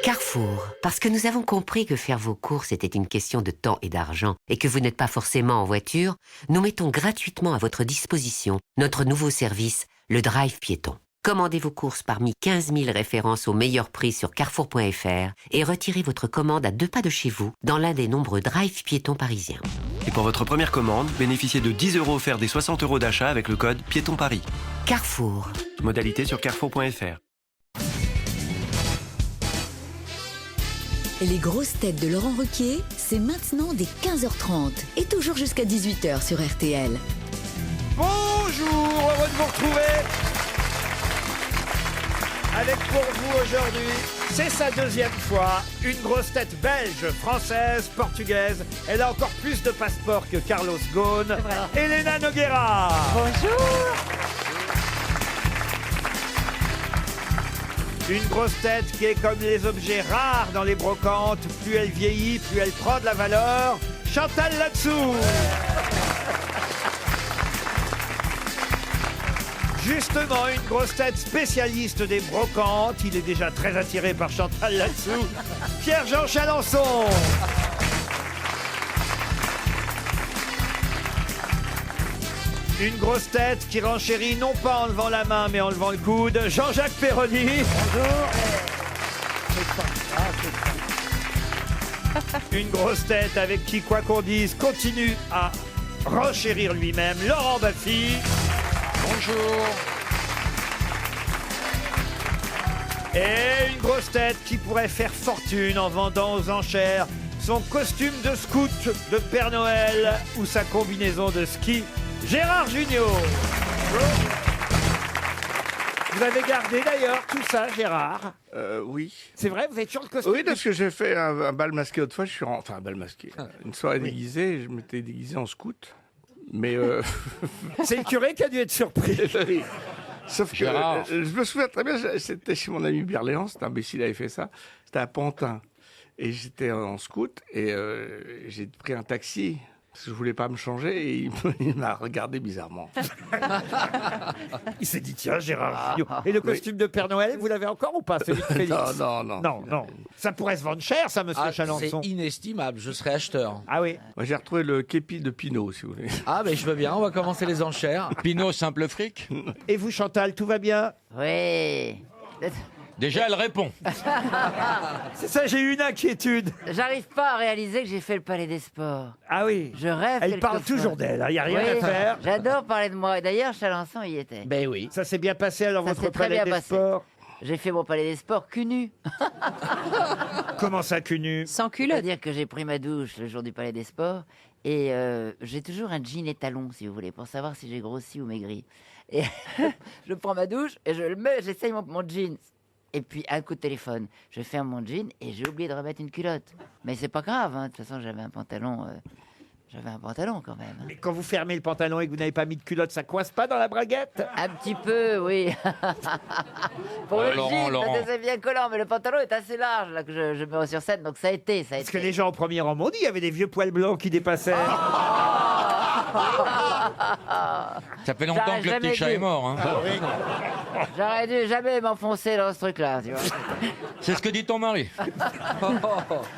Carrefour, parce que nous avons compris que faire vos courses était une question de temps et d'argent et que vous n'êtes pas forcément en voiture, nous mettons gratuitement à votre disposition notre nouveau service, le Drive Piéton. Commandez vos courses parmi 15 000 références au meilleur prix sur carrefour.fr et retirez votre commande à 2 pas de chez vous dans l'un des nombreux Drive Piétons parisiens. Et pour votre première commande, bénéficiez de 10 € offerts des 60 € d'achat avec le code Piéton Paris. Carrefour. Modalité sur carrefour.fr. Les grosses têtes de Laurent Ruquier, c'est maintenant dès 15h30 et toujours jusqu'à 18h sur RTL. Bonjour, heureux de vous retrouver. Avec pour vous aujourd'hui, c'est sa deuxième fois, une grosse tête belge, française, portugaise. Elle a encore plus de passeports que Carlos Ghosn. Elena Nogueira. Bonjour. Une grosse tête qui est comme les objets rares dans les brocantes. Plus elle vieillit, plus elle prend de la valeur. Chantal Latsou. Justement, une grosse tête spécialiste des brocantes. Il est déjà très attiré par Chantal Latsou. Pierre-Jean Chalençon. Une grosse tête qui renchérit non pas en levant la main mais en levant le coude. Jean-Jacques Perroni. Bonjour. Une grosse tête avec qui, quoi qu'on dise, continue à renchérir lui-même. Laurent Baffy. Bonjour. Et une grosse tête qui pourrait faire fortune en vendant aux enchères son costume de scout de Père Noël ou sa combinaison de ski. Gérard Jugnot. Vous avez gardé d'ailleurs tout ça, Gérard? Oui. C'est vrai, vous avez toujours le costume? Oui, parce que j'ai fait un bal masqué autrefois. Enfin, un bal masqué. Une soirée déguisée, je m'étais déguisé en scout. Mais. C'est le curé qui a dû être surpris. Sauf que je me souviens très bien, c'était chez mon ami Berléand, cet imbécile avait fait ça. C'était à Pantin. Et j'étais en scout et j'ai pris un taxi. Parce que je voulais pas me changer et il m'a regardé bizarrement. Il s'est dit, tiens, Gérard Jugnot. Et le costume de Père Noël, vous l'avez encore ou pas, Félix Félix? Non. Ça pourrait se vendre cher, ça, monsieur Chalençon. C'est inestimable, je serais acheteur. Ah oui. Moi, j'ai retrouvé le képi de Pinot, si vous voulez. Ah, mais je veux bien, on va commencer les enchères. Pinot, simple fric. Et vous, Chantal, tout va bien? Oui. Déjà, elle répond. C'est ça, j'ai eu une inquiétude. J'arrive pas à réaliser que j'ai fait le Palais des Sports. Ah oui. Je rêve. Elle parle quelquefois. toujours d'elle, il n'y a rien Oui, à faire. J'adore parler de moi. Et d'ailleurs, Chalençon y était. Ben oui. Ça s'est bien passé alors, Ça votre s'est très Palais bien des passé. Sports? J'ai fait mon Palais des Sports cul nu. Comment ça, cul nu? Sans culotte. C'est-à-dire que j'ai pris ma douche le jour du Palais des Sports et j'ai toujours un jean étalon, si vous voulez, pour savoir si j'ai grossi ou maigri. Et je prends ma douche et je le mets, j'essaye mon jean. Et puis, un coup de téléphone, je ferme mon jean et j'ai oublié de remettre une culotte. Mais c'est pas grave, hein. De toute façon, j'avais un pantalon quand même. Et quand vous fermez le pantalon et que vous n'avez pas mis de culotte, ça coince pas dans la braguette? Un petit peu, oui. Pour le Laurent, jean, Laurent. parce que c'est bien collant, mais le pantalon est assez large là que je mets sur scène, donc ça a été. Parce que les gens au premier rang m'ont dit, il y avait des vieux poils blancs qui dépassaient. Ça fait longtemps que le jamais petit chat dit. est mort. Hein. J'aurais dû jamais m'enfoncer dans ce truc-là, tu vois. C'est ce que dit ton mari.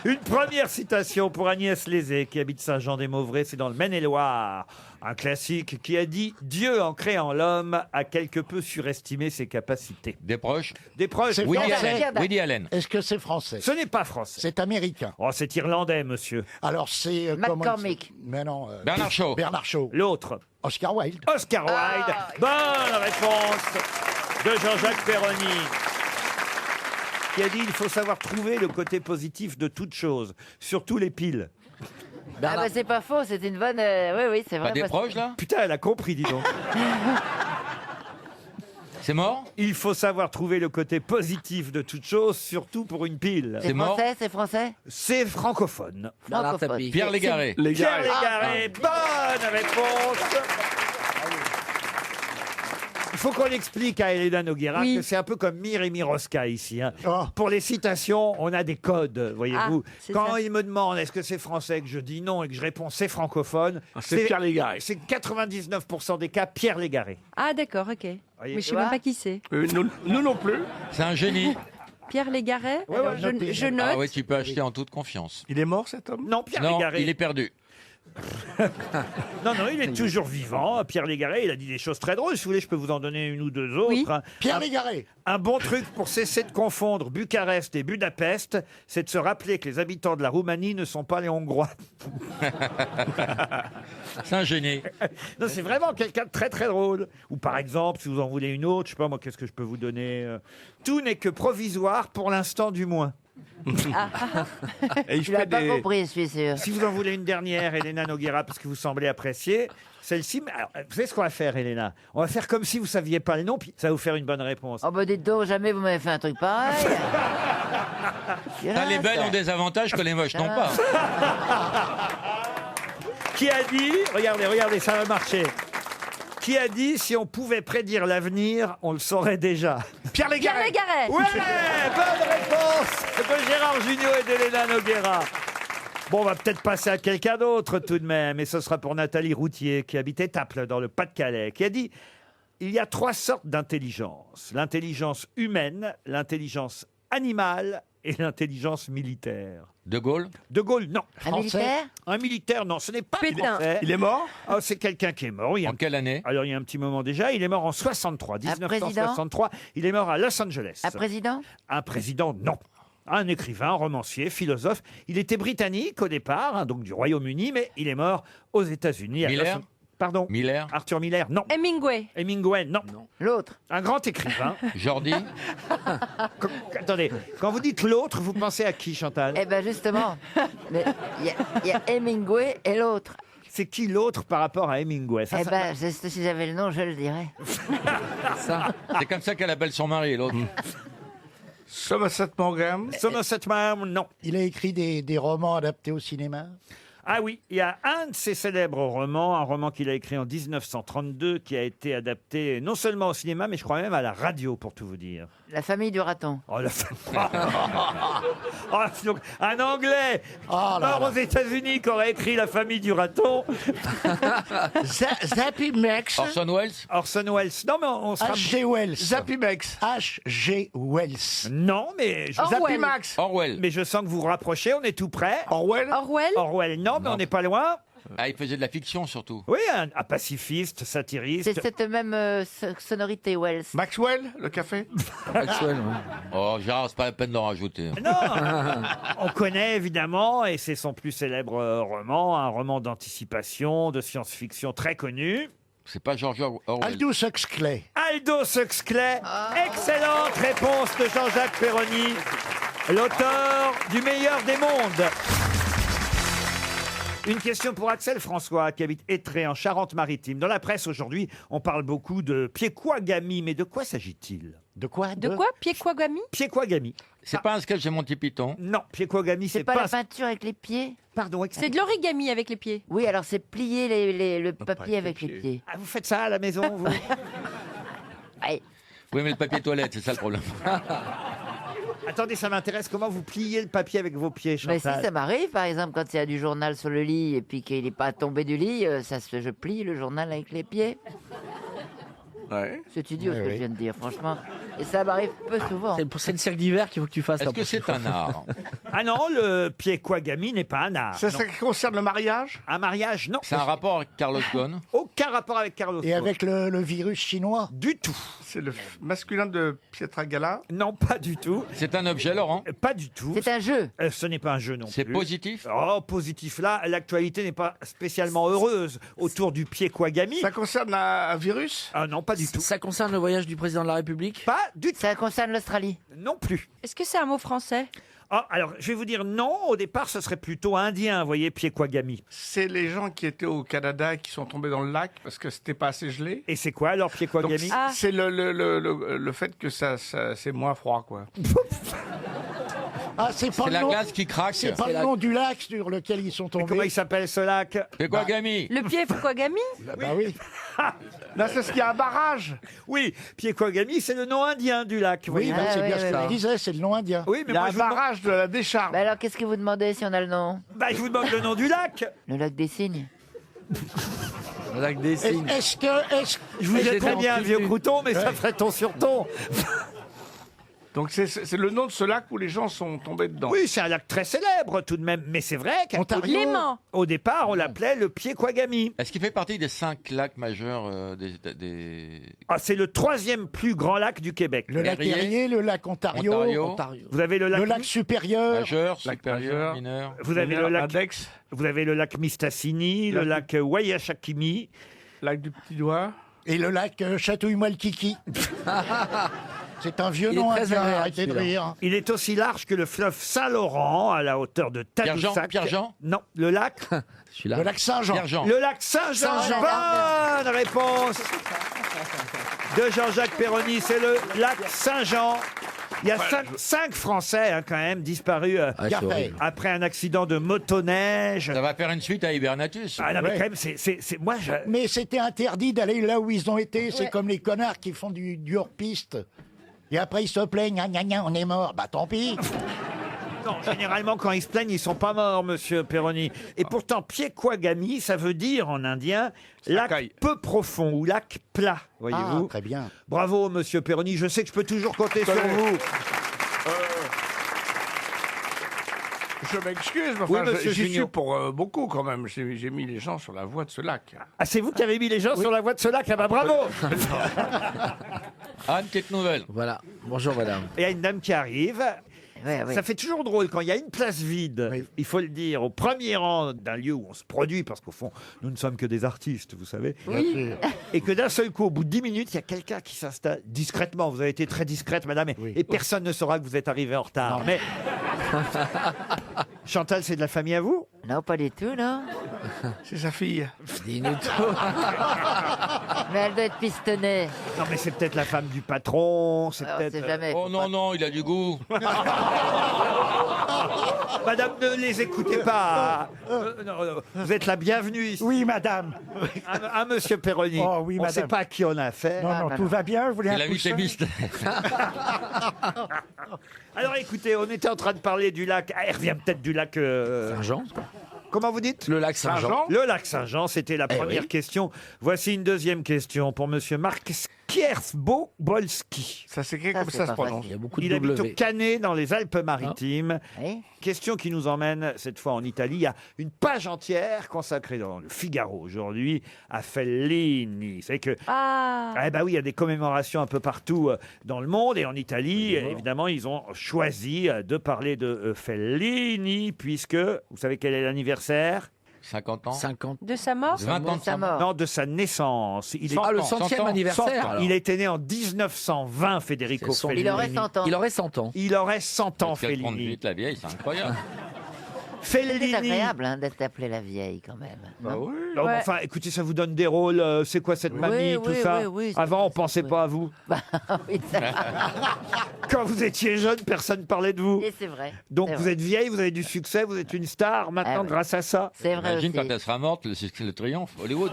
Une première citation pour Agnès Lézé, qui habite Saint-Jean-des-Mauvrais, c'est dans le Maine-et-Loire. Un classique qui a dit « Dieu, en créant l'homme, a quelque peu surestimé ses capacités Des proches. » Des proches. Woody français. Allen. Woody Allen. Est-ce que c'est français? Ce n'est pas français. C'est américain. Oh, c'est irlandais, monsieur. Alors c'est... McCormick. Mais non. Bernard Shaw. Bernard Shaw. L'autre. Oscar Wilde. Oscar Wilde. Bonne réponse de Jean-Jacques Perroni, qui a dit « Il faut savoir trouver le côté positif de toute chose, surtout les piles. » Ah bah c'est pas faux, c'est une bonne... oui, c'est vrai. Pas des proches, là? Putain, elle a compris, dis donc. C'est mort? Il faut savoir trouver le côté positif de toute chose, surtout pour une pile. C'est français, c'est français? C'est francophone. Bernard Francophone. Tapie. Pierre Légaré. Pierre Légaré, bonne réponse. Il faut qu'on explique à Elena Nogueira Oui. que c'est un peu comme Mir et Miroska ici. Hein. Oh. Pour les citations, on a des codes, voyez-vous. Ah, c'est Quand ça. il me demande est-ce que c'est français, que je dis non et que je réponds c'est francophone, C'est Pierre Légaré. c'est 99% des cas Pierre Légaré. Ah d'accord, ok. Voyez, Mais je sais tu même vois pas qui c'est. Nous non plus. C'est un génie. Pierre Légaré. Ouais, ouais, Alors, je note. Ah oui, tu peux acheter en toute confiance. Il est mort, cet homme? Non, Pierre Non, Légaré. il est perdu. Non, il est toujours vivant. Pierre Légaré, il a dit des choses très drôles. Si vous voulez, je peux vous en donner une ou deux autres. Oui. Pierre Légaré. Un bon truc pour cesser de confondre Bucarest et Budapest, c'est de se rappeler que les habitants de la Roumanie ne sont pas les Hongrois. C'est un génie. Non, c'est vraiment quelqu'un de très très drôle. Ou par exemple, si vous en voulez une autre, je sais pas moi, qu'est-ce que je peux vous donner Tout n'est que provisoire pour l'instant du moins. Et il Tu fait l'as pas des... compris, je suis sûr. Si vous en voulez une dernière, Elena Noguera, parce que vous semblez apprécier, celle-ci, alors, vous savez ce qu'on va faire, Elena? On va faire comme si vous saviez pas le nom, puis ça va vous faire une bonne réponse. Oh bah dites donc, jamais vous m'avez fait un truc pareil. Ah, les belles ont des avantages que les moches n'ont pas. Qui a dit, regardez, ça va marcher. Qui a dit, si on pouvait prédire l'avenir, on le saurait déjà? Pierre Pierre Légaré. Légaré. Ouais, bonne réponse de Gérard Jugnot et d'Elena Noguera. Bon, on va peut-être passer à quelqu'un d'autre tout de même, et ce sera pour Nathalie Routier, qui habite Étaples, dans le Pas-de-Calais, qui a dit « Il y a 3 sortes d'intelligence. L'intelligence humaine, l'intelligence animale et l'intelligence militaire. » De Gaulle? De Gaulle, non. Un militaire? Un militaire, non, ce n'est pas Pétain. français. Il est mort? Oh, c'est quelqu'un qui est mort. En quelle année? Alors, il y a un petit moment déjà. Il est mort en 63, président 1963. Il est mort à Los Angeles. Un président? Un président, non. Un écrivain, un romancier, philosophe. Il était britannique au départ, hein, donc du Royaume-Uni, mais il est mort aux États-Unis. à Miller? Pardon? Miller? Arthur Miller, non. Hemingway. Hemingway, non. L'autre? Un grand écrivain. Jordi? Attendez, quand vous dites l'autre, vous pensez à qui, Chantal? Eh ben justement, mais il y a Hemingway et l'autre. C'est qui l'autre par rapport à Hemingway? Eh ben, si j'avais le nom, je le dirais. C'est comme ça qu'elle appelle son mari, l'autre. Somerset Maugham. Somerset Maugham, non. Il a écrit des romans adaptés au cinéma. Ah oui, il y a un de ses célèbres romans, un roman qu'il a écrit en 1932, qui a été adapté non seulement au cinéma, mais je crois même à la radio, pour tout vous dire. La famille du raton. Oh, donc, un Anglais mort aux États-Unis qui aurait écrit La famille du raton. Zappy Max. Orson Welles? Orson Welles. Non, mais on sera... H.G. Wells. Zappy Max. H.G. Wells. Non, mais je... Zappy Max. Orwell. mais je sens que vous vous rapprochez, on est tout près. Orwell. Orwell. Orwell, non, mais on n'est pas loin. Ah, il faisait de la fiction, surtout. Oui, un pacifiste, satiriste. C'est cette même sonorité, Wells. Maxwell, le café. Maxwell, ouais. Oh, Gérard, c'est pas la peine d'en rajouter. Non, on connaît évidemment, et c'est son plus célèbre roman, un roman d'anticipation, de science-fiction très connu. C'est pas George Orwell. Aldous Huxley. Aldous Huxley. Excellente réponse de Jean-Jacques Perroni, l'auteur du meilleur des mondes. Une question pour Axel François, qui habite Étré, en Charente-Maritime. Dans la presse aujourd'hui, on parle beaucoup de Piekwagami, mais de quoi s'agit-il? De quoi? De quoi? Piekwagami? Piekwagami. C'est pas un sketch de Monty Python? Non, Piekwagami, C'est pas la peinture avec les pieds? Pardon, C'est de l'origami avec les pieds. Oui, alors c'est plier le papier avec les pieds. Ah, vous faites ça à la maison, vous? Allez. Oui, mais le papier toilette, c'est ça le problème. Attendez, ça m'intéresse. Comment vous pliez le papier avec vos pieds, Mais Chantal? si, ça m'arrive, par exemple, quand il y a du journal sur le lit et puis qu'il n'est pas tombé du lit, je plie le journal avec les pieds. Ouais. C'est idiot ce que oui. je viens de dire, franchement. Et ça m'arrive peu souvent. C'est le cercle d'hiver qu'il faut que tu fasses. Est-ce là, que pour c'est un art? Ah non, le Piekwagami n'est pas un art. Ça, non. ça concerne le mariage? Un mariage, non. C'est un rapport avec Carlos Ghosn? Aucun rapport avec Carlos Et Ghosn. avec le virus chinois. Du tout. C'est le masculin de Pietragala. Non, pas du tout. C'est un objet, Laurent? Pas du tout. C'est un jeu. Ce n'est pas un jeu non C'est plus. positif? Oh, positif là, l'actualité n'est pas spécialement heureuse autour du Piekwagami. Ça concerne un virus? Ah non, pas du tout. Ça concerne le voyage du président de la République? Pas du tout. Ça concerne l'Australie. Non plus. Est-ce que c'est un mot français? Ah, alors, je vais vous dire non. Au départ, ce serait plutôt indien, vous voyez, Piekwagami. C'est les gens qui étaient au Canada et qui sont tombés dans le lac parce que c'était pas assez gelé. Et c'est quoi alors, Donc, Piekwagami? Ah. c'est le fait que ça c'est moins froid, quoi. Ah, c'est pas C'est le la nom. glace qui craque? C'est pas le nom du lac sur lequel ils sont Mais tombés. comment il s'appelle ce lac? C'est quoi, Gami? Le Piekwagami? Bah oui. Là, c'est ce qu'il y a un barrage. Oui, Piekwagami, c'est le nom indien du lac. vous Oui, voyez. bah, c'est Ah, bien oui, ce que oui, je oui. disais, c'est le nom indien. Oui, mais Il y a moi, un je vous, demande... barrage de la décharge. Bah alors, qu'est-ce que vous demandez si on a le nom? je vous demande le nom du lac. Le lac des cygnes. Le lac des cygnes. Est-ce que... Je vous Et ai très j'étais bien, en vieux plus. crouton, mais ça ferait ton sur ton. Donc c'est le nom de ce lac où les gens sont tombés dedans. Oui, c'est un lac très célèbre tout de même, mais c'est vrai Léman. au départ, on l'appelait le Pied-Quagami. Est-ce qu'il fait partie des 5 lacs majeurs Ah, c'est le 3e plus grand lac du Québec. Le lac Erie, Erie, le lac Ontario, Vous avez le lac, supérieur, majeur, Lac supérieur, majeur. mineur? vous avez le lac, Index, vous avez le lac Mistassini, le lac Wayashakimi. lac du Petit Doigt. et le lac Chatouille-moi le kiki. C'est un vieux Il est nom très indien, agréable, arrêtez de celui-là. rire. Il est aussi large que le fleuve Saint-Laurent à la hauteur de Tadoussac. Pierre-Jean Non, le lac. Celui-là. Le lac Saint-Jean. Pierre-Jean. Le lac Saint-Jean. Saint-Jean. Bonne réponse de Jean-Jacques Perroni. C'est le lac Saint-Jean. Il y a 5 Français quand même disparus Ah, c'est Café. horrible. après un accident de motoneige. Ça va faire une suite à Hibernatus. Ah non, mais Ouais. quand même, c'est moi. Mais c'était interdit d'aller là où ils ont été. C'est Ouais. comme les connards qui font du hors-piste. Et après, ils se plaignent. Gna, gna, gna, on est mort. Bah, tant pis. Non, généralement, quand ils se plaignent, ils sont pas morts, monsieur Perroni. Et pourtant, Pied-Quagami, ça veut dire en indien lac Sakai. peu profond ou lac plat, voyez-vous. Ah, très bien. Bravo, monsieur Perroni. Je sais que je peux toujours compter sur vous. Je m'excuse, mais Oui, enfin, monsieur j'y Junio. suis pour beaucoup quand même. J'ai mis les gens sur la voie de ce lac. Ah, c'est vous qui avez mis les gens sur la voie de ce lac. Ah bah bravo. Anne, petite nouvelle. Voilà. Bonjour, madame. Il y a une dame qui arrive. Ouais, ouais. Ça fait toujours drôle quand il y a une place vide, Oui. il faut le dire, au premier rang d'un lieu où on se produit, parce qu'au fond, nous ne sommes que des artistes, vous savez, Bien sûr. et que d'un seul coup, au bout de 10 minutes, il y a quelqu'un qui s'installe discrètement. Vous avez été très discrète, madame, et personne ne saura que vous êtes arrivé en retard. Mais Chantal, c'est de la famille à vous? Non, pas du tout, non. C'est sa fille. Dis-nous tout. Mais elle doit être pistonnée. Non, mais c'est peut-être la femme du patron, c'est On peut-être... sait jamais. Oh non, non, il a du goût. Madame, ne les écoutez pas. Non, vous êtes la bienvenue ici. Oui, madame. À monsieur Perroni. Oh, oui, on ne sait madame. pas à qui on a affaire. Non, non, tout va bien. Vous voulez Il un a vu coussin tes bistes. Alors écoutez, on était en train de parler du lac. Ah, elle revient peut-être du lac. Saint-Jean. Comment vous dites? Le lac Saint-Jean. Saint-Jean. Le lac Saint-Jean, c'était la première oui. question. Voici une deuxième question pour monsieur Marc Skiersbo-Bolski. Ça s'écrit Ça, comme c'est ça se pas prononce. Il y a beaucoup de Il habite au W. Canet, dans les Alpes-Maritimes. Oui. Question qui nous emmène, cette fois en Italie. Il y a une page entière consacrée dans le Figaro aujourd'hui à Fellini. C'est que Ah. eh ben oui, il y a des commémorations un peu partout dans le monde et en Italie, évidemment, ils ont choisi de parler de Fellini puisque, vous savez quel est l'anniversaire? 50 ans. 50. De sa mort? 20 ans de Sa mort. Non, de sa naissance. Il, est- Ah, le 100 100e ans. anniversaire. alors. il a été né en 1920, Federico C'est son- Fellini. Il aurait 100 ans. Il aurait 100 ans. Il aurait 100 ans, Parce qu'elle prend Fellini. vite la vieille, c'est incroyable. C'est Fellini. agréable hein, d'être appelée la vieille quand même. Bah non oui. Non, mais Ouais. enfin, écoutez, ça vous donne des rôles. C'est quoi cette mamie, tout oui, ça oui, oui, c'est Avant, on pas- pensait oui. pas à vous. Bah, oui, Quand vous étiez jeune, personne parlait de vous. et c'est vrai. Donc c'est vous vrai. êtes vieille, vous avez du succès, vous êtes une star maintenant Ah ouais. grâce à ça. C'est vrai Imagine aussi. quand elle sera morte, c'est le triomphe. Hollywood.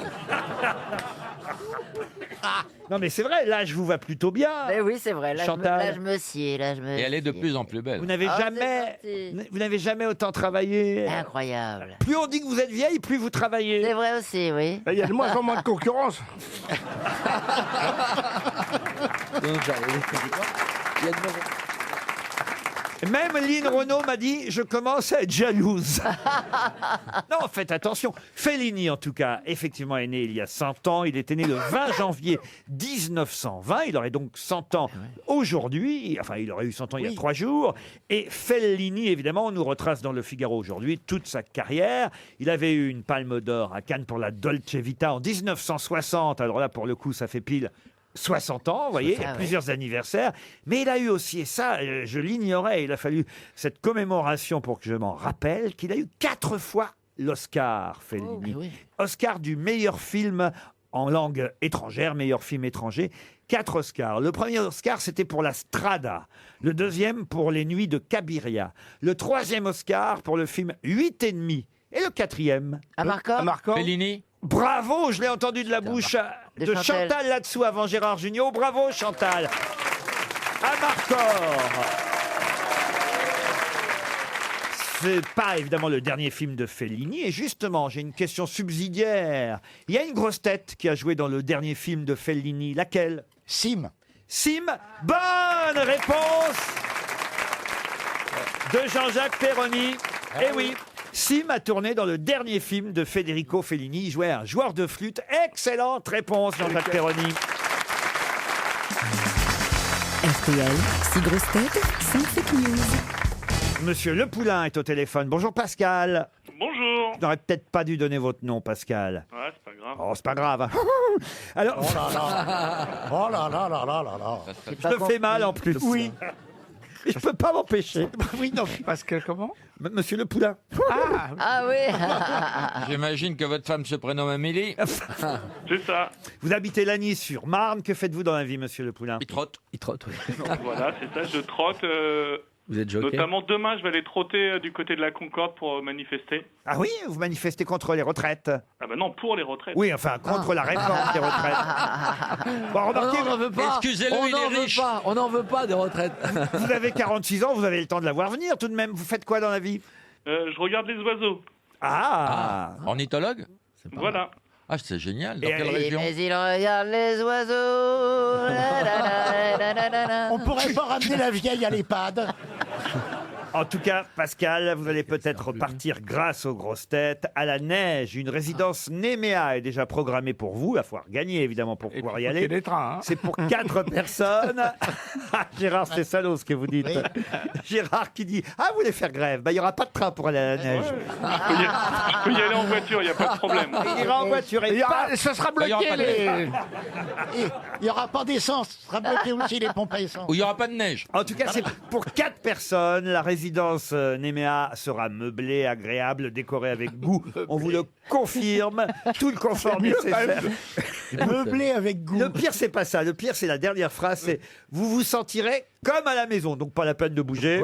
Non mais c'est vrai, là je vous va plutôt bien. Mais oui, c'est vrai. Là, Chantal. je me sieds. Là, je me Et elle est de sieds. plus en plus belle. Vous n'avez Ah, jamais, c'est gentil. vous n'avez jamais autant travaillé. Incroyable. Plus on dit que vous êtes vieille, plus vous travaillez. C'est vrai aussi, oui. Il y a de moins en moins de concurrence. Il y a de mauvais- Même Lynn Renault m'a dit, je commence à être jalouse. Non, faites attention. Fellini, en tout cas, effectivement, est né il y a 100 ans. Il était né le 20 janvier 1920. Il aurait donc 100 ans aujourd'hui. Enfin, il aurait eu 100 ans il y a 3 jours. Et Fellini, évidemment, on nous retrace dans le Figaro aujourd'hui toute sa carrière. Il avait eu une palme d'or à Cannes pour la Dolce Vita en 1960. Alors là, pour le coup, ça fait pile 60 ans, vous voyez, il y a Ah ouais. plusieurs anniversaires. Mais il a eu aussi, et ça, je l'ignorais, il a fallu cette commémoration pour que je m'en rappelle, qu'il a eu 4 fois l'Oscar, Fellini. Oh, oui. Oscar du meilleur film en langue étrangère, meilleur film étranger. 4 Oscars. Le premier Oscar, c'était pour La Strada. Le deuxième, pour Les Nuits de Cabiria. Le troisième Oscar, pour le film 8 et demi. Et le quatrième, À Marco Marco. Fellini. bravo, je l'ai entendu de la bouche De de Chantal. Chantal là-dessous avant Gérard Jugnot. Bravo Chantal. À Marcor. C'est pas évidemment le dernier film de Fellini. Et justement, j'ai une question subsidiaire. Il y a une grosse tête qui a joué dans le dernier film de Fellini. Laquelle? Sim. Sim. Bonne réponse de Jean-Jacques Perroni. Eh oui, Sim a tourné dans le dernier film de Federico Fellini. Il jouait un joueur de flûte. Excellente réponse, Jean-Jacques Perroni. RTL, 6 grosses têtes, 5 fake news. Monsieur Le Poulain est au téléphone. Bonjour Pascal. Bonjour. Je n'aurais peut-être pas dû donner votre nom, Pascal. Ouais, c'est pas grave. Oh, c'est pas grave. Alors, Oh là là. Oh là là là là là là. je me fais mal en plus. Oui. Je peux pas m'empêcher. Oui, non, Pascal, comment? Monsieur Le Poulain. Ah oui. J'imagine que votre femme se prénomme Amélie. C'est ça. Vous habitez Lagny-sur-Marne. Que faites-vous dans la vie, monsieur Le Poulain? Il trotte. Il trotte, oui. Voilà, c'est ça. Je trotte. Vous êtes jockey. Notamment demain, je vais aller trotter du côté de la Concorde pour manifester. Ah oui, vous manifestez contre les retraites? Ah ben non, pour les retraites. Oui, enfin, contre la réforme des retraites. Bon, remarquez, on n'en veut pas. Excusez-le, on il n'en est veut riche. pas. On n'en veut pas des retraites. vous avez 46 ans, vous avez le temps de la voir venir tout de même. Vous faites quoi dans la vie? Je regarde les oiseaux. Ah, Ornithologue. Voilà. Ah, c'est génial. Dans Et- quelle et- région? Mais il regarde les oiseaux. On pourrait pas ramener la vieille à l'EHPAD. En tout cas, Pascal, vous allez peut-être repartir grâce aux grosses têtes à la neige. Une résidence Néméa est déjà programmée pour vous. Il va falloir gagner, évidemment, pour pouvoir y aller. des trains, hein. C'est pour 4 personnes. Ah, Gérard, c'est salaud ce que vous dites. Oui. Gérard qui dit « Ah, vous voulez faire grève » Il n'y aura pas de train pour aller à la neige. Je peux y aller en voiture, il n'y a pas de problème. Il ira en voiture et pas... Ça sera Il y aura bloqué, pas de- les... Et il n'y aura pas d'essence. Ce sera bloqué aussi les pompes à essence. Où il n'y aura pas de neige. En tout cas, c'est pour 4 personnes. La résidence Néméa sera meublée, agréable, décorée avec goût. On vous le confirme. Tout le confort nécessaire. Meublé avec goût. Le pire, c'est pas ça. Le pire, c'est la dernière phrase. C'est vous vous sentirez comme à la maison. Donc, pas la peine de bouger.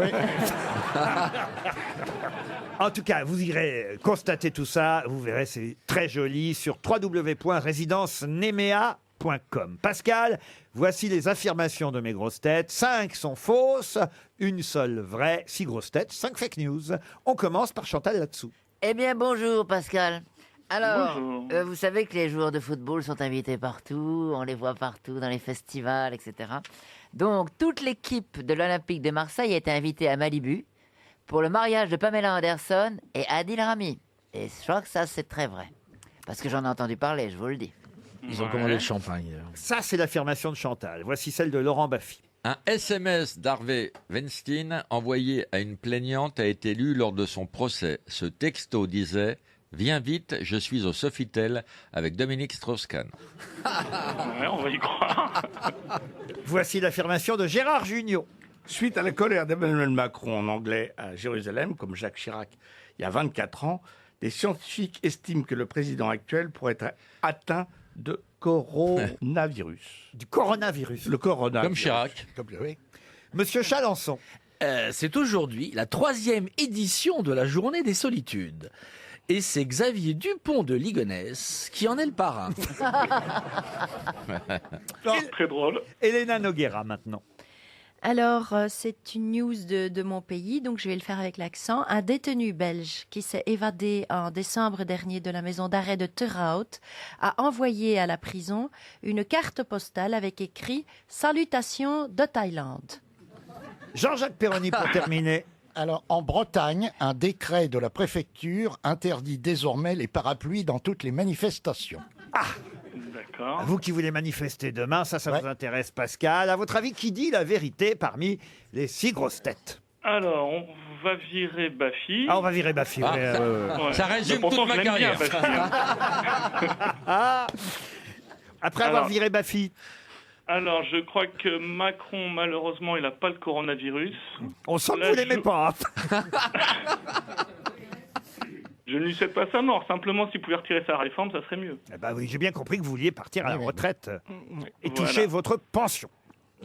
En tout cas, vous irez constater tout ça. Vous verrez, c'est très joli sur www.résidencenemea.com. Pascal, voici les affirmations de mes grosses têtes. 5 sont fausses, une seule vraie. 6 grosses têtes, 5 fake news. On commence par Chantal là-dessous. Eh bien, bonjour Pascal. Alors, Bonjour. vous savez que les joueurs de football sont invités partout, on les voit partout dans les festivals, etc. Donc, toute l'équipe de l'Olympique de Marseille a été invitée à Malibu pour le mariage de Pamela Anderson et Adil Rami. Et je crois que ça, c'est très vrai. Parce que j'en ai entendu parler, je vous le dis. Ils ont commandé le champagne. Ça, c'est l'affirmation de Chantal. Voici celle de Laurent Baffy. Un SMS d'Harvey Weinstein envoyé à une plaignante a été lu lors de son procès. Ce texto disait « Viens vite, je suis au Sofitel avec Dominique Strauss-Kahn ». Ouais, on va y croire. Voici l'affirmation de Gérard Jugnot. Suite à la colère d'Emmanuel Macron en anglais à Jérusalem, comme Jacques Chirac il y a 24 ans, des scientifiques estiment que le président actuel pourrait être atteint de coronavirus. Du coronavirus. Le coronavirus. Comme Chirac. Monsieur Chalençon. C'est aujourd'hui la 3e édition de la Journée des Solitudes. Et c'est Xavier Dupont de Ligonnès qui en est le parrain. Très drôle. Elena Noguera maintenant. Alors, c'est une news de mon pays, donc je vais le faire avec l'accent. Un détenu belge qui s'est évadé en décembre dernier de la maison d'arrêt de Terhout a envoyé à la prison une carte postale avec écrit « Salutations de Thaïlande ». Jean-Jacques Perroni pour terminer. Alors, en Bretagne, un décret de la préfecture interdit désormais les parapluies dans toutes les manifestations. D'accord. Vous qui voulez manifester demain, ça Ouais. vous intéresse, Pascal. À votre avis, qui dit la vérité parmi les 6 grosses têtes? Alors, on va virer Baffy. Ah, on va virer Baffy. Ah. Ouais. Ça résume Mais pourtant, toute ma je l'aime bien, carrière. Baffy, hein. Ah Après avoir Alors. viré Baffy, Alors, je crois que Macron, malheureusement, il n'a pas le coronavirus. on sent que Là, vous l'aimez je- pas. hein. Je ne lui souhaite pas sa mort. Simplement, s'il pouvait retirer sa réforme, ça serait mieux. Eh ben oui, j'ai bien compris que vous vouliez partir à la retraite et Voilà. toucher votre pension.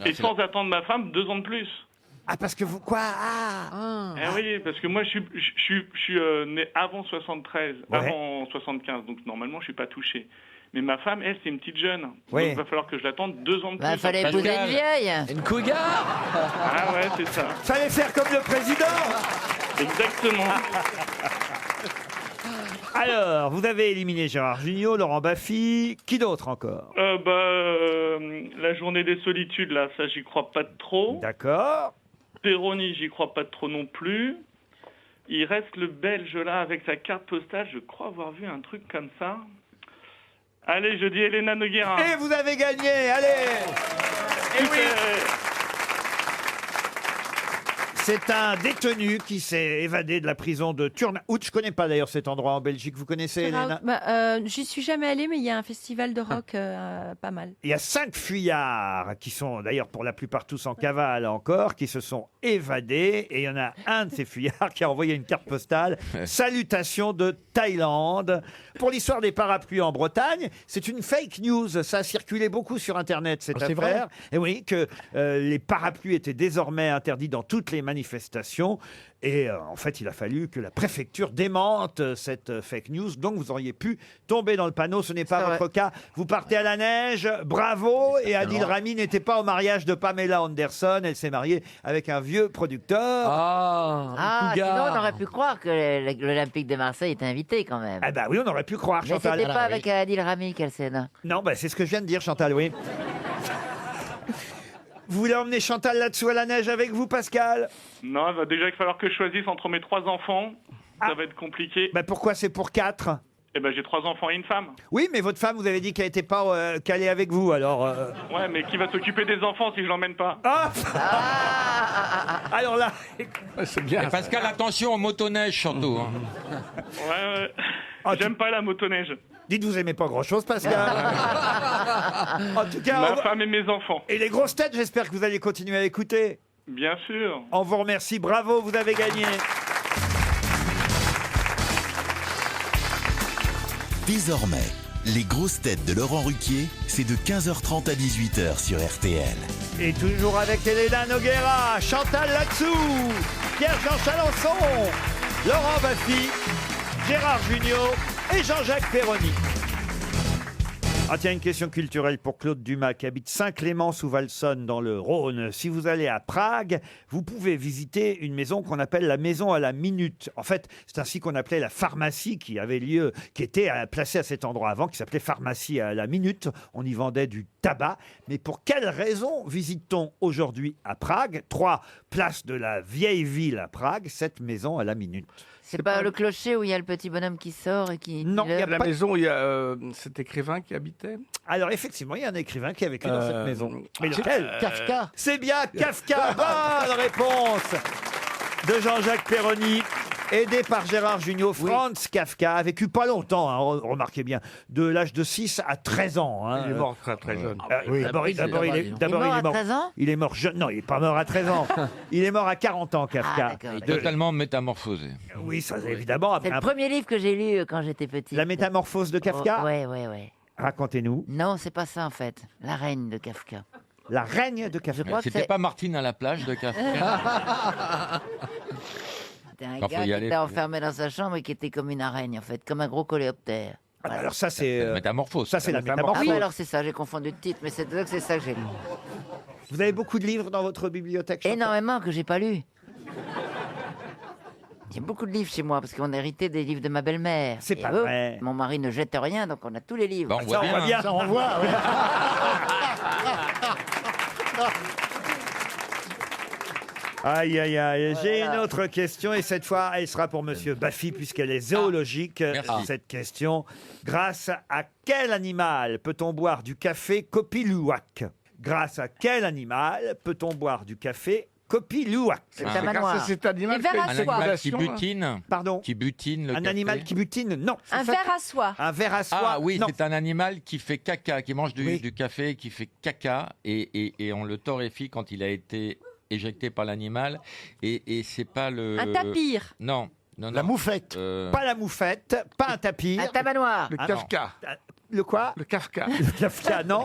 Et sans attendre ma femme 2 ans de plus. Ah, parce que vous... Quoi? Ah Eh oui, parce que moi, je suis né avant 73, Ouais. avant 75, donc normalement, je suis pas touché. Mais ma femme, elle, c'est une petite jeune. Oui. Donc, il va falloir que je l'attende 2 ans de Bah, plus. fallait Pascal. épouser une vieille. Une cougar. Ah ouais, c'est ça. Fallait faire comme le président. Exactement. Alors, vous avez éliminé Gérard Jugnot, Laurent Baffy. Qui d'autre encore? La journée des solitudes, là, ça, j'y crois pas trop. D'accord. Péroni, j'y crois pas trop non plus. Il reste le Belge, là, avec sa carte postale. Je crois avoir vu un truc comme ça. Allez, je dis Elena Noguera. Et vous avez gagné, allez. Et oui. C'est un détenu qui s'est évadé de la prison de Turnhout. Je connais pas d'ailleurs cet endroit en Belgique. Vous connaissez, Elena? J'y suis jamais allée, mais il y a un festival de rock pas mal. Il y a 5 fuyards qui sont d'ailleurs pour la plupart tous en cavale encore, qui se sont évadés. Et il y en a un de ces fuyards qui a envoyé une carte postale. Salutations de Thaïlande. Pour l'histoire des parapluies en Bretagne, c'est une fake news. Ça a circulé beaucoup sur Internet, cette c'est affaire. vrai Et oui, que les parapluies étaient désormais interdits dans toutes les manifestations. Et en fait, il a fallu que la préfecture démente cette fake news. Donc, vous auriez pu tomber dans le panneau. Ce n'est pas votre cas. Vous partez à la neige. Bravo. Et Adil Rami n'était pas au mariage de Pamela Anderson. Elle s'est mariée avec un vieux producteur. Sinon on aurait pu croire que l'Olympique de Marseille était invité quand même. Ah bah oui, on aurait pu croire, Mais Chantal. c'était pas avec Adil Rami qu'elle s'est. Non, bah c'est ce que je viens de dire, Chantal, oui. Vous voulez emmener Chantal là-dessous à la neige avec vous, Pascal? Non, il va déjà falloir que je choisisse entre mes 3 enfants. Ça va être compliqué. Bah pourquoi c'est pour 4? Eh ben, j'ai 3 enfants et une femme. Oui, mais votre femme, vous avez dit qu'elle n'était pas calée avec vous, alors... Ouais, mais qui va s'occuper des enfants si je l'emmène pas? Alors là... C'est bien. Et Pascal, attention aux motoneiges surtout. Hein. Ouais. J'aime pas la motoneige. Dites, vous aimez pas grand-chose, Pascal. En tout cas... Ma femme et mes enfants. Et les grosses têtes, j'espère que vous allez continuer à écouter. Bien sûr. On vous remercie, bravo, vous avez gagné. Désormais, les grosses têtes de Laurent Ruquier, c'est de 15h30 à 18h sur RTL. Et toujours avec Elena Noguera, Chantal Latsou, Pierre-Jean Chalençon, Laurent Baffy, Gérard Jugnot et Jean-Jacques Perroni. Ah tiens, une question culturelle pour Claude Dumas qui habite Saint-Clément-sous-Valsonne dans le Rhône. Si vous allez à Prague, vous pouvez visiter une maison qu'on appelle la maison à la minute. En fait, c'est ainsi qu'on appelait la pharmacie qui avait lieu, qui était placée à cet endroit avant, qui s'appelait pharmacie à la minute. On y vendait du tabac. Mais pour quelle raison visite-t-on aujourd'hui à Prague, 3 place de la vieille ville à Prague, cette maison à la minute? C'est pas le clocher où il y a le petit bonhomme qui sort et qui... Non, il y a La pas- maison où il y a cet écrivain qui habitait. Alors effectivement, il y a un écrivain qui a vécu dans cette maison. Mais c'est lequel? Kafka. C'est bien Kafka. Bonne réponse de Jean-Jacques Perroni. Aidé par Gérard Jugnot, Franz Kafka a vécu pas longtemps, hein, remarquez bien, de l'âge de 6 à 13 ans. Hein. Il est mort très très jeune. Oui. D'abord, il est mort à 13 ans? Il est mort jeune. Non, il n'est pas mort à 13 ans. Il est mort à 40 ans, Kafka. d'accord. Totalement métamorphosé. Oui, ça, évidemment. C'est Après, le premier livre que j'ai lu quand j'étais petite. la métamorphose de Kafka. Oh, ouais. Racontez-nous. Non, c'est pas ça en fait. La reine de Kafka. La règne de Kafka. Je crois que C'était c'est pas Martine à la plage de Kafka? c'était un Quand gars faut y qui aller, était faut- enfermé dans sa chambre et qui était comme une araigne en fait, comme un gros coléoptère. Ah, bah, alors ça, c'est... Métamorphose. ça, c'est la Ah métamorphose. oui, alors c'est ça, j'ai confondu le titre, mais c'est ça que j'ai lu. Vous avez beaucoup de livres dans votre bibliothèque, Chantal? Énormément que j'ai pas lu. Il y a beaucoup de livres chez moi parce qu'on a hérité des livres de ma belle-mère. C'est Et pas eux, vrai. Mon mari ne jette rien, donc on a tous les livres. Bah, on voit Ça, on voit bien. Ça, on voit. ouais. Aïe, aïe, aïe. J'ai une autre question et cette fois, elle sera pour Monsieur Baffy puisqu'elle est zoologique. Merci. Cette question. Grâce à quel animal peut-on boire du café Kopiluwak? Grâce à quel animal peut-on boire du café Kopiluwak? C'est Ah. un manoir. C'est cet animal Les vers qui a à une Un soie. animal qui fécondation, hein. butine. Pardon? Qui butine le Un café. animal qui butine? Non. Un ver à soie. Un ver à soie? Ah oui, non. c'est un animal qui fait caca, qui mange Oui. du café, qui fait caca, et on le torréfie quand il a été éjecté par l'animal, et c'est pas le... Un tapir. Non, non, La non. moufette. Pas la moufette, pas un tapir. Un tabanoir. Le Ah, Kafka. Le quoi? Le Kafka. Le Kafka, non.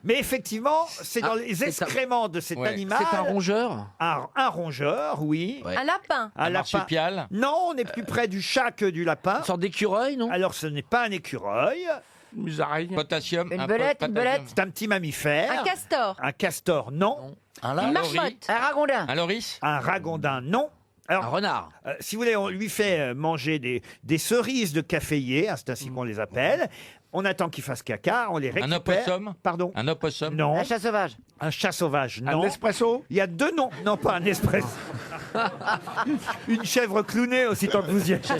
Mais effectivement, c'est dans les excréments de cet Ouais. animal. C'est un rongeur. Un rongeur, oui. Ouais. Un lapin. Un lapin. marsupial. Non, on est plus près du chat que du lapin. Une sorte d'écureuil, non? Alors, ce n'est pas un écureuil. Musaraigne. Potassium. Une un belette, potassium. une belette. C'est un petit mammifère. Un castor. Un castor, non. Un Une lard. marmotte. Un ragondin. Un loris. Un ragondin, non. Alors, Un renard. si vous voulez, on lui fait manger des cerises de caféier, hein, c'est ainsi qu'on les appelle. On attend qu'il fasse caca, on les récupère. Un opossum. Pardon. Un opossum. Non. Un chat sauvage. Un chat sauvage, non. Un espresso. Il y a 2 noms. Non, pas un espresso. Une chèvre clownée aussi, tant que vous y êtes.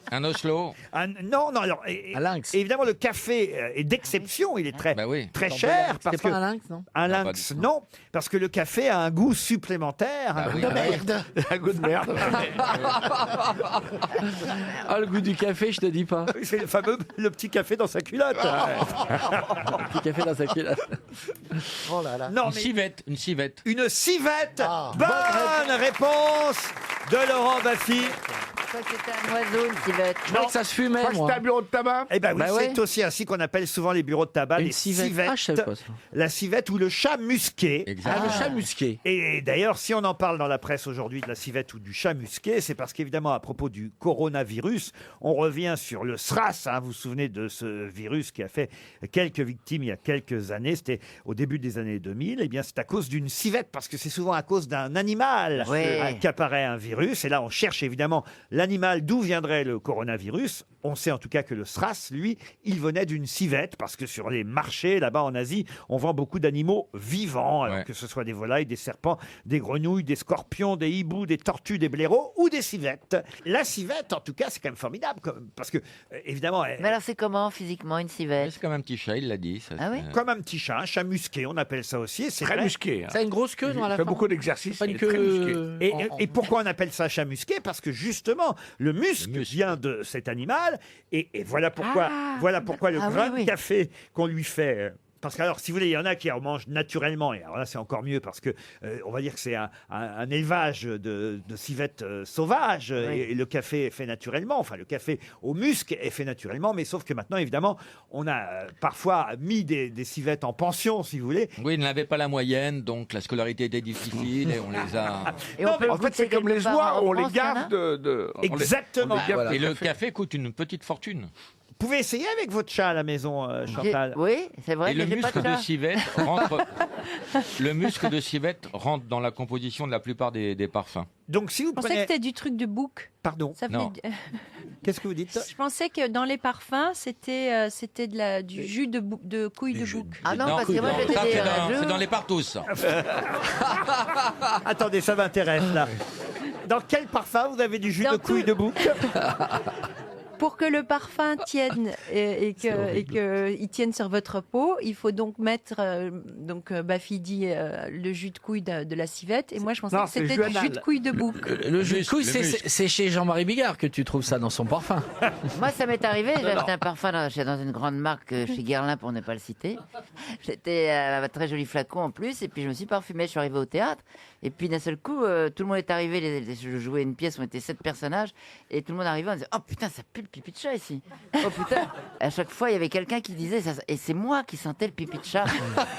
Un oslo. Non, non, alors, Un lynx. évidemment, le café est d'exception, il est très, Bah oui. très cher. Parce C'est que pas un lynx, non? un Non, pas lynx, du tout. non, parce que le café a un goût supplémentaire. Ah oui. De merde. Un goût de merde. Ah, le goût du café, je te dis pas. C'est le fameux, le petit café dans sa culotte. Petit café dans sa culotte. Oh là là. Non, Une mais civette. Une civette. une civette. Ah, Bonne réponse de Laurent Baffy. Je crois que c'était un oiseau, une civette. Je crois que ça se fumait, Je crois que moi. c'était un bureau de tabac. Eh ben oui, Bah ouais. c'est aussi ainsi qu'on appelle souvent les bureaux de tabac, Une les civette. civettes. Ah, je savais pas ça. La civette ou le chat musqué. Ah, Exactement. le chat musqué. Et d'ailleurs, si on en parle dans la presse aujourd'hui de la civette ou du chat musqué, c'est parce qu'évidemment, à propos du coronavirus, on revient sur le SRAS. Hein, vous vous souvenez de ce virus qui a fait quelques victimes il y a quelques années. C'était au début des années 2000. Eh bien, c'est à cause d'une civette, parce que c'est souvent à cause d'un animal qu'apparaît un virus. Et là, on cherche évidemment l'animal d'où viendrait le coronavirus. On sait en tout cas que le SRAS, lui, il venait d'une civette, parce que sur les marchés, là-bas en Asie, on vend beaucoup d'animaux vivants, alors Ouais. que ce soit des volailles, des serpents, des grenouilles, des scorpions, des hiboux, des tortues, des blaireaux ou des civettes. La civette, en tout cas, c'est quand même formidable, parce que, évidemment, Mais alors, c'est comment physiquement une civette? C'est comme un petit chat, il l'a dit. Ça, Ah oui. comme un petit chat, un chat musqué, on appelle ça aussi. et C'est Très vrai. musqué. hein. Ça a une grosse queue, non, à la Il fait fin? beaucoup d'exercices. Pas Il une est très musqué. queue. Et pourquoi on appelle ça chat musqué? Parce que justement, le muscle vient de cet animal, et voilà pourquoi, voilà pourquoi le Ah oui, grain oui. de café qu'on lui fait. Parce que, alors, si vous voulez, il y en a qui en mangent naturellement. Et alors là, c'est encore mieux parce que, on va dire que c'est un élevage de civettes sauvages. Et le café est fait naturellement. Enfin, le café au musc est fait naturellement. Mais sauf que maintenant, évidemment, on a parfois mis des civettes en pension, si vous voulez. Oui, ils n'avaient pas la moyenne, donc la scolarité était difficile et on les a. Et on peut En fait, c'est comme les oies, on les garde de. on les- Exactement. on les garde Et de le café. café coûte une petite fortune. Vous pouvez essayer avec votre chat à la maison, Chantal. Oui, c'est vrai. Et le mais j'ai pas muscle de de chat. civette rentre. Le muscle de civette rentre dans la composition de la plupart des parfums. Donc, si vous Je pensais que prenez... c'était du truc de bouc. Pardon, Ça Non. fait- qu'est-ce que vous dites? Je pensais que dans les parfums, c'était du jus de couilles de bouc. Ah non, parce que moi, j'étais ça, des c'est dans les partous. ça. Attendez, ça m'intéresse, là. Dans quel parfum vous avez du jus Dans de couille tout. de bouc? Pour que le parfum tienne et qu'il tienne sur votre peau, il faut donc mettre, Baffy dit le jus de couille de la civette, et moi je pensais Non, que c'est c'était jus du jus anal. de couille de bouc. Le jus de muscle, couille, le c'est muscle. c'est chez Jean-Marie Bigard que tu trouves ça dans son parfum. Moi, ça m'est arrivé. J'ai acheté un parfum dans une grande marque chez Guerlain, pour ne pas le citer. C'était un très joli flacon en plus. Et puis, je me suis parfumé. Je suis arrivé au théâtre. Et puis, d'un seul coup, tout le monde est arrivé. Je jouais une pièce où on était 7 personnages. Et tout le monde arrivait. On disait: oh putain, ça pue le pipi de chat ici. Oh putain. À chaque fois, il y avait quelqu'un qui disait ça. Et c'est moi qui sentais le pipi de chat.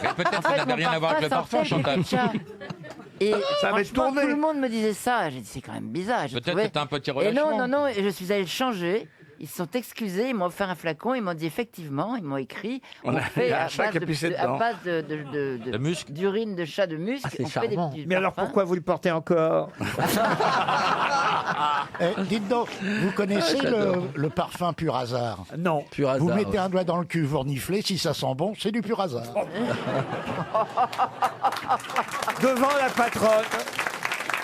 Mais peut-être En que ça fait, n'avait mon rien à voir avec le parfum parfum, sentait le Chantal. pipi de chat. Et Ça avait franchement, tourné. tout le monde me disait ça. J'ai dit: c'est quand même bizarre. Je Peut-être trouvais- que t'as un petit Et relâchement. non, et je suis allé le changer. Ils se sont excusés, ils m'ont offert un flacon, ils m'ont dit effectivement, ils m'ont écrit, On a- il y a un chat qui a pissé à dedans. base De muscle. d'urine de chat de musc, Ah, c'est on fait des charmant. petits Mais alors parfums. pourquoi vous le portez encore? Dites donc, vous connaissez le parfum pur hasard? Non. Pur hasard. Vous mettez ouais. un doigt dans le cul, vous reniflez, si ça sent bon, c'est du pur hasard. Devant la patronne.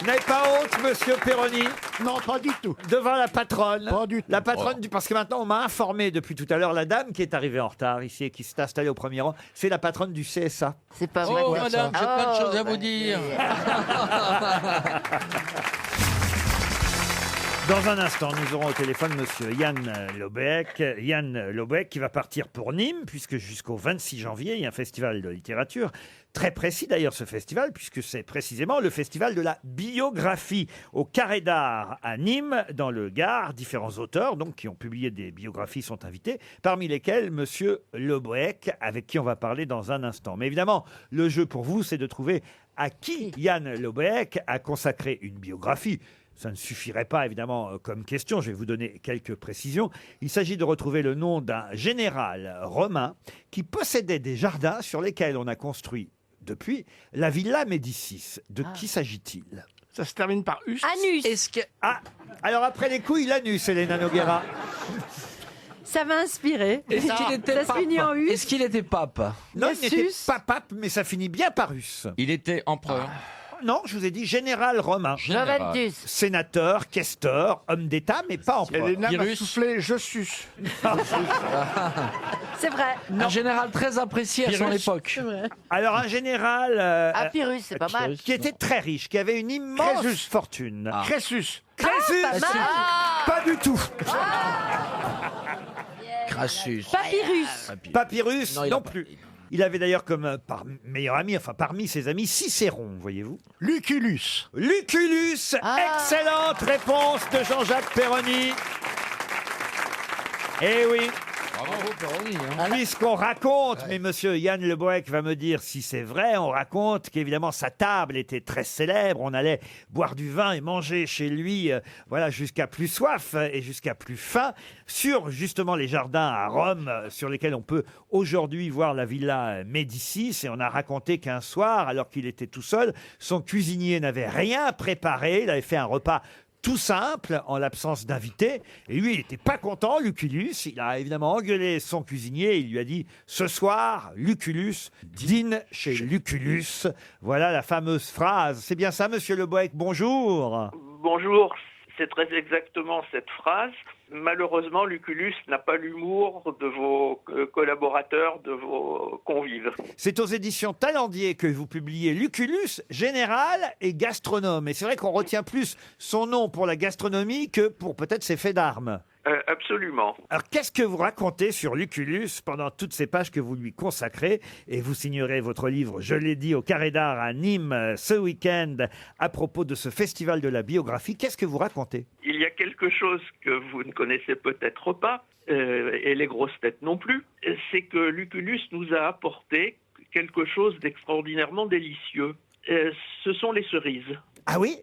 Vous n'avez pas honte, monsieur Perroni? Non, pas du tout. Devant la patronne. Pas du tout. La patronne, parce que maintenant on m'a informé depuis tout à l'heure, la dame qui est arrivée en retard ici et qui s'est installée au premier rang, c'est la patronne du CSA. C'est pas vrai. Oh, Ouais, madame, ça. j'ai plein de Oh, choses à vous bah, dire. Dans un instant, nous aurons au téléphone monsieur Yann Lobeck. Yann Lobeck qui va partir pour Nîmes, puisque jusqu'au 26 janvier, il y a un festival de littérature. Très précis d'ailleurs ce festival, puisque c'est précisément le festival de la biographie au Carré d'Art à Nîmes, dans le Gard. Différents auteurs donc, qui ont publié des biographies sont invités, parmi lesquels monsieur Lobeck, avec qui on va parler dans un instant. Mais évidemment, le jeu pour vous, c'est de trouver à qui Yann Lobeck a consacré une biographie. Ça ne suffirait pas, évidemment, comme question. Je vais vous donner quelques précisions. Il s'agit de retrouver le nom d'un général romain qui possédait des jardins sur lesquels on a construit, depuis, la Villa Médicis. De qui s'agit-il? Ça se termine par us. Anus. Est-ce que... Ah, alors après les couilles, l'anus, Elena Noguera. Ça va inspirer. Est-ce qu'il était Ça se finit en pape? us. Est-ce qu'il était pape? Non, il n'était Sus. pas pape, mais ça finit bien par us. Il était empereur. Non, je vous ai dit général romain. Joventus. Sénateur, questeur, homme d'État, mais pas empereur. Elena m'a Virus. soufflé, je suce. C'est vrai. Un général très apprécié à son Pyrrhus. époque. Alors un général Ah, Pyrrhus, c'est pas mal. qui était très riche, qui avait une immense Crésus. fortune. Crésus. Crésus, pas mal. pas du tout. Crassus. Papyrus. Papyrus, Non, il a non pas. plus. Il avait d'ailleurs comme meilleur ami, enfin parmi ses amis, Cicéron, voyez-vous. Lucullus. Lucullus, excellente réponse de Jean-Jacques Perroni. Eh oui, Bravo, Perroni. Hein. puisqu'on raconte, mais monsieur Yann Le Bohec va me dire si c'est vrai, on raconte qu'évidemment sa table était très célèbre, on allait boire du vin et manger chez lui, voilà, jusqu'à plus soif et jusqu'à plus faim, sur justement les jardins à Rome, sur lesquels on peut aujourd'hui voir la villa Médicis, et on a raconté qu'un soir, alors qu'il était tout seul, son cuisinier n'avait rien préparé, il avait fait un repas tout simple, en l'absence d'invités. Et lui, il n'était pas content, Lucullus. Il a évidemment engueulé son cuisinier. Il lui a dit, ce soir, Lucullus dîne chez Lucullus. Voilà la fameuse phrase. C'est bien ça, monsieur Le Bohec, bonjour. Bonjour, c'est très exactement cette phrase. Malheureusement, Lucullus n'a pas l'humour de vos collaborateurs, de vos convives. C'est aux éditions Talendier que vous publiez Lucullus, général et gastronome. Et c'est vrai qu'on retient plus son nom pour la gastronomie que pour peut-être ses faits d'armes. Absolument. Alors, qu'est-ce que vous racontez sur Lucullus pendant toutes ces pages que vous lui consacrez? Et vous signerez votre livre, je l'ai dit, au Carré d'Art à Nîmes ce week-end à propos de ce festival de la biographie. Qu'est-ce que vous racontez? Il y a quelque chose que vous ne connaissez peut-être pas, et les grosses têtes non plus, c'est que Lucullus nous a apporté quelque chose d'extraordinairement délicieux. Ce sont les cerises. Ah oui?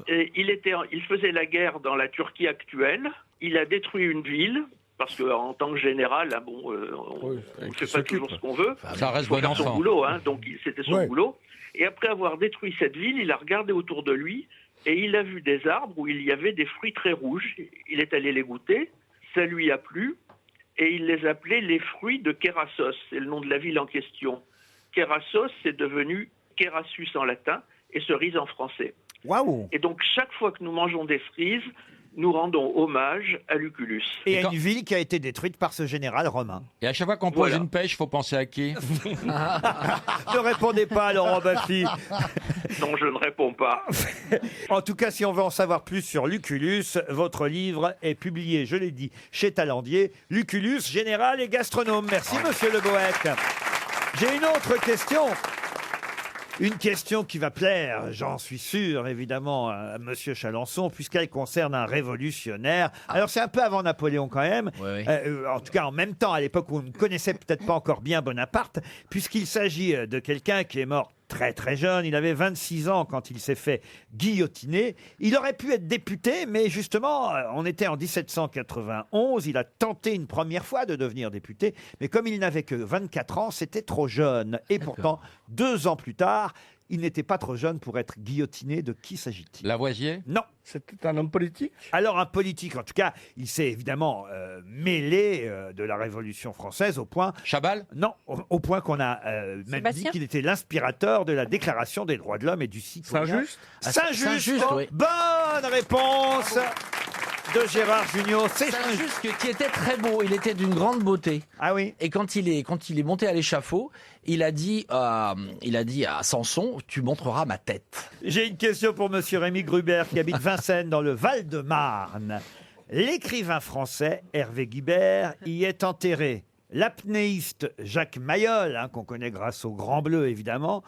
Il faisait la guerre dans la Turquie actuelle. Il a détruit une ville, parce qu'en tant que général, hein, bon, on ne fait pas toujours ce qu'on veut. Ça reste Il faut bon faire son enfant. boulot, hein, donc c'était son boulot. Et après avoir détruit cette ville, il a regardé autour de lui et il a vu des arbres où il y avait des fruits très rouges. Il est allé les goûter, ça lui a plu et il les appelait les fruits de Kérassos. C'est le nom de la ville en question. Kérassos, c'est devenu Kérassus en latin et cerise en français. Waouh! Et donc chaque fois que nous mangeons des cerises, nous rendons hommage à Lucullus. Et à une ville qui a été détruite par ce général romain. Et à chaque fois qu'on pose une pêche, faut penser à qui? Ne répondez pas, Laurent Baffy. Non, je ne réponds pas. En tout cas, si on veut en savoir plus sur Lucullus, votre livre est publié, je l'ai dit, chez Talendier. Lucullus, général et gastronome. Merci, monsieur Le Bohec. J'ai une autre question. Une question qui va plaire, j'en suis sûr, évidemment, à monsieur Chalençon, puisqu'elle concerne un révolutionnaire. Alors, c'est un peu avant Napoléon quand même. En tout cas, en même temps, à l'époque où on ne connaissait peut-être pas encore bien Bonaparte, puisqu'il s'agit de quelqu'un qui est mort très très jeune. Il avait 26 ans quand il s'est fait guillotiner. Il aurait pu être député, mais justement, on était en 1791. Il a tenté une première fois de devenir député, mais comme il n'avait que 24 ans, c'était trop jeune. Et pourtant, 2 ans plus tard, il n'était pas trop jeune pour être guillotiné. De qui s'agit-il? Lavoisier? Non. C'était un homme politique? Alors, un politique, en tout cas, il s'est évidemment mêlé de la Révolution française au point... Chabal? Non, au point qu'on a même dit Sébastien qu'il était l'inspirateur de la Déclaration des droits de l'homme et du citoyen. Saint-Just? Saint-Just, oui. bonne réponse de Gérard Jugnot. C'est Saint-Just qui était très beau, il était d'une grande beauté. Ah oui. Et quand il est monté à l'échafaud, il a dit à Samson, tu montreras ma tête. J'ai une question pour monsieur Rémy Gruber qui habite Vincennes dans le Val-de-Marne. L'écrivain français Hervé Guibert y est enterré. L'apnéiste Jacques Mayol, qu'on connaît grâce au Grand Bleu évidemment,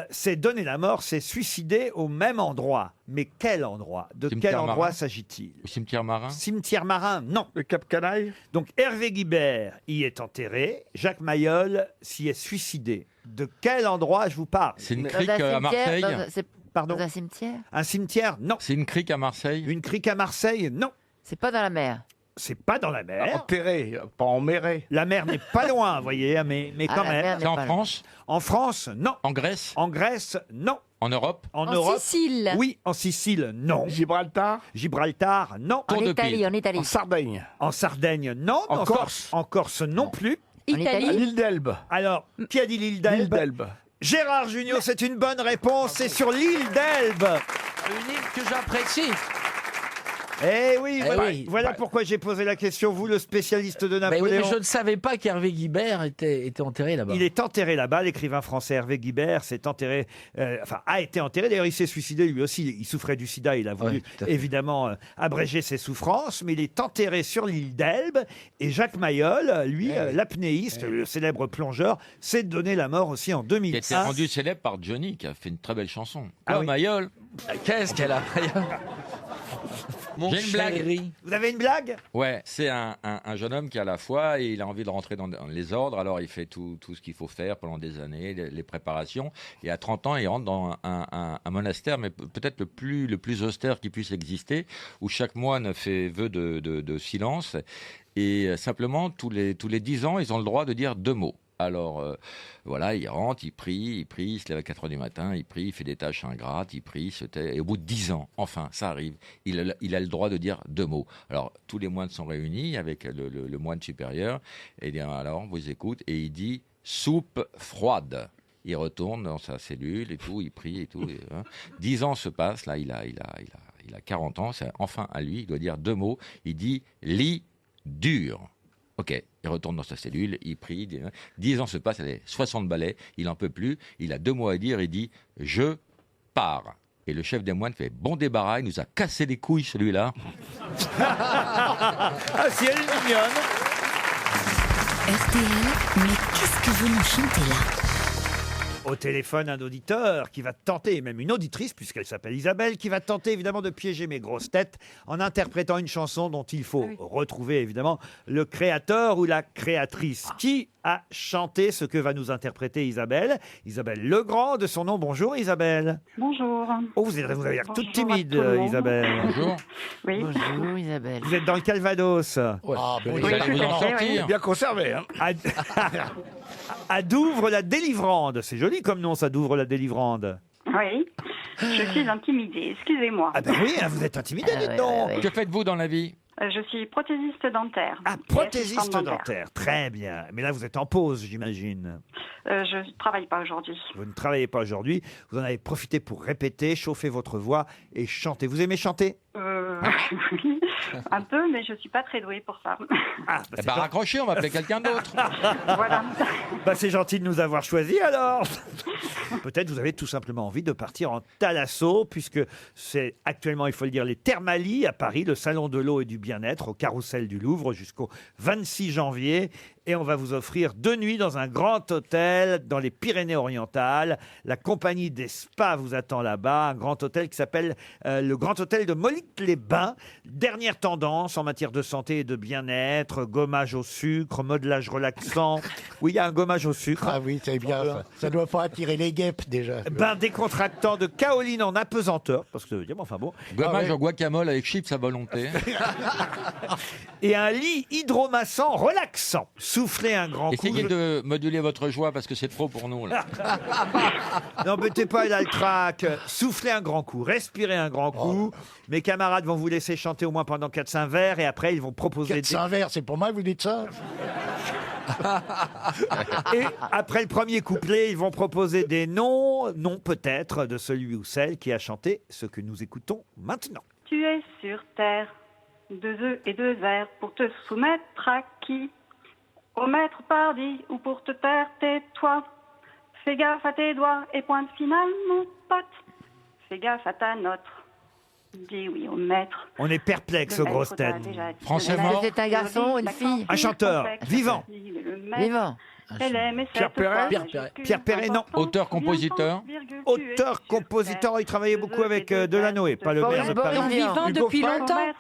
s'est donné la mort, s'est suicidé au même endroit. Mais quel endroit? De Cimetière quel endroit marin. s'agit-il? Au cimetière marin? Cimetière marin, non. Le Cap Canaille? Donc Hervé Guibert y est enterré, Jacques Mayol s'y est suicidé. De quel endroit je vous parle? C'est une Dans crique un à cimetière, Marseille? Pardon? Dans un cimetière? Un cimetière? Non. C'est une crique à Marseille? Une crique à Marseille? Non. C'est pas dans la mer. C'est pas dans la mer. Enterré, pas emméré. La mer n'est pas loin, vous voyez, mais Ah, quand la même. mer n'est C'est en pas loin. France? En France, non. En Grèce? En Grèce, non. En Europe? En En Europe? Sicile. Oui, en Sicile, non. Gibraltar? Gibraltar, non. En Italie, en Italie. En Sardaigne? En Sardaigne, non. En Mais Corse? En Corse, non plus. À Italie. l'île d'Elbe? Alors, qui a dit l'île L'île d'Elbe? d'Elbe. Gérard Junior, c'est une bonne réponse. C'est sur l'île d'Elbe. Une île que j'apprécie. Eh oui, Eh voilà, oui. voilà pourquoi j'ai posé la question. Vous, le spécialiste de Ben oui, Napoléon. mais je ne savais pas qu'Hervé Guibert était enterré là-bas. Il est enterré là-bas, l'écrivain français Hervé Guibert s'est enterré, a été enterré. D'ailleurs, il s'est suicidé lui aussi. Il souffrait du sida. Il a voulu Ouais, tout à fait. évidemment abréger ses souffrances, mais il est enterré sur l'île d'Elbe. Et Jacques Mayol, lui, l'apnéiste, le célèbre plongeur, s'est donné la mort aussi en Qui 2001. était rendu célèbre par Johnny, qui a fait une très belle chanson. Ah Ah oui. Mayol. Qu'est-ce qu'elle a Mon J'ai une blague. chéri. Vous avez une blague? Ouais, c'est un jeune homme qui a la foi et il a envie de rentrer dans les ordres. Alors il fait tout ce qu'il faut faire pendant des années, les préparations. Et à 30 ans, il rentre dans un monastère, mais peut-être le plus austère qui puisse exister, où chaque moine fait vœu de silence. Et simplement, tous les 10 ans, ils ont le droit de dire 2 mots. Alors, voilà, il rentre, il prie, il se lève à 4h du matin, il prie, il fait des tâches ingrates, il prie, se tait. Et au bout de 10 ans, enfin, ça arrive, il a le droit de dire 2 mots. Alors, tous les moines sont réunis avec le moine supérieur, et bien, alors, on vous écoute, et il dit « soupe froide ». Il retourne dans sa cellule et tout, il prie et tout. 10 ans se passent, là, il a 40 ans, c'est enfin à lui, il doit dire 2 mots. Il dit « lit dur ». Ok, il retourne dans sa cellule, il prie, 10 ans se passent, elle est 60 balais, il n'en peut plus, il a 2 mots à dire, il dit « je pars ». Et le chef des moines fait « bon débarras, il nous a cassé les couilles celui-là ». Ah, si elle est mignonne. RTL, mais qu'est-ce que vous nous chantez là? Au téléphone, un auditeur qui va tenter, et même une auditrice, puisqu'elle s'appelle Isabelle, qui va tenter évidemment de piéger mes grosses têtes en interprétant une chanson dont il faut retrouver évidemment le créateur ou la créatrice. Qui a chanté ce que va nous interpréter Isabelle? Isabelle Legrand, de son nom. Bonjour Isabelle. Bonjour. Oh, vous avez l'air toute Bonjour timide, à tout le monde. Isabelle. Bonjour. Oui. Bonjour Isabelle. Vous êtes dans le Calvados. Ah, bon, Vous allez vous en sortir. Bien conservé, hein. À Douvres la Délivrande. C'est joli comme nom, ça, Douvres la Délivrande. Oui. Je suis intimidée, excusez-moi. Ah ben oui, hein, vous êtes intimidé, dites donc. Que faites-vous dans la vie? Je suis prothésiste dentaire. Ah, Et prothésiste assistante dentaire. Très bien. Mais là, vous êtes en pause, j'imagine. Je ne travaille pas aujourd'hui. Vous ne travaillez pas aujourd'hui. Vous en avez profité pour répéter, chauffer votre voix et chanter. Vous aimez chanter? Oui, un peu, mais je ne suis pas très douée pour ça. Ah, Eh ben, raccrochez, on va appeler quelqu'un d'autre. Voilà. bah, c'est gentil de nous avoir choisis alors. Peut-être vous avez tout simplement envie de partir en Thalasso, puisque c'est actuellement, il faut le dire, les Thermalies à Paris, le salon de l'eau et du bien-être au Carrousel du Louvre jusqu'au 26 janvier. Et on va vous offrir 2 nuits dans un grand hôtel dans les Pyrénées-Orientales. La compagnie des spas vous attend là-bas. Un grand hôtel qui s'appelle le Grand Hôtel de Molitte-les-Bains. Dernière tendance en matière de santé et de bien-être. Gommage au sucre, modelage relaxant. Oui, il y a un gommage au sucre. Ah oui, c'est bien ça. Ça doit pas attirer les guêpes déjà. Bain décontractant de kaoline en apesanteur. Parce que ça veut dire, enfin bon. Gommage au guacamole avec chips à volonté. Et un lit hydromassant relaxant. Soufflez un grand coup. Essayez de moduler votre joie parce que c'est trop pour nous. Là. N'embêtez pas, il a le trac. Soufflez un grand coup, respirez un grand coup. Mes camarades vont vous laisser chanter au moins pendant 4-5 vers et après ils vont proposer... 4-5 vers, c'est pour moi que vous dites ça? Et après le premier couplet, ils vont proposer des noms peut-être, de celui ou celle qui a chanté ce que nous écoutons maintenant. Tu es sur terre, 2 œufs et 2 airs, pour te soumettre à qui? Au maître pardi ou pour te taire, tais-toi. Fais gaffe à tes doigts et pointe finale, mon pote. Fais gaffe à ta note. Dis oui au maître. On est perplexe aux grosses têtes. Français mort. C'est un garçon ou une fille? Un chanteur, vivant. Vivant. Pierre Perret. Pierre Perret, non. Auteur-compositeur. Auteur-compositeur, il travaillait beaucoup avec Delanoë, pas le maire de Paris. Boris Vian. Vivant depuis longtemps.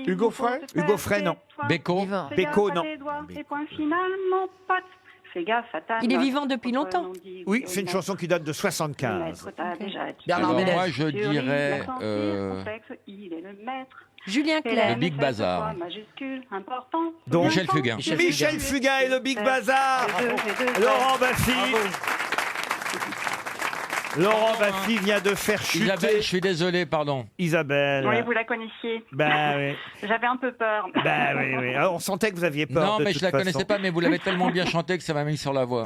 Hugo Frey. Hugo Frey, non. Beko. Vivant. Beko, non. Et point final, mon pote. Fais gaffe à ta Il est note. vivant depuis longtemps. Oui, c'est une chanson qui date de 75. Maître t'a déjà dit. Bernard Alors Ménez. moi je dirais Il est le maître. Julien Clerc. Le Big Bazar. Majuscule, important. Donc, Michel Fugain. Michel Fugain et le Big Bazar. Laurent Baffy. Laurent Baffy vient de faire chuter Isabelle, je suis désolé, pardon. Isabelle. Oui, vous la connaissiez. Ben oui. J'avais un peu peur. Ben oui, oui. Alors, on sentait que vous aviez peur. Non, de mais toute je la façon. connaissais pas, mais vous l'avez tellement bien chanté que ça m'a mis sur la voie.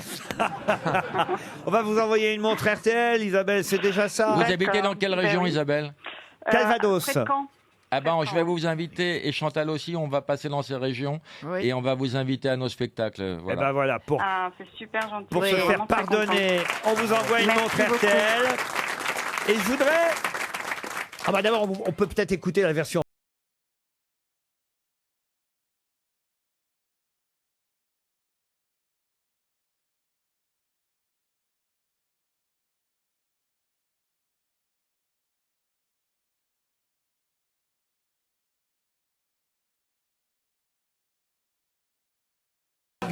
On va vous envoyer une montre RTL, Isabelle, c'est déjà ça. Vous habitez dans quelle région, oui. Isabelle? Calvados. Près de Caen. Ah ben, je vais vous inviter, et Chantal aussi, on va passer dans ces régions, Oui. et on va vous inviter à nos spectacles. Et Voilà. ben voilà, pour Ah, c'est super gentil. se Je suis faire vraiment très pardonner, on vous envoie une Merci montre beaucoup. RTL. Et je voudrais... Ah bah d'abord, on peut peut-être écouter la version...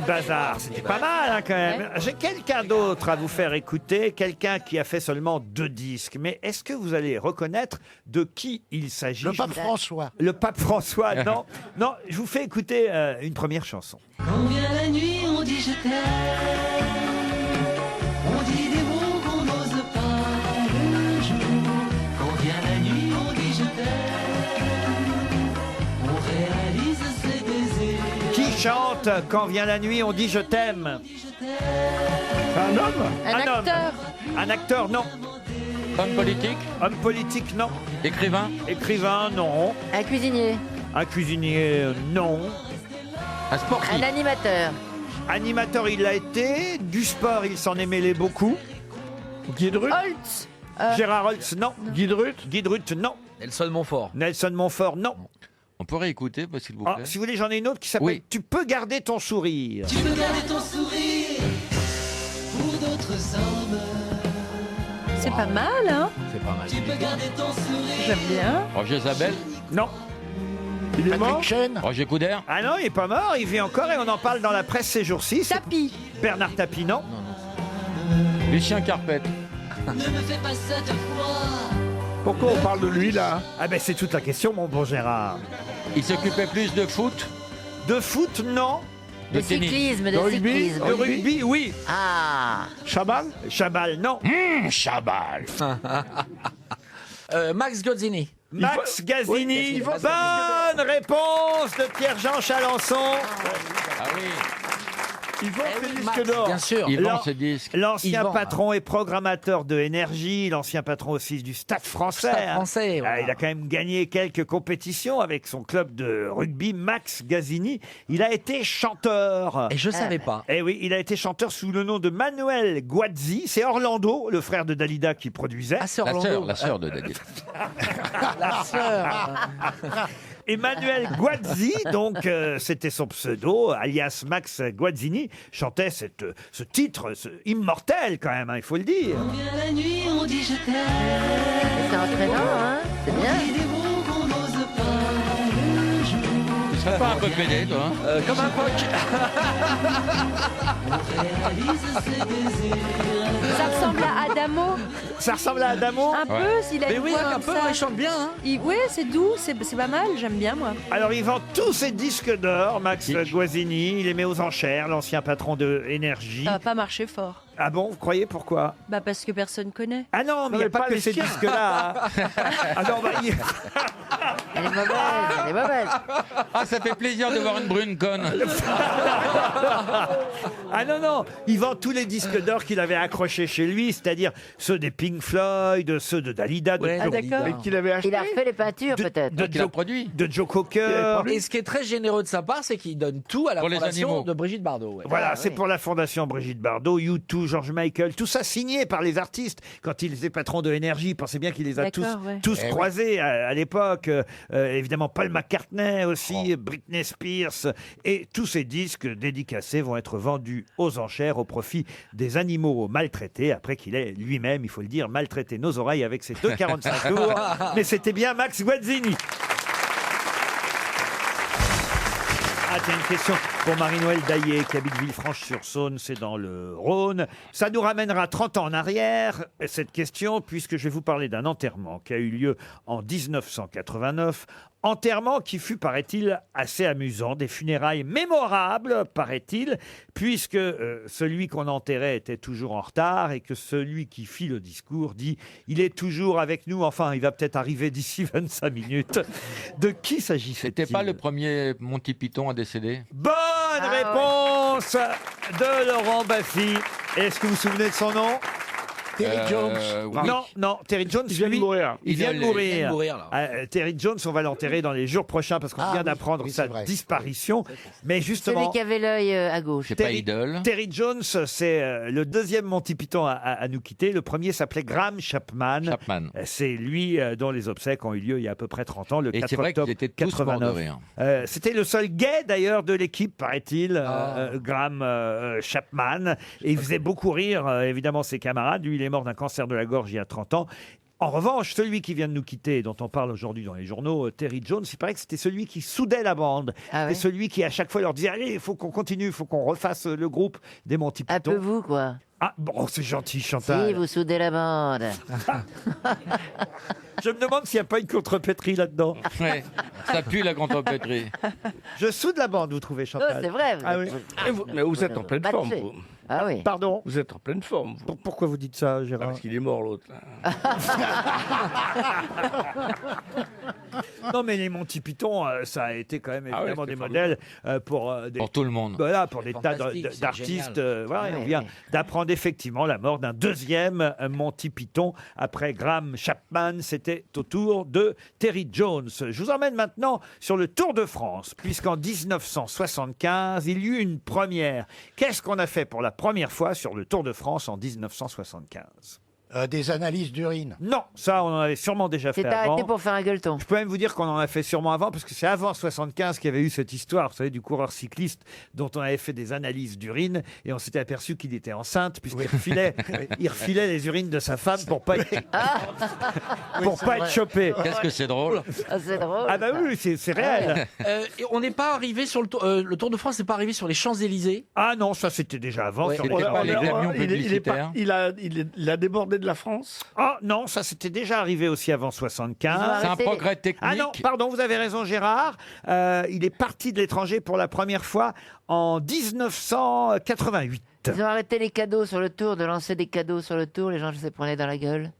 Bazar, c'était pas mal hein, quand même. J'ai quelqu'un d'autre à vous faire écouter, quelqu'un qui a fait seulement 2 disques. Mais est-ce que vous allez reconnaître de qui il s'agit? Le pape François. Le pape François, non. Non, je vous fais écouter une première chanson. Quand vient la nuit, on dit je t'aime. On dit des mots qu'on n'ose pas le jour. Quand vient la nuit, on dit je t'aime. On réalise ses baisers. Qui chante Quand vient la nuit, on dit je t'aime? Un homme? Un acteur. Un acteur, non. Homme politique? Homme politique, non. Écrivain? Écrivain, non. Un cuisinier. Un cuisinier, non. Un sportif? Un animateur. Animateur, il l'a été. Du sport, il s'en est mêlé beaucoup. Guy Drut? Holtz. Gérard Holtz, non. Guy Drut? Guy Drut, non. Nelson Montfort. Nelson Montfort, non. On pourrait écouter, s'il vous Ah, plaît. si vous voulez, j'en ai une autre qui s'appelle Oui. Tu peux garder ton sourire. Tu peux garder ton sourire pour d'autres hommes. C'est pas mal, hein? C'est pas mal. Tu peux garder ton sourire. J'aime bien. Roger Zabel? Non. Il est mort? Patrick Chen. Roger Coudert? Ah non, il est pas mort, il vit encore et on en parle dans la presse ces jours-ci. C'est Tapis. Bernard Tapie, non. Lucien Carpette? Ne me fais pas cette fois. Pourquoi on parle de lui, là? Ah ben c'est toute la question, mon bon Gérard. Il s'occupait plus de foot? De foot, non. De De tennis? cyclisme, De de rugby? cyclisme. De rugby, oui. Ah. Chabal? Chabal, non. Chabal! Max Gozzini. Max Gazzini. Oui, Bonne réponse de Pierre-Jean Chalençon. Ah oui. Il vend Eh ses oui, disques Max, d'or. bien sûr. Il L'an- vend ses disques. L'ancien Yvan, patron et programmateur de Énergie, l'ancien patron aussi du Stade Français. Stade hein. Français, Ah, voilà. il a quand même gagné quelques compétitions avec son club de rugby, Max Gazzini. Il a été chanteur. Et je savais pas. Eh oui, il a été chanteur sous le nom de Manuel Guazzi. C'est Orlando, le frère de Dalida, qui produisait. Ah, c'est La Orlando. sœur de David. La sœur. Emmanuel Guazzi, donc c'était son pseudo, alias Max Guazzini, chantait ce titre immortel quand même, hein, il faut le dire. Quand vient la nuit, on dit je t'aime. C'est entraînant, hein? C'est bien. On dit des mots qu'on n'ose pas le jour. Tu serais pas un peu pédé, toi? Hein? Comme un poc. On réalise ses désirs. Ça ressemble à Adamo. Ça ressemble à Adamo. Un peu, s'il a Mais une oui, voix un comme peu, ça. il chante bien. Hein. Oui, c'est doux, c'est pas mal, j'aime bien moi. Alors il vend tous ses disques d'or, Max Guazzini, il les met aux enchères, l'ancien patron de Énergie. Ça va pas marcher fort. Ah bon, vous croyez pourquoi? Bah parce que personne connaît. Ah non, mais il n'y a pas que ces disques-là. hein. Ah non, bah, Elle est mauvaise, elle est mauvaise. Ah, ça fait plaisir de voir une brune conne. Ah non, non, il vend tous les disques d'or qu'il avait accrochés chez lui, c'est-à-dire ceux des Pink Floyd, ceux de Dalida, de, Ouais, Ah, d'accord. Et qu'il avait acheté. Il a refait les peintures, peut-être. de Qu'il a Joe, produit. de Joe Cocker. Et ce qui est très généreux de sa part, c'est qu'il donne tout à la Pour les fondation animaux. de Brigitte Bardot. Ouais. Voilà, Ah, c'est oui. pour la fondation Brigitte Bardot, U2, George Michael, tout ça signé par les artistes. Quand il était patron de Énergie, pensez bien qu'il les a tous, D'accord, ouais. tous Eh oui. croisés à l'époque. Évidemment, Paul McCartney aussi, Britney Spears. Et tous ces disques dédicacés vont être vendus aux enchères au profit des animaux maltraités, après qu'il ait lui-même, il faut le dire, maltraité nos oreilles avec ses 2,45 tours. Mais c'était bien Max Guazzini. Ah, tiens, une question pour Marie-Noël Daillé, qui habite Villefranche-sur-Saône, c'est dans le Rhône. Ça nous ramènera 30 ans en arrière, cette question, puisque je vais vous parler d'un enterrement qui a eu lieu en 1989. Enterrement qui fut, paraît-il, assez amusant, des funérailles mémorables, paraît-il, puisque celui qu'on enterrait était toujours en retard et que celui qui fit le discours dit « Il est toujours avec nous, enfin, il va peut-être arriver d'ici 25 minutes ». De qui s'agissait-il? C'était pas le premier Monty Python à décéder? Bonne réponse de Laurent Baffy. Est-ce que vous vous souvenez de son nom? Terry Jones. Oui. Non, Terry Jones, Il vient de lui, mourir. Il vient de mourir. là. Terry Jones, on va l'enterrer dans les jours prochains parce qu'on vient d'apprendre sa disparition. Mais Celui justement, qui avait l'œil à gauche. C'est pas Idol. Terry Jones, c'est le deuxième Monty Python à nous quitter. Le premier s'appelait Graham Chapman. C'est lui dont les obsèques ont eu lieu il y a à peu près 30 ans, le Et 4 c'est vrai octobre qu'ils étaient tous morts de 89. rire. C'était le seul gay d'ailleurs de l'équipe, paraît-il, Graham Chapman. Et il faisait beaucoup rire, évidemment, ses camarades. Lui, il est mort d'un cancer de la gorge il y a 30 ans. En revanche, celui qui vient de nous quitter, dont on parle aujourd'hui dans les journaux, Terry Jones, il paraît que c'était celui qui soudait la bande. C'est celui qui, à chaque fois, leur disait « Allez, il faut qu'on continue, il faut qu'on refasse le groupe des Monty Python. » Un peu vous, quoi. Ah, bon, c'est gentil, Chantal. Si, vous soudez la bande. Je me demande s'il n'y a pas une contrepétrie là-dedans. Ouais, ça pue la contrepétrie. Je soude la bande, vous trouvez, Chantal? Oh, c'est vrai. Ah oui. Mais vous êtes en pleine forme, vous. Ah oui. Pardon? Vous êtes en pleine forme, vous. Pourquoi vous dites ça, Gérard? Parce qu'il est mort, l'autre. Non, mais les Monty Python, ça a été quand même Ah ouais, évidemment c'était des modèles pour Pour tout le monde. Voilà, pour des tas Fantastique, c'est d'artistes. génial. Voilà, et on Ouais, vient ouais. d'apprendre effectivement la mort d'un deuxième Monty Python. Après Graham Chapman, c'était au tour de Terry Jones. Je vous emmène maintenant sur le Tour de France, puisqu'en 1975, il y eut une première. Qu'est-ce qu'on a fait pour la première fois sur le Tour de France en 1975? Des analyses d'urine. Non, ça, on en avait sûrement déjà fait C'est avant. arrêté pour faire un gueuleton. Je peux même vous dire qu'on en a fait sûrement avant, parce que c'est avant 75 qu'il y avait eu cette histoire, vous savez, du coureur cycliste dont on avait fait des analyses d'urine, et on s'était aperçu qu'il était enceinte, puisqu'il refilait, il refilait les urines de sa femme pour pas être, pas être chopé. Qu'est-ce que c'est drôle? Ah, c'est drôle. Ah bah oui, c'est réel. Et on n'est pas arrivé sur le Tour de France, n'est pas arrivé sur les Champs-Élysées. Ah non, ça c'était déjà avant. Ouais. sur C'était les- pas les camions Il est publicitaires. pas- il a débordé de la France. Ah non, ça c'était déjà arrivé aussi avant 75. C'est un arrêté. progrès technique. Ah non, pardon, vous avez raison Gérard. Il est parti de l'étranger pour la première fois en 1988. Ils ont arrêté les cadeaux sur le tour, de lancer des cadeaux sur le tour, les gens se les prenaient dans la gueule.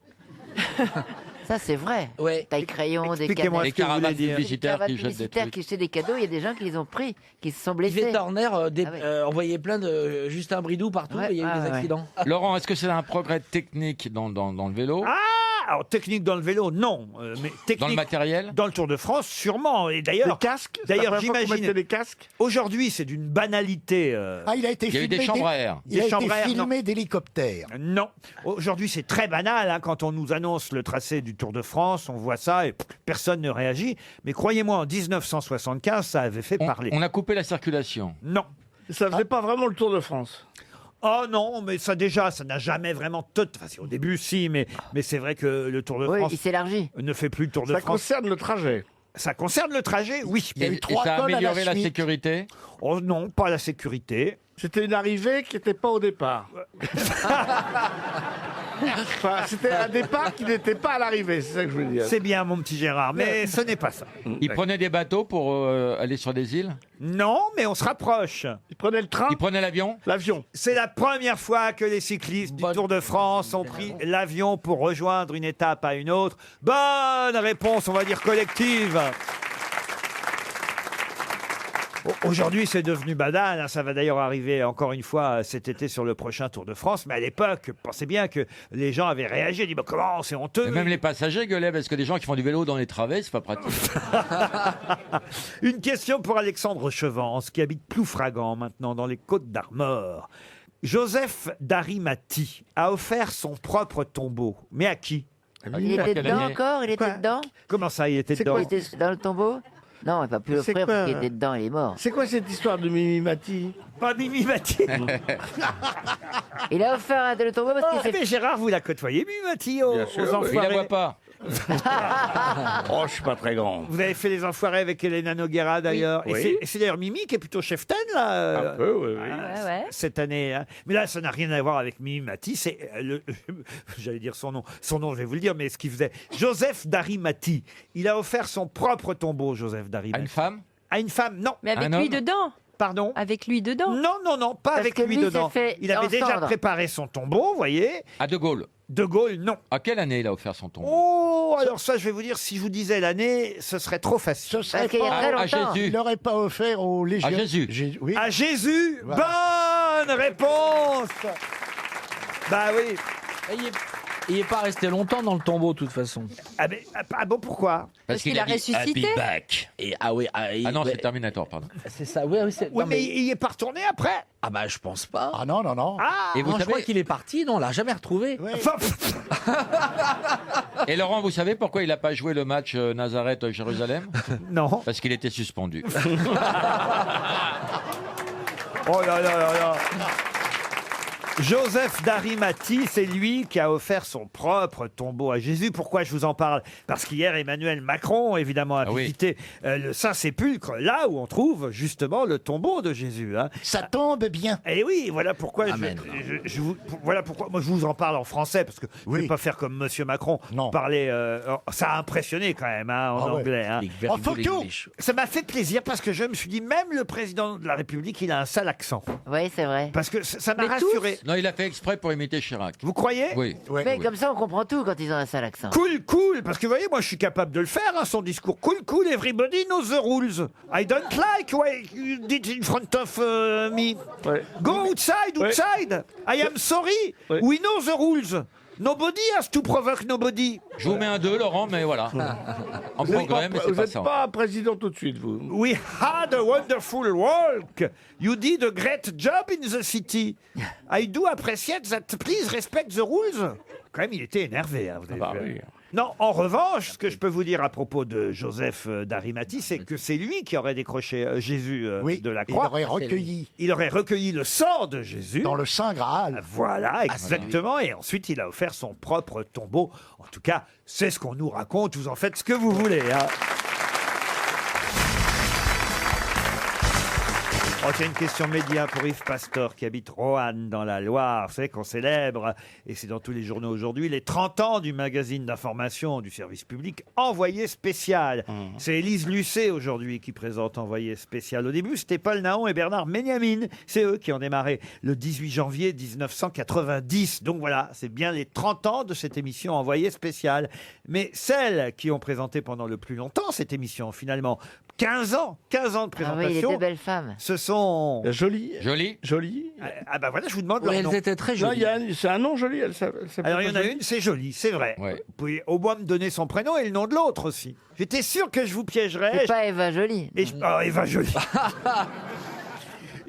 Ça, c'est vrai. Ouais. Des crayons, des Expliquez-moi canettes. ce que vous voulez caravanes dire. Des publicitaires caravanes qui jettent des publicitaires trucs. qui jetaient des cadeaux, il y a des gens qui les ont pris, qui se sont blessés. Yvette Horner Ah ouais. envoyait plein de Justin Bridou partout, Ouais, et il y a eu ah des ouais. accidents. Laurent, est-ce que c'est un progrès technique dans le vélo? Ah, alors technique dans le vélo, non. Mais technique Dans le matériel? dans le Tour de France, sûrement. Et Les d'ailleurs, casques. d'ailleurs, j'imagine. j'imagine- mettait des casques. aujourd'hui, c'est d'une banalité. Ah, il a été Il y a eu filmé. des chambres à air. Il a Des été chambres à air, filmé d'hélicoptère. Non. Aujourd'hui, c'est très banal. Hein, quand on nous annonce le tracé du Tour de France, on voit ça et personne ne réagit. Mais croyez-moi, en 1975, ça avait fait parler. On a coupé la circulation. Non. Ça faisait pas vraiment le Tour de France. Oh non, mais ça déjà, ça n'a jamais vraiment tout. Enfin, si, au début, si, mais c'est vrai que le Tour de Oui, France il s'élargit. ne fait plus le Tour de Ça France. concerne le trajet. Ça concerne le trajet, oui. Il y a eu Et 3 ça a cols à amélioré la suite. sécurité? Oh non, pas la sécurité. C'était une arrivée qui n'était pas au départ. Enfin, c'était un départ qui n'était pas à l'arrivée, c'est ça que je veux dire. C'est bien, mon petit Gérard, mais ce n'est pas ça. Ils prenaient des bateaux pour aller sur des îles? Non, mais on se rapproche. Il prenait le train, Ils prenaient l'avion? l'avion. C'est la première fois que les cyclistes du Tour de France ont pris l'avion pour rejoindre une étape à une autre. Bonne réponse, on va dire collective. Aujourd'hui, c'est devenu banal. Hein. Ça va d'ailleurs arriver encore une fois cet été sur le prochain Tour de France. Mais à l'époque, pensez bien que les gens avaient réagi. Ils dit, bah, comment, c'est honteux. Et même les passagers gueulaient parce que des gens qui font du vélo dans les travées, c'est pas pratique. Une question pour Alexandre Chevance, qui habite Ploufragan maintenant, dans les Côtes-d'Armor. Joseph d'Arimathie a offert son propre tombeau. Mais à qui? Il était quelle dedans année? encore. Il était dedans. Comment ça, il était dedans? Il était dans le tombeau. Non, il n'a pas pu C'est l'offrir quoi, parce qu'il était dedans, il est mort. C'est quoi cette histoire de Mimi Mati? Pas Mimi Mati. Il a offert le tombeau parce Oh, qu'il s'est mais Gérard, vous la côtoyez, Mimi Mati, aux Bien sûr, enfoirés. Il la voit pas. Oh, je suis pas très grand. Vous avez fait Les Enfoirés avec Elena Noguera d'ailleurs. Oui. Et c'est d'ailleurs Mimi qui est plutôt chef-ten là. Un peu, oui. Cette année. Hein. Mais là, ça n'a rien à voir avec Mimi Mati. C'est j'allais dire son nom. Son nom, je vais vous le dire, mais ce qu'il faisait. Joseph Darimati. Il a offert son propre tombeau, Joseph Darimati. À une femme? À une femme, non. Mais avec lui dedans. Pardon? Avec lui dedans. Non, pas avec lui dedans. Il avait déjà préparé son tombeau, vous voyez. À De Gaulle? De Gaulle, non. À quelle année il a offert son tombeau? Oh, alors ça, je vais vous dire, si je vous disais l'année, ce serait trop facile. Ce serait qu'il y a pas- très longtemps. À Jésus. Il n'aurait pas offert aux légions. À Jésus. Oui. À Jésus, Voilà. bonne réponse. Bah oui. Il n'est pas resté longtemps dans le tombeau, de toute façon. Ah bon, pourquoi? Parce qu'il a ressuscité. I'll be back. Et, Ah non, c'est Terminator, pardon. C'est ça, oui. Oui, mais il y est pas retourné après. Ah bah, je pense pas. Ah non. Ah, Et vous Non, je savez- crois qu'il est parti, non, on l'a jamais retrouvé. Enfin, Et Laurent, vous savez pourquoi il n'a pas joué le match Nazareth-Jérusalem? non. Parce qu'il était suspendu. Oh là là là là. Joseph Darimati, c'est lui qui a offert son propre tombeau à Jésus. Pourquoi je vous en parle? Parce qu'hier, Emmanuel Macron, évidemment, a visité le Saint-Sépulcre, là où on trouve justement le tombeau de Jésus. Hein. Ça tombe bien. Et oui, voilà pourquoi Amen. voilà pourquoi moi je vous en parle en français, parce que je ne vais pas faire comme Monsieur Macron, parler. Ça a impressionné quand même en Ah ouais. anglais. Hein. En photo. Ça m'a fait plaisir parce que je me suis dit, même le président de la République, il a un sale accent. Oui, c'est vrai. Parce que ça m'a Mais tous rassuré. Non, il a fait exprès pour imiter Chirac. Vous croyez? Oui. Mais comme ça, on comprend tout quand ils ont un sale accent. Cool, parce que vous voyez, moi je suis capable de le faire, hein, son discours. Cool, everybody knows the rules. I don't like what you did in front of me. Go outside. I am sorry. We know the rules. Nobody has to provoke nobody. Je vous mets un 2, Laurent, mais voilà. En progrès, mais c'est Vous pas n'êtes ça. pas président tout de suite, vous. We had a wonderful walk. You did a great job in the city. I do appreciate that. Please respect the rules. Quand même, il était énervé. Hein, vous avez vu. Oui. Non, en revanche, ce que je peux vous dire à propos de Joseph Darimati, c'est que c'est lui qui aurait décroché Jésus de la Il croix. aurait recueilli. Il aurait recueilli le sang de Jésus. Dans le Saint Graal. Voilà, exactement. Et ensuite, il a offert son propre tombeau. En tout cas, c'est ce qu'on nous raconte. Vous en faites ce que vous voulez. Hein. Oh, c'est une question média pour Yves Pastor qui habite Roanne dans la Loire. Vous savez qu'on célèbre, et c'est dans tous les journaux aujourd'hui, les 30 ans du magazine d'information du service public Envoyé spécial. C'est Élise Lucet aujourd'hui qui présente Envoyé spécial. Au début, c'était Paul Naon et Bernard Méniamine. C'est eux qui ont démarré le 18 janvier 1990. Donc voilà, c'est bien les 30 ans de cette émission Envoyé spécial. Mais celles qui ont présenté pendant le plus longtemps cette émission, finalement, 15 ans de Ah présentation. oui, il était belle femme. Ce sont... Jolie. Jolie. Ah bah voilà, je vous demande Oui, leur nom. elles étaient très Non, jolies. c'est un nom joli. Elle s'appelle Alors il y en a Jolie. une, c'est joli, c'est vrai. Ouais. Vous pouvez au moins me donner son prénom et le nom de l'autre aussi. J'étais sûr que je vous piégerais. C'est pas Eva Jolie. Eva Jolie.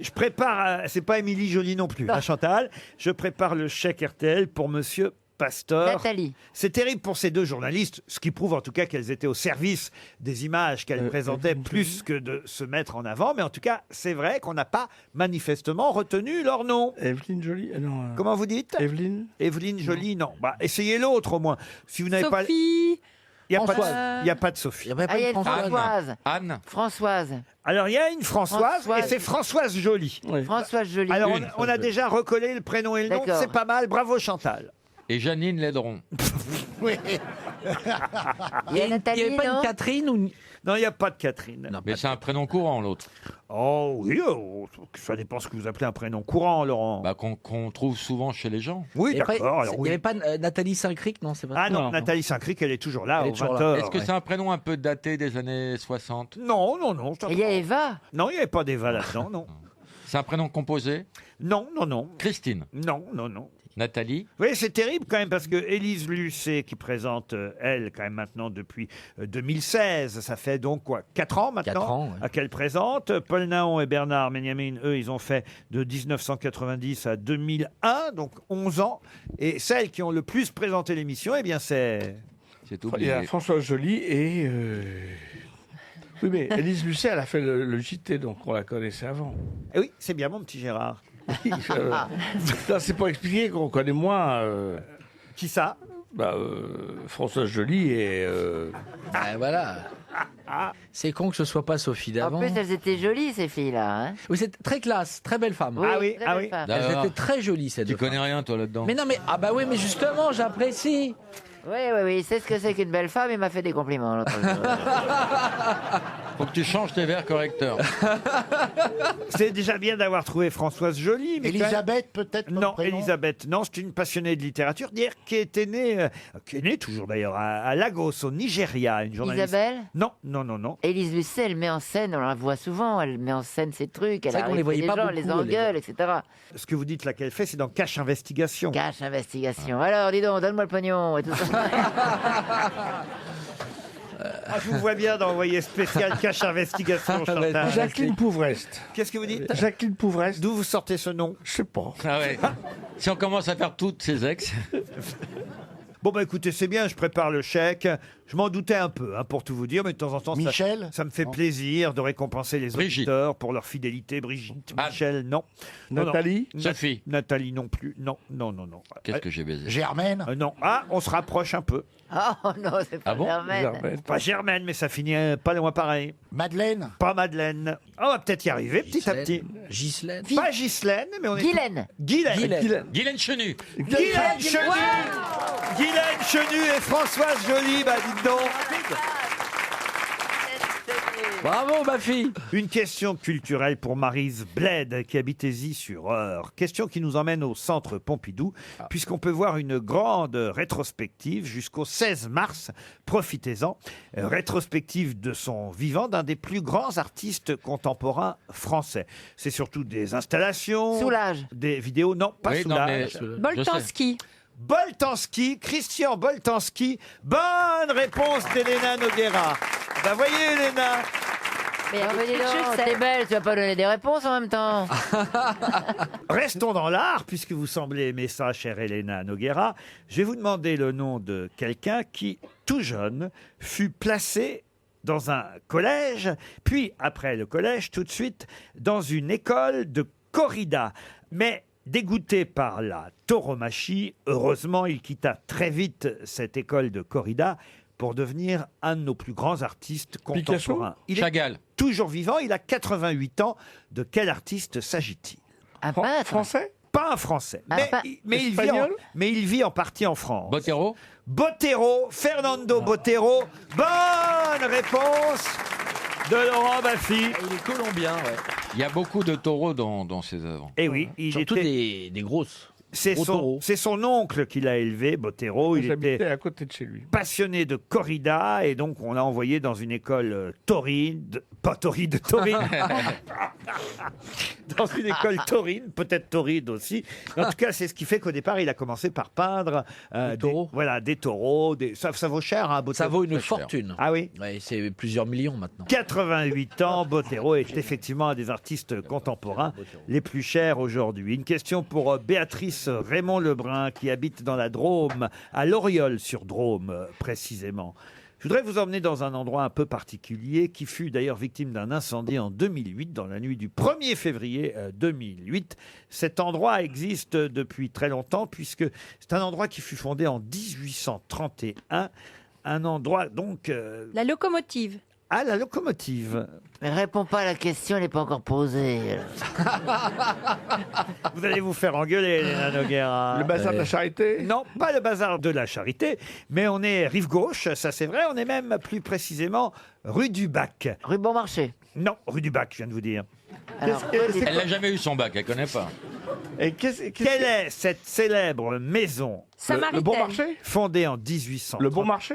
Je prépare, c'est pas Émilie Jolie non plus, hein, Chantal. Je prépare le chèque RTL pour Monsieur Pastor. Nathalie. C'est terrible pour ces deux journalistes, ce qui prouve en tout cas qu'elles étaient au service des images qu'elles présentaient plus que de se mettre en avant. Mais en tout cas, c'est vrai qu'on n'a pas manifestement retenu leur nom. Evelyne Jolie. Non. Comment vous dites? Evelyne. Evelyne Jolie, non. Bah, essayez l'autre au moins. Si vous n'avez pas... Sophie. Il n'y a, Françoise. a pas de Sophie. Il y avait Ah, pas il y a une une Françoise. Françoise. Anne. Françoise. Alors, il y a une Françoise, Françoise. et c'est Françoise Jolie. Françoise Jolie. Alors, Une. on a déjà recollé le prénom et le nom, D'accord. c'est pas mal. Bravo Chantal. Et Janine Laidron. Oui. Il y a Il n'y Nathalie, avait pas non une Catherine ou... Non, il n'y a pas de Catherine. Non, Mais c'est un prénom courant, l'autre. Oh oui, ça dépend ce que vous appelez un prénom courant, Laurent. Bah, qu'on trouve souvent chez les gens. Oui, Et après, d'accord. alors il n'y oui. avait pas Nathalie Saint-Cric, non, c'est pas Ah ça non, Nathalie Saint-Cric, elle est toujours là, Elle est aux toujours 20 là. heures. Est-ce que ouais. c'est un prénom un peu daté des années 60? Non. Il y a Eva. Non, il n'y avait pas d'Eva là-dedans, non. C'est un prénom composé? Non. Christine. Non. Nathalie. Vous voyez, c'est terrible quand même parce que Élise Lucet qui présente, elle, quand même maintenant depuis 2016, ça fait donc quoi, 4 ans maintenant 4 ans, ouais. qu'elle présente. Paul Naon et Bernard Méniamine, eux, ils ont fait de 1990 à 2001, donc 11 ans. Et celles qui ont le plus présenté l'émission, eh bien c'est... C'est Il y oublié. a Françoise Jolie et... Oui, mais Élise Lucet, elle a fait le JT, donc on la connaissait avant. Eh oui, c'est bien mon petit Gérard. Ça, c'est pour expliquer qu'on connaît moins... Qui ça? Françoise Joly et... Ah, voilà. C'est con que ce soit pas Sophie En d'avant. plus, elles étaient jolies, ces filles-là. Hein. Oui, c'est très classe, très belle femme. Oui, très belle femme. Elles étaient très jolies, ces deux Tu connais rien, toi, là-dedans. Mais non, mais ah bah oui, mais justement, j'apprécie. Oui, il sait ce que c'est qu'une belle femme, il m'a fait des compliments l'autre jour. Faut que tu changes tes verres correcteurs. C'est déjà bien d'avoir trouvé Françoise Joly. Mais Elisabeth, peut-être comme Non, prénom Elisabeth, non, c'est une passionnée de littérature, dire qui est née toujours d'ailleurs, à Lagos, au Nigeria, une journaliste. Isabelle Non. Élise Lucet, elle met en scène, on la voit souvent, elle met en scène ses trucs, elle C'est vrai qu'on arrive les voyait chez pas gens, beaucoup, les elle engueule, etc. Ce que vous dites là qu'elle fait, c'est dans Cache Investigation. Cache Investigation. Alors, dis donc, donne-moi le pognon et tout ça. Je vous vois bien d'envoyer spécial Cache Investigation, Chantal. Jacqueline Pouvrest. Qu'est-ce que vous dites? Jacqueline Pouvrest. D'où vous sortez ce nom? Je sais pas. Ah ouais. Si on commence à faire toutes ses ex. Bon, bah écoutez, c'est bien, je prépare le chèque. Je m'en doutais un peu, pour tout vous dire, mais de temps en temps, Michel ça me fait plaisir de récompenser les Brigitte. auditeurs pour leur fidélité. Brigitte, Ah. Michel, non. Nathalie Non. Sophie. Nathalie non plus, non. Qu'est-ce que j'ai baisé? Germaine Non. Ah, on se rapproche un peu. Oh non, c'est pas Ah bon Germaine. Pas Germaine, mais ça finit pas loin pareil. Madeleine Pas Madeleine. On va peut-être y arriver petit à petit. Ghislaine. Pas Ghislaine, mais on est... Guylaine. Guylaine. Guylaine Chenu. Guylaine Chenu. Guylaine Chenu et Françoise Joly, bah dites donc. Bravo, ma fille. Une question culturelle pour Maryse Bled, qui habite Aisy-sur-Eure. Question qui nous emmène au centre Pompidou, puisqu'on peut voir une grande rétrospective jusqu'au 16 mars. Profitez-en. Rétrospective de son vivant d'un des plus grands artistes contemporains français. C'est surtout des installations. Soulage. Des vidéos. Non, pas Oui, non, mais Soulage. Boltanski. Boltanski, Christian Boltanski. Bonne réponse d'Elena Noguera. Ben voyez, Elena. Mais dis donc, t'es belle, tu vas pas donner des réponses en même temps. Restons dans l'art, puisque vous semblez aimer ça, chère Elena Noguera. Je vais vous demander le nom de quelqu'un qui, tout jeune, fut placé dans un collège, puis après le collège, tout de suite, dans une école de corrida. Mais dégoûté par la tauromachie, heureusement, il quitta très vite cette école de corrida pour devenir un de nos plus grands artistes contemporains. Il Chagall. est toujours vivant, il a 88 ans. De quel artiste s'agit-il? Un peintre. Français? Pas un Français, Ah, mais espagnol il vit en partie en France. Botero. Botero, Fernando Botero. Bonne réponse de Laurent Baffy. Il est colombien, ouais. Il y a beaucoup de taureaux dans ses œuvres. Et oui, il Surtout était... des grosses. C'est gros taureaux. son oncle qui l'a élevé, Botero. Il J'habitais était à côté de chez lui. passionné de corrida et donc on l'a envoyé dans une école taurine, pas taurine, taurine. Dans une école taurine, peut-être taurine aussi. En tout cas, c'est ce qui fait qu'au départ, il a commencé par peindre Des taureaux. des taureaux. Ça vaut cher, hein, Botero. Ça vaut une Très cher. fortune. Ah oui. Ouais, c'est plusieurs millions maintenant. 88 ans, Botero est effectivement un des artistes contemporains les plus chers aujourd'hui. Une question pour Béatrice Raymond Lebrun qui habite dans la Drôme, à Loriol-sur-Drôme précisément. Je voudrais vous emmener dans un endroit un peu particulier qui fut d'ailleurs victime d'un incendie en 2008, dans la nuit du 1er février 2008. Cet endroit existe depuis très longtemps puisque c'est un endroit qui fut fondé en 1831. Un endroit donc... La locomotive. Ah, la locomotive. Mais réponds pas à la question, elle n'est pas encore posée. Vous allez vous faire engueuler, Elena Noguera. Le bazar de la Charité? Non, pas le bazar de la Charité, mais on est rive gauche, ça c'est vrai, on est même plus précisément rue du Bac. Rue Bonmarché. Non, rue du Bac, je viens de vous dire. Alors, Elle n'a jamais eu son bac, elle connaît pas. Et Quelle est cette célèbre maison Le Bon Marché? fondée en 1831 Le Bon Marché?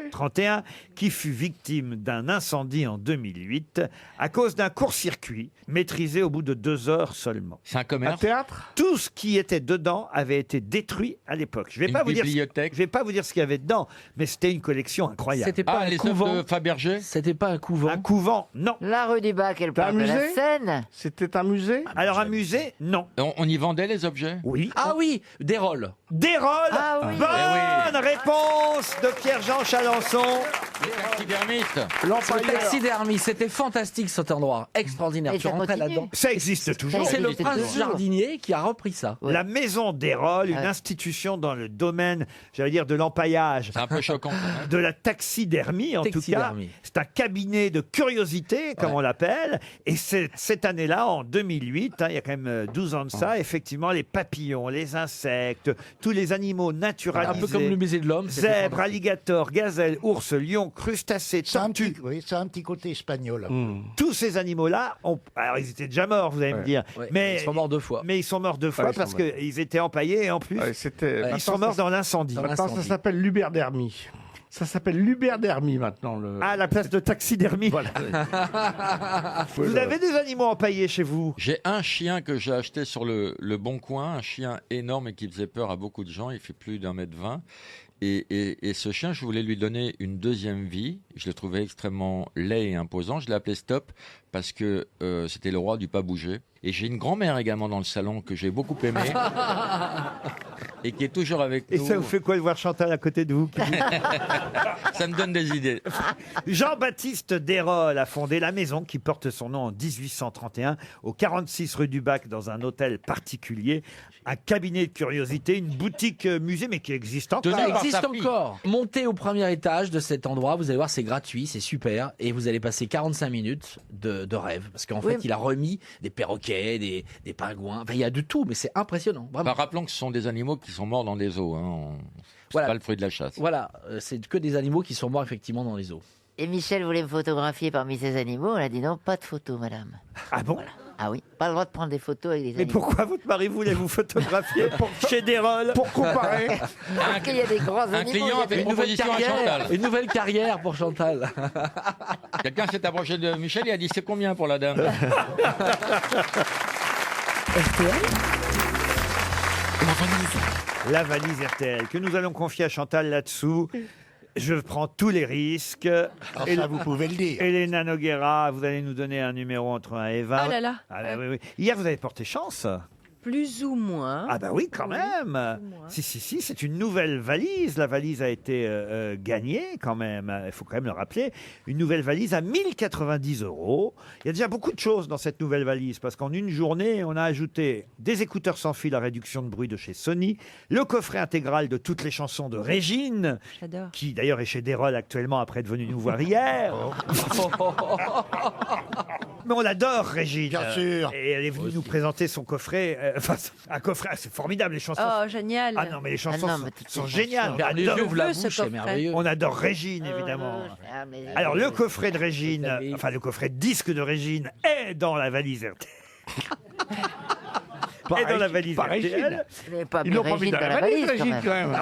qui fut victime d'un incendie en 2008 à cause d'un court-circuit maîtrisé au bout de 2 heures seulement. C'est un Un commerce. théâtre? Tout ce qui était dedans avait été détruit à l'époque. Je ne vais, Une pas vous dire bibliothèque. je vais pas vous dire ce qu'il y avait dedans, mais c'était une collection incroyable. C'était pas Ah, un les couvent. œuvres de Fabergé. C'était pas un couvent. Un couvent, non. la rue du Bac, elle T'as parle de un la musée Seine. C'était un musée? Alors un musée, non. On y vendait les objets. Oui. Ah oui, des rôles. Des rôles. Ah oui. Bonne réponse de Pierre-Jean Chalençon. Taxidermiste. Le taxidermie, c'était fantastique cet endroit, extraordinaire. Et Tu ça rentrais continue. là-dedans. Ça existe toujours. C'est le existe prince toujours. jardinier qui a repris ça. La Maison d'Hérol, une institution dans le domaine, j'allais dire, de l'empaillage. C'est un peu choquant. Quand même. De la taxidermie, en tout cas. Taxidermie. C'est un cabinet de curiosité, comme on l'appelle. Et c'est cette année-là, en 2008, il y a quand même 12 ans de ça, effectivement, les papillons, les insectes, tous les animaux naturalisés. Un peu comme le musée de l'homme. c'était Zèbres, fantastique. alligators, gazelles, ours, lions, crustacés, C'est un tortues. petit, oui, c'est un petit côté espagnol. Tous ces animaux-là, alors ils étaient déjà morts, vous allez me dire. Ouais, Mais ils sont morts 2 fois. Mais ils sont morts 2 fois Ouais, ils parce sont morts. qu'ils étaient empaillés et en plus, ils sont morts dans l'incendie. Dans Maintenant, ça l'incendie. s'appelle l'uberdermie. Ça s'appelle l'uberdermie maintenant. À la place de taxidermie. Voilà. Vous avez des animaux empaillés chez vous? J'ai un chien que j'ai acheté sur le Bon Coin, un chien énorme et qui faisait peur à beaucoup de gens. Il fait plus d'1,20 m. Et ce chien, je voulais lui donner une deuxième vie. Je le trouvais extrêmement laid et imposant. Je l'ai appelé Stop parce que c'était le roi du pas bouger. Et j'ai une grand-mère également dans le salon que j'ai beaucoup aimée et qui est toujours avec Et nous. ça vous fait quoi de voir Chantal à côté de vous qui dit- Ça me donne des idées. Jean-Baptiste Desrolles a fondé la maison qui porte son nom en 1831 au 46 rue du Bac dans un hôtel particulier, un cabinet de curiosité, une boutique musée mais qui existe encore. Ça existe encore. Montez au premier étage de cet endroit, vous allez voir, c'est gratuit, c'est super, et vous allez passer 45 minutes de rêve, parce qu'en Oui. fait, il a remis des perroquets, des pingouins, enfin, il y a de tout, mais c'est impressionnant, vraiment. Bah, rappelons que ce sont des animaux qui sont morts dans des eaux. C'est Voilà. pas le fruit de la chasse. Voilà, c'est que des animaux qui sont morts effectivement dans les eaux. Et Michel voulait me photographier parmi ces animaux. Elle a dit non, pas de photos, madame. Ah bon? Ah oui, pas le droit de prendre des photos avec des Mais animaux. pourquoi votre mari voulait vous photographier chez Desrolles? Pour comparer. Parce qu'il y a des grands Un animaux. client il y a a fait des- une proposition à Chantal. Une nouvelle carrière pour Chantal. Quelqu'un s'est approché de Michel et a dit c'est combien pour la dame? La valise RTL que nous allons confier à Chantal là-dessous. Je prends tous les risques. Alors ça, vous pouvez le dire. Elena Noguera, vous allez nous donner un numéro entre 1 et 20. Oh là là. Ah bah oui, oui. Hier, vous avez porté chance. Plus ou moins. Ah bah oui, quand même. Si, c'est une nouvelle valise. La valise a été gagnée quand même. Il faut quand même le rappeler. Une nouvelle valise à 1090 €. Il y a déjà beaucoup de choses dans cette nouvelle valise parce qu'en une journée, on a ajouté des écouteurs sans fil à réduction de bruit de chez Sony, le coffret intégral de toutes les chansons de Régine, J'adore. qui d'ailleurs est chez Desrolles actuellement après être venu nous voir hier. Mais on l'adore, Régine. Bien sûr. Et elle est venue nous présenter son coffret. Enfin, un coffret, c'est formidable, les chansons. Oh, génial. Ah non, mais les chansons Ah non, mais sont, toutes sont les géniales. chansons. On adore, Ouvre la veux ce bouche, c'est coffret. merveilleux. on adore Régine, évidemment. Ah, mais- Alors, le coffret de Régine, Vous savez. enfin, le coffret disque de Régine est dans la valise RTL. Est dans la valise Pas RTL. Régine. Vous n'avez pas Ils mis l'ont pas mis Régine dans la valise, quand Régine, même. quand même.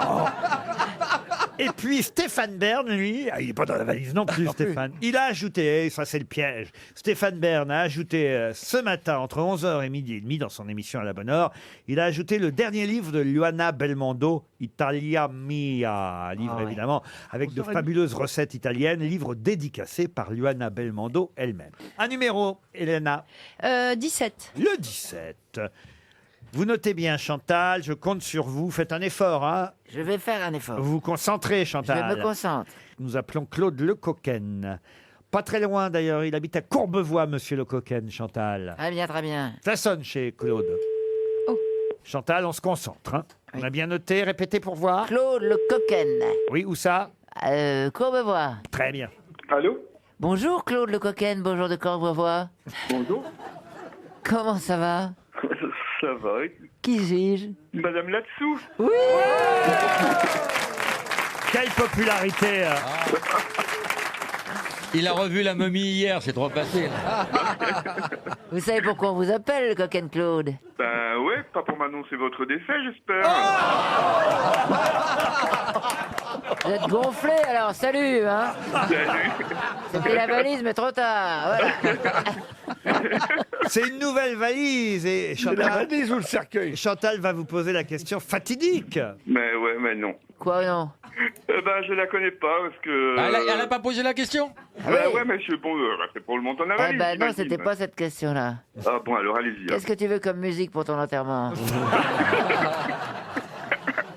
Et puis Stéphane Bern, lui, il n'est pas dans la valise non plus, Stéphane. Il a ajouté, ça c'est le piège, Stéphane Bern a ajouté ce matin, entre 11h et midi et demi, dans son émission à la bonne heure, il a ajouté le dernier livre de Luana Belmondo, Italia Mia, livre Ah ouais. évidemment avec de fabuleuses recettes italiennes, livre dédicacé par Luana Belmondo elle-même. Un numéro, Elena, 17. le 17. Vous notez bien, Chantal, je compte sur vous, faites un effort, hein. Je vais faire un effort. Vous vous concentrez, Je Chantal. me concentre. Nous appelons Claude Lecoquen. Pas très loin d'ailleurs, il habite à Courbevoie, monsieur Lecoquen, Chantal. Très bien, très bien. Ça sonne chez Claude. Oh. Chantal, on se concentre. Hein. On a bien noté, répétez pour voir. Claude Le Coquen. Oui, où ça? Courbevoie. Très bien. Allô? Bonjour Claude Le Coquen, bonjour de Courbevoie. Bonjour. Comment ça va? Ça va? Qui suis-je? Madame là-dessous? Oui. Quelle popularité Il a revu la momie hier, c'est trop facile. Vous savez pourquoi on vous appelle le Coquen Claude? Ben ouais, pas pour m'annoncer votre décès, j'espère. Vous êtes gonflé alors, salut hein. Salut. C'était la valise mais trop tard, voilà. C'est une nouvelle valise et C'est la Chantal, valise ou le cercueil? Chantal va vous poser la question fatidique. Mais ouais, mais non. Quoi non? Ben je la connais pas parce que... Elle a pas posé la question? Ben ouais, mais bon, c'est pour le montant de la Eh valise. ben non, j'imagine. c'était pas cette question-là. Ah bon, alors allez-y. hein. Qu'est-ce que tu veux comme musique pour ton enterrement?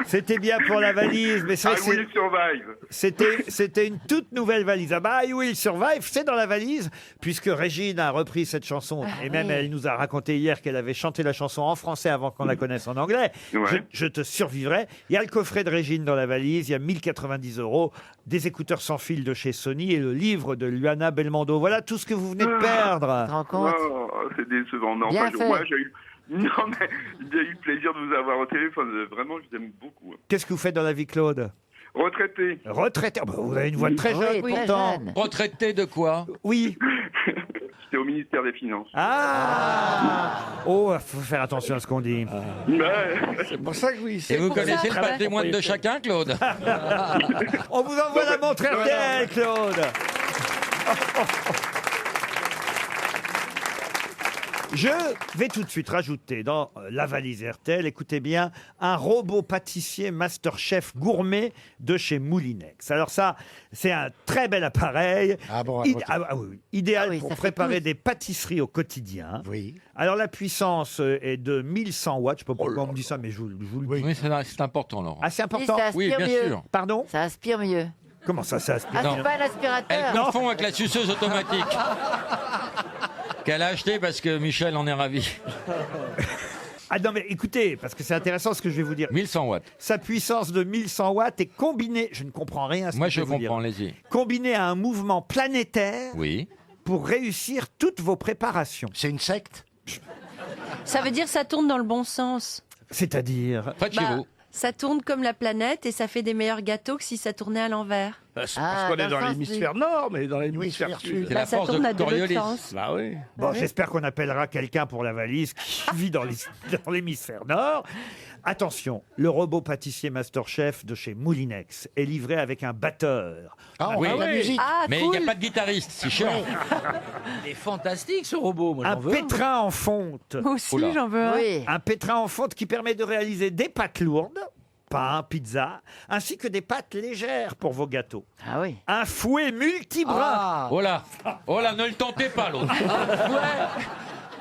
C'était bien pour la valise, mais c'est vrai I que will survive. c'était une toute nouvelle valise. Ah bah, I Will Survive, c'est dans la valise, puisque Régine a repris cette chanson, et même elle nous a raconté hier qu'elle avait chanté la chanson en français avant qu'on la connaisse en anglais. Ouais. Je te survivrai. Il y a le coffret de Régine dans la valise, il y a 1090 €, des écouteurs sans fil de chez Sony et le livre de Luana Belmondo. Voilà tout ce que vous venez de perdre. Oh, c'est décevant. Non, Bien enfin, fait. moi, j'ai eu... Non, mais j'ai eu le plaisir de vous avoir au téléphone. Vraiment, je vous aime beaucoup. Qu'est-ce que vous faites dans la vie, Claude? Retraité. Retraité. Ah bah, vous avez une voix très jeune, pourtant. Retraité de quoi? Oui. J'étais au ministère des Finances. Oh, faut faire attention à ce qu'on dit. C'est pour ça que oui. Et vous connaissez le patrimoine de chacun, Claude? On vous envoie la montre RTL, Claude. Je vais tout de suite rajouter dans la valise RTL, écoutez bien, un robot pâtissier Masterchef gourmet de chez Moulinex. Alors ça, c'est un très bel appareil. Idéal pour préparer des pâtisseries au quotidien. Oui. Alors la puissance est de 1100 watts. Je ne sais pas pourquoi on me dit ça, mais je vous le dis. Oui, c'est important, Laurent. Ah, c'est important? Oui, ça aspire Oui, bien mieux. sûr. Pardon? Ça aspire mieux. Comment ça aspire? Ah, c'est pas un aspirateur. Elle confond avec la suceuse automatique. Qu'elle a acheté parce que Michel en est ravi. Ah non mais écoutez, parce que c'est intéressant ce que je vais vous dire. 1100 watts. Sa puissance de 1100 watts est combinée, je ne comprends rien à ce Moi, que je vais vous dire. comprends, allez-y. Combinée à un mouvement planétaire Oui. pour réussir toutes vos préparations. C'est une secte? Ça veut dire que ça tourne dans le bon sens. C'est-à-dire? Près de chez vous. Ça tourne comme la planète et ça fait des meilleurs gâteaux que si ça tournait à l'envers. C'est parce qu'on est dans l'hémisphère nord, mais dans l'hémisphère sud. C'est la ça force tourne de à de l'autre Coriolis. sens. Bah oui. Bon, Ouais. j'espère qu'on appellera quelqu'un pour la valise qui vit dans l'hémisphère nord. Attention, le robot pâtissier Masterchef de chez Moulinex est livré avec un batteur. Ah, Oui. la musique. Ah, Mais il cool. n'y a pas de guitariste, c'est chiant. Il est fantastique ce robot, moi Un j'en veux. un. pétrin en fonte. Moi aussi, Oula. j'en veux un. Oui. Un pétrin en fonte qui permet de réaliser des pâtes lourdes, pain, pizza, ainsi que des pâtes légères pour vos gâteaux. Ah oui. Un fouet multibras. Ah. Oh là, ne le tentez pas, l'autre. Ouais.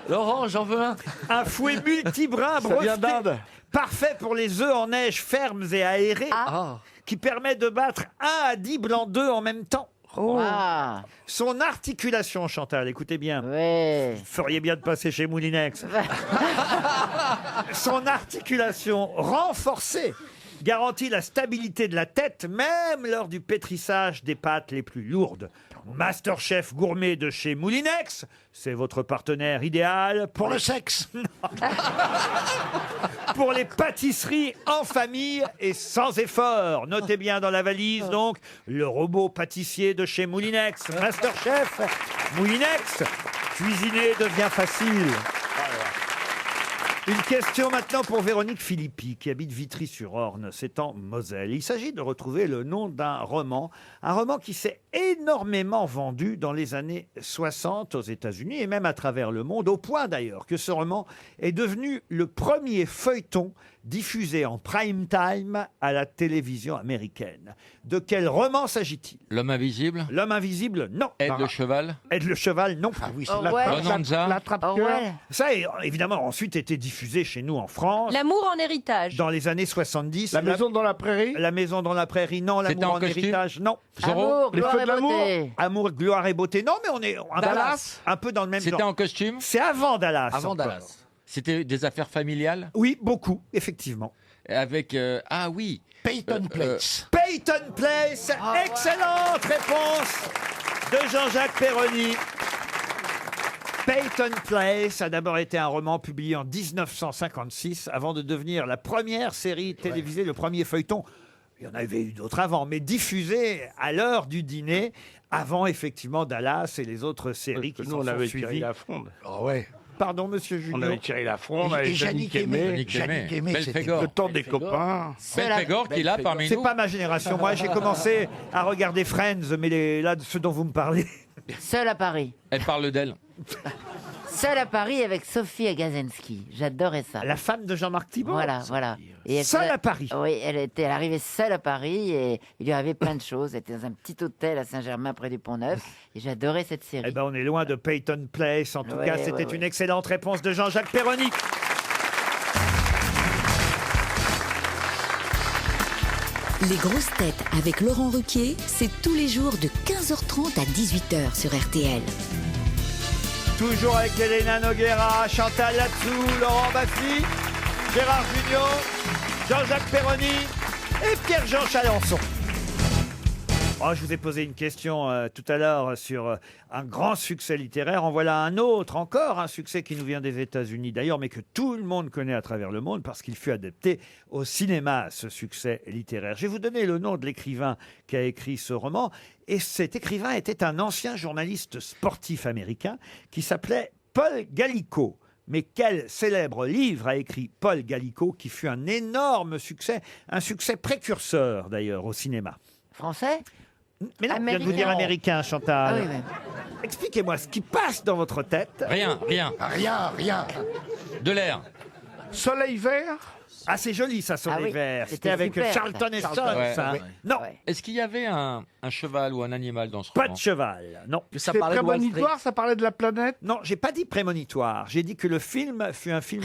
Laurent, j'en veux un. Un fouet multibras Ça vient breveté, d'Inde. parfait pour les œufs en neige fermes et aérés, Ah. qui permet de battre 1 à 10 blancs d'œufs en même temps. Ah. Son articulation, Chantal, écoutez bien. Ouais. Vous feriez bien de passer chez Moulinex. Son articulation renforcée garantit la stabilité de la tête, même lors du pétrissage des pâtes les plus lourdes. Masterchef gourmet de chez Moulinex, c'est votre partenaire idéal Pour le sexe. pour les pâtisseries en famille et sans effort. Notez bien dans la valise, donc, le robot pâtissier de chez Moulinex. Masterchef, Moulinex, cuisiner devient facile. Une question maintenant pour Véronique Philippi, qui habite Vitry-sur-Orne, c'est en Moselle. Il s'agit de retrouver le nom d'un roman, un roman qui s'est énormément vendu dans les années 60 aux États-Unis et même à travers le monde, au point d'ailleurs que ce roman est devenu le premier feuilleton diffusé en prime time à la télévision américaine. De quel roman s'agit-il? L'homme invisible. L'homme invisible, non. Aide le cheval. Aide le cheval, non. Ah oui, c'est Orwell. Bonanza. Orwell. Ça a évidemment ensuite été diffusé chez nous en France. L'amour en héritage. Dans les années 70. La maison dans la prairie. La maison dans la prairie, non. C'était L'amour en en costume héritage, non. Amour, Les gloire feux et de l'amour. beauté. Amour, gloire et beauté, non, mais on est Dallas. un peu dans le même C'était genre. en costume. C'est avant Dallas. Avant encore. Dallas. C'était des affaires familiales. Oui, beaucoup, effectivement. Avec ah oui. Peyton Place. Peyton Place, excellente réponse de Jean-Jacques Perroni. Peyton Place a d'abord été un roman publié en 1956 avant de devenir la première série télévisée, le premier feuilleton. Il y en avait eu d'autres avant, mais diffusé à l'heure du dîner, avant effectivement Dallas et les autres séries qui Nous, s'en on sont avait tiré suivies. la fronde. Oh ouais. Pardon, monsieur Julien. On avait tiré la fronde Et avec Yannick Yannick Aimé. Aimé. Yannick Aimé. Yannick Aimé, c'était Belphégor. Le temps des copains. Belphégor qui est là parmi C'est nous. pas ma génération. Moi, j'ai commencé à regarder Friends, mais là, de ce dont vous me parlez. Seul à Paris. Elle parle d'elle. Seul à Paris avec Sophie Agazinski. J'adorais ça. La femme de Jean-Marc Thibault. Voilà, voilà. Et elle Seule faisait- à Paris. Oui, elle arrivait seule à Paris et il lui arrivait plein de choses. Elle était dans un petit hôtel à Saint-Germain près du Pont-Neuf et j'adorais cette série. Eh ben, on est loin de Peyton Place. En tout Ouais, cas, ouais, c'était ouais. une excellente réponse de Jean-Jacques Perroni. Les grosses têtes avec Laurent Ruquier, c'est tous les jours de 15h30 à 18h sur RTL. Toujours avec Elena Noguera, Chantal Latsou, Laurent Baffy, Gérard Junior, Jean-Jacques Perroni et Pierre-Jean Chalençon. Oh, je vous ai posé une question tout à l'heure sur un grand succès littéraire. En voilà un autre, encore un succès qui nous vient des États-Unis d'ailleurs, mais que tout le monde connaît à travers le monde parce qu'il fut adapté au cinéma, ce succès littéraire. Je vais vous donner le nom de l'écrivain qui a écrit ce roman. Et cet écrivain était un ancien journaliste sportif américain qui s'appelait Paul Gallico. Mais quel célèbre livre a écrit Paul Gallico qui fut un énorme succès, un succès précurseur d'ailleurs au cinéma? Français? Mais non, je viens de vous dire américain, Chantal. Ah oui, oui. Expliquez-moi ce qui passe dans votre tête. Rien. Rien. De l'air. Soleil vert. Ah, c'est joli ça, Soleil Ah oui, vert. C'était c'était avec super, Charlton ça. Heston, Ouais, ça. ouais. Non, Est-ce qu'il y avait un cheval ou un animal dans ce pas roman de cheval. Non. Ça C'est parlait de Wall Street. prémonitoire, ça parlait de la planète. Non, j'ai pas dit prémonitoire. J'ai dit que le film fut un film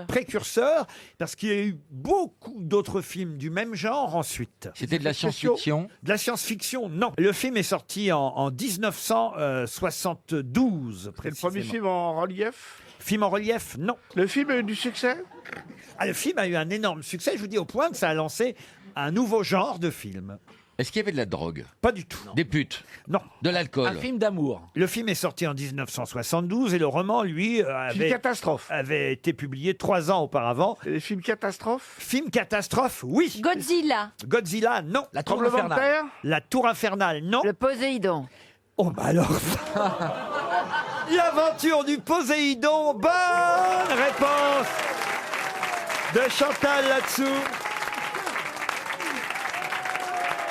précurseur parce qu'il y a eu beaucoup d'autres films du même genre ensuite. C'était de la science-fiction? De la science-fiction, non. Le film est sorti en 1972. C'est le premier film en relief. Film en relief, non. Le film a eu du succès. Ah, le film a eu un énorme succès, je vous dis, au point que ça a lancé un nouveau genre de film. Est-ce qu'il y avait de la drogue? Pas du tout. Des putes? Non. De l'alcool? Un film d'amour. Le film est sorti en 1972 et le roman, lui, Film catastrophe. avait été publié 3 ans auparavant. Et les films catastrophes. Film catastrophe, oui. Godzilla. Godzilla, non. La Tour Tremblement de infernale. terre. La Tour infernale, non. Le Poséidon. Oh, bah alors. L'aventure du Poséidon, bonne réponse de Chantal Latsou.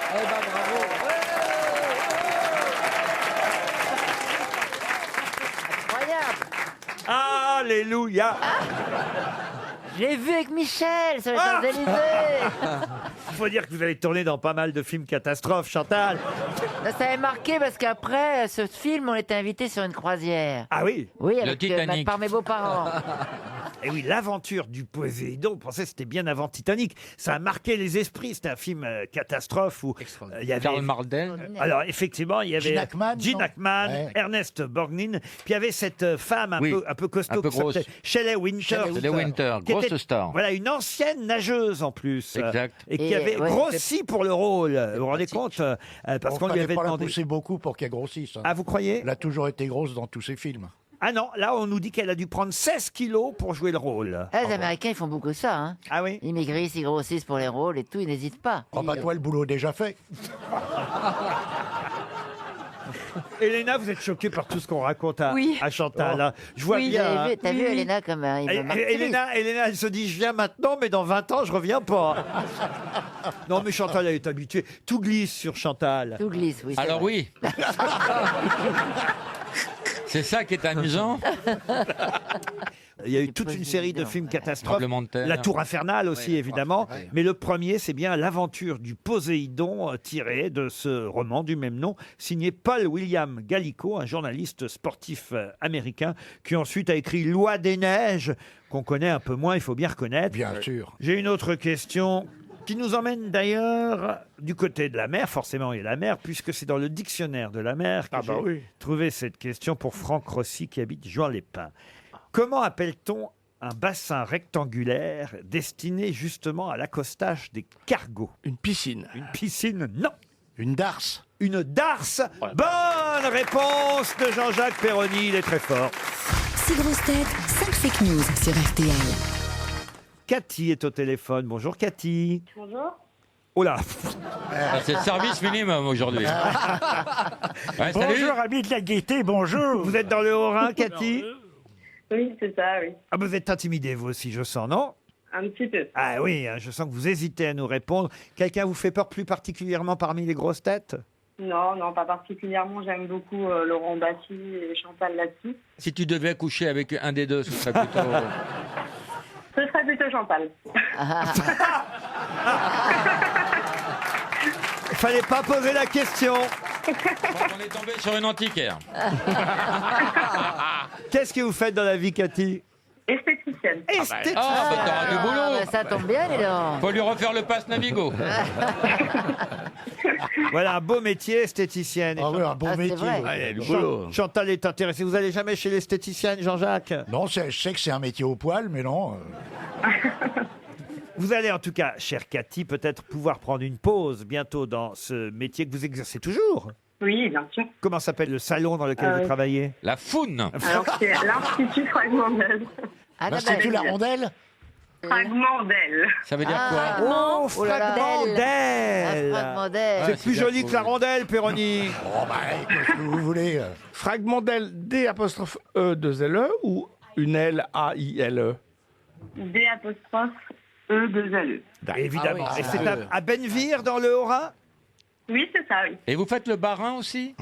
Eh ben bravo. Incroyable. Alléluia. J'ai vu avec Michel sur les Champs-Élysées. Il faut dire que vous avez tourné dans pas mal de films catastrophes, Chantal. Ça avait marqué parce qu'après ce film, on était invité sur une croisière. Ah oui? Oui, Le avec, Titanic. par mes beaux-parents. Et oui, l'aventure du Poséidon, vous pensez que c'était bien avant Titanic. Ça a marqué les esprits. C'était un film catastrophe où il y avait... Karl Malden? Alors, effectivement, il y avait Gene Hackman, non Ouais. Ernest Borgnine, puis il y avait cette femme un peu costaud un peu qui s'appelait grosse. Shelley Winter. Shelley Winter, qui grosse était, star. Voilà, une ancienne nageuse en plus. Exact. Et qui Et, avait ouais, grossi pour le rôle. Vous vous rendez compte parce qu'on lui avait pas la demandé... pousser beaucoup pour qu'elle grossisse. hein. Ah, vous croyez? Elle a toujours été grosse dans tous ses films. Ah non, là, on nous dit qu'elle a dû prendre 16 kilos pour jouer le rôle. Les Américains, ils font beaucoup ça. Hein. Ah oui? Ils maigrissent, ils grossissent pour les rôles et tout, ils n'hésitent pas. Oh bah toi, le boulot est déjà fait. Elena, vous êtes choquée par tout ce qu'on raconte à, Oui. à Chantal. hein. Je vois Oui, bien. hein. t'as vu Elena comme il me martyrise. Elena, elle se dit, je viens maintenant, mais dans 20 ans, je reviens pas. Non, mais Chantal, elle est habituée. Tout glisse sur Chantal. Tout glisse, oui. c'est Alors vrai. oui. C'est ça qui est amusant. Il y a eu toute une série de films catastrophes. Tremblement de terre. La Tour infernale aussi, évidemment. ouais. Mais le premier, c'est bien l'aventure du Poséidon tiré de ce roman du même nom, signé Paul William Gallico, un journaliste sportif américain, qui ensuite a écrit Loi des neiges, qu'on connaît un peu moins, il faut bien reconnaître. Bien sûr. J'ai une autre question qui nous emmène d'ailleurs du côté de la mer, forcément il y a la mer, puisque c'est dans le dictionnaire de la mer que j'ai trouvé cette question pour Franck Rossi qui habite Juan-les-Pins. Comment appelle-t-on un bassin rectangulaire destiné justement à l'accostage des cargos? Une piscine. Une piscine, non. Une darse. Une darse. Bonne réponse de Jean-Jacques Perroni, il est très fort. 6 grosses têtes, 5 fake news sur RTL. Cathy est au téléphone. Bonjour Cathy. Bonjour. Oh là. Ah, c'est le service minimum aujourd'hui. Ouais, salut. Bonjour, amis de la gaieté, bonjour. Vous êtes dans le Haut-Rhin, Cathy? Oui, c'est ça, oui. Ah, vous êtes intimidée, vous aussi, je sens, non? Un petit peu. Ah oui, hein, je sens que vous hésitez à nous répondre. Quelqu'un vous fait peur plus particulièrement parmi les grosses têtes? Non, non, pas particulièrement. J'aime beaucoup Laurent Baffy et Chantal Latsou. Si tu devais coucher avec un des deux, ce serait plutôt... Ce serait plutôt Chantal. Il fallait pas poser la question. On est tombé sur une antiquaire. Qu'est-ce que vous faites dans la vie, Cathy? Esthéticienne. esthéticienne. Ah, bah t'auras du boulot. Ça tombe bien, les dents. Faut lui refaire le pass Navigo. Voilà un beau métier, esthéticienne. Ah oui, un beau métier. il y a du boulot. Chantal est intéressée. Vous allez jamais chez l'esthéticienne, Jean-Jacques? Non, je sais que c'est un métier au poil, mais non. Vous allez en tout cas, chère Cathy, peut-être pouvoir prendre une pause bientôt dans ce métier que vous exercez toujours. Oui, bien sûr. Comment s'appelle le salon dans lequel vous travaillez? La Foune. Alors, c'est l'Institut Fragmandel. L'Institut La Rondelle? Fragmandel. Ça veut dire quoi? Oh, Oh là là. Fragmandel. Fragmandel. C'est plus joli que la rondelle, Péroni. Oh, bah, qu'est-ce que vous voulez Fragmandel, D''E'2LE ou une L-A-I-L-E? D''E'2LE. Évidemment. Ah oui, Et c'est ah, à Benneville, dans le Haut-Rhin? Oui, c'est ça, oui. Et vous faites le barin aussi?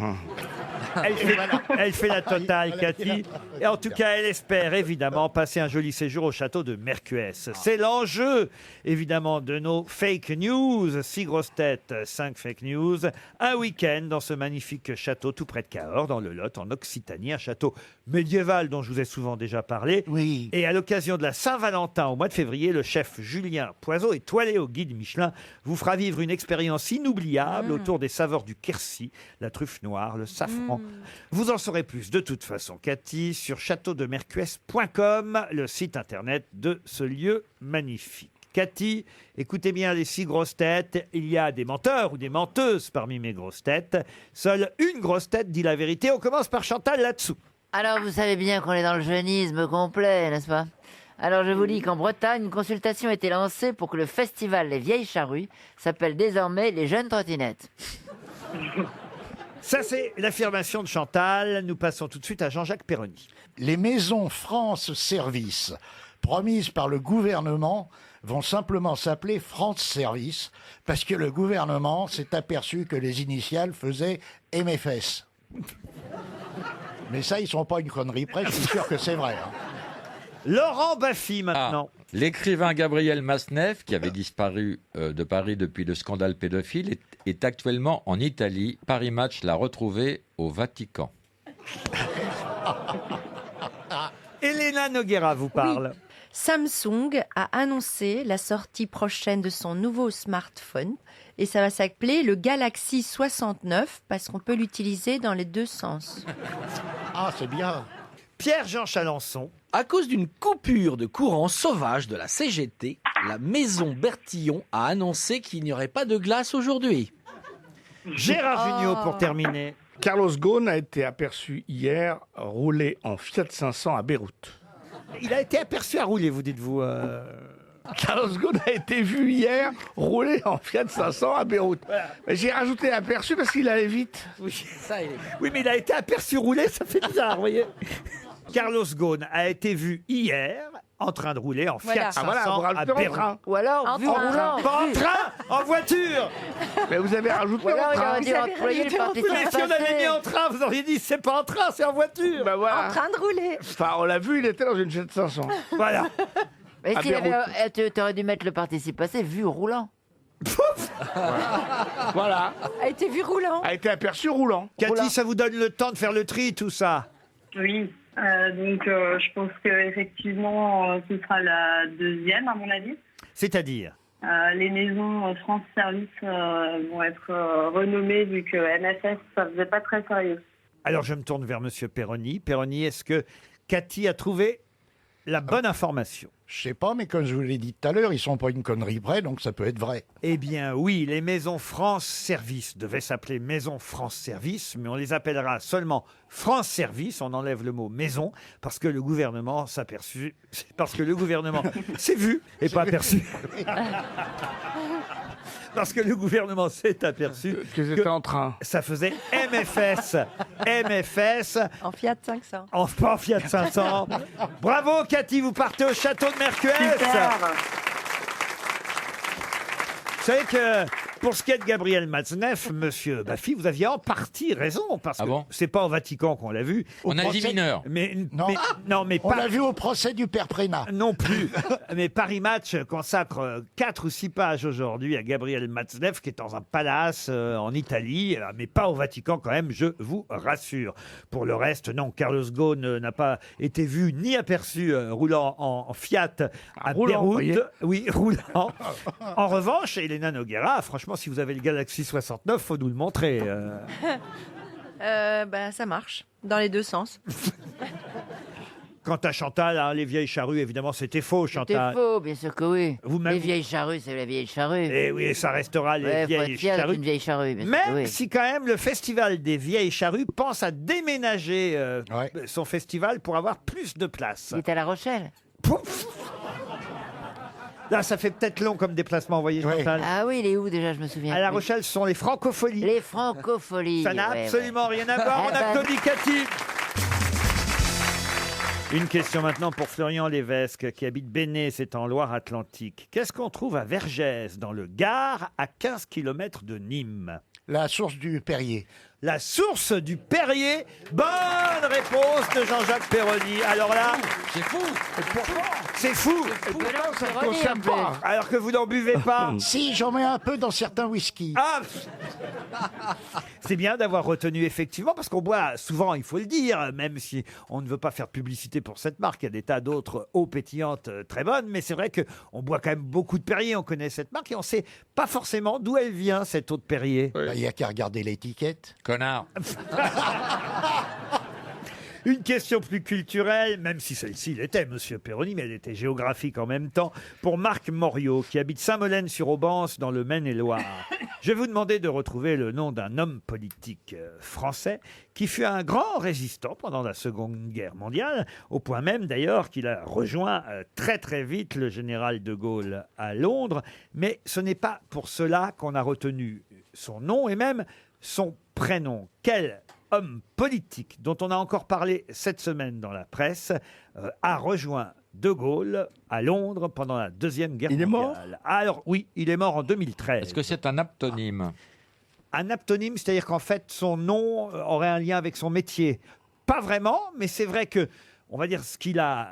Elle fait la totale, Cathy. Et en tout cas, elle espère évidemment passer un joli séjour au château de Mercuès. C'est l'enjeu, évidemment, de nos fake news. 6 grosses têtes, 5 fake news. Un week-end dans ce magnifique château tout près de Cahors, dans le Lot, en Occitanie. Un château médiéval dont je vous ai souvent déjà parlé. Oui. Et à l'occasion de la Saint-Valentin au mois de février, le chef Julien Poiseau, étoilé au guide Michelin, vous fera vivre une expérience inoubliable autour des saveurs du Quercy, la truffe noire, le safran. Vous en saurez plus de toute façon, Cathy, sur châteaudemercuès.com, le site internet de ce lieu magnifique. Cathy, écoutez bien les 6 grosses têtes. Il y a des menteurs ou des menteuses parmi mes grosses têtes. Seule une grosse tête dit la vérité. On commence par Chantal là-dessous. Alors, vous savez bien qu'on est dans le jeunisme complet, n'est-ce pas? Alors, je vous dis qu'en Bretagne, une consultation a été lancée pour que le festival Les Vieilles Charrues s'appelle désormais Les Jeunes Trottinettes. Ça, c'est l'affirmation de Chantal. Nous passons tout de suite à Jean-Jacques Péroni. Les maisons France Service, promises par le gouvernement, vont simplement s'appeler France Service, parce que le gouvernement s'est aperçu que les initiales faisaient MFS. Mais ça, ils sont pas une connerie près, je suis sûr que c'est vrai. Hein. Laurent Baffy, maintenant. L'écrivain Gabriel Masneff, qui avait disparu de Paris depuis le scandale pédophile, est actuellement en Italie. Paris Match l'a retrouvé au Vatican. Elena Noguera vous parle. Oui. Samsung a annoncé la sortie prochaine de son nouveau smartphone et ça va s'appeler le Galaxy 69 parce qu'on peut l'utiliser dans les deux sens. Ah, c'est bien. Pierre-Jean Chalençon. À cause d'une coupure de courant sauvage de la CGT, la maison Bertillon a annoncé qu'il n'y aurait pas de glace aujourd'hui. Gérard Jugnot pour terminer. Carlos Ghosn a été aperçu hier rouler en Fiat 500 à Beyrouth. Il a été aperçu à rouler, vous dites-vous. Carlos Ghosn a été vu hier rouler en Fiat 500 à Beyrouth. Voilà. Mais j'ai rajouté aperçu parce qu'il allait vite. Oui. Oui, mais il a été aperçu rouler, ça fait bizarre, vous voyez. Carlos Ghosn a été vu hier en train de rouler en Fiat 500 à Beyrouth. Ou alors, vu en roulant. Pas en train, en voiture. Mais vous avez rajouté Ou alors, en il train. aurait dû employer le participe Mais si on avait mis en train, vous auriez dit c'est pas en train, c'est en voiture. Ben voilà. En train de rouler. Enfin, on l'a vu, il était dans une Fiat 500. Voilà. Mais À s'il Beyrouth. avait, tu aurais dû mettre le participe passé vu roulant. Voilà. A été vu roulant. A été aperçu roulant. Cathy, ça vous donne le temps de faire le tri, tout ça. Oui, donc je pense qu'effectivement, ce sera la deuxième, à mon avis. C'est-à-dire Les maisons France Service vont être renommées vu que MFS, ça faisait pas très sérieux. Alors je me tourne vers Monsieur Péroni. Péroni, est-ce que Cathy a trouvé la bonne information? Je sais pas, mais comme je vous l'ai dit tout à l'heure, ils sont pas une connerie près, donc ça peut être vrai. Eh bien oui, les maisons France Service devaient s'appeler Maison France Service, mais on les appellera seulement France Service, on enlève le mot maison, parce que le gouvernement s'aperçut, parce que le gouvernement s'est vu et pas aperçu. Parce que le gouvernement s'est aperçu que c'était en train. Ça faisait MFS. MFS. En Fiat 500. Pas en Fiat 500. Bravo Cathy, vous partez au château de Mercuès. Super. Vous savez que Pour ce qui est de Gabriel Matzneff, monsieur Baffy, vous aviez en partie raison, parce que bon c'est pas au Vatican qu'on l'a vu. On a dit mineur. Mais On pas- l'a vu au procès du père Prénat. Non plus. Mais Paris Match consacre 4 ou 6 pages aujourd'hui à Gabriel Matzneff, qui est dans un palace en Italie, mais pas au Vatican quand même, je vous rassure. Pour le reste, non, Carlos Ghosn n'a pas été vu ni aperçu roulant en Fiat à roulant, Beyrouth. voyez. Oui, roulant. En revanche, Elena Noguera, franchement, si vous avez le Galaxy 69, faut nous le montrer. Ça marche, dans les deux sens. Quant à Chantal, hein, les vieilles charrues, évidemment, c'était faux, C'était Chantal. faux, bien sûr que oui. Vous-même, Les vous- vieilles charrues, c'est la vieille charrue. Et oui, ça restera les Ouais, faut vieilles être fier d'être charrues. une vieille charrue, bien sûr que Même oui. si quand même le festival des vieilles charrues pense à déménager son festival pour avoir plus de place. Il est à La Rochelle. Là, ça fait peut-être long comme déplacement, vous voyez, Chantal. Ah oui, il est où déjà, je me souviens. À La plus. Rochelle, ce sont les francopholies. Les francopholies. Ça n'a ouais, absolument ouais. rien à voir. Ah On bah, applaudit Cathy. Une question maintenant pour Florian Lévesque qui habite Béné, c'est en Loire-Atlantique. Qu'est-ce qu'on trouve à Vergès, dans le Gard, à 15 km de Nîmes? La source du Perrier. La source du Perrier. Bonne réponse de Jean-Jacques Perroni. Alors là, C'est fou. c'est fou. Ça ne concerne pas. Alors que vous n'en buvez pas. Si, j'en mets un peu dans certains whisky. Ah c'est bien d'avoir retenu effectivement, parce qu'on boit souvent, il faut le dire, même si on ne veut pas faire de publicité pour cette marque, il y a des tas d'autres eaux pétillantes très bonnes, mais c'est vrai qu'on boit quand même beaucoup de Perrier, on connaît cette marque et on ne sait pas forcément d'où elle vient, cette eau de Perrier. Il n'y a qu'à regarder l'étiquette. Connard. Une question plus culturelle, même si celle-ci l'était, monsieur Perroni, mais elle était géographique en même temps, pour Marc Moriot, qui habite Saint-Molène-sur-Aubance, dans le Maine-et-Loire. Je vais vous demander de retrouver le nom d'un homme politique français qui fut un grand résistant pendant la Seconde Guerre mondiale, au point même d'ailleurs qu'il a rejoint très très vite le général de Gaulle à Londres. Mais ce n'est pas pour cela qu'on a retenu son nom et même son prénom. Quel homme politique, dont on a encore parlé cette semaine dans la presse, a rejoint De Gaulle à Londres pendant la Deuxième Guerre mondiale. mort Alors oui, il est mort en 2013. Est-ce que c'est un aptonyme? Un aptonyme, c'est-à-dire qu'en fait, son nom aurait un lien avec son métier. Pas vraiment, mais c'est vrai que, on va dire, ce qu'il a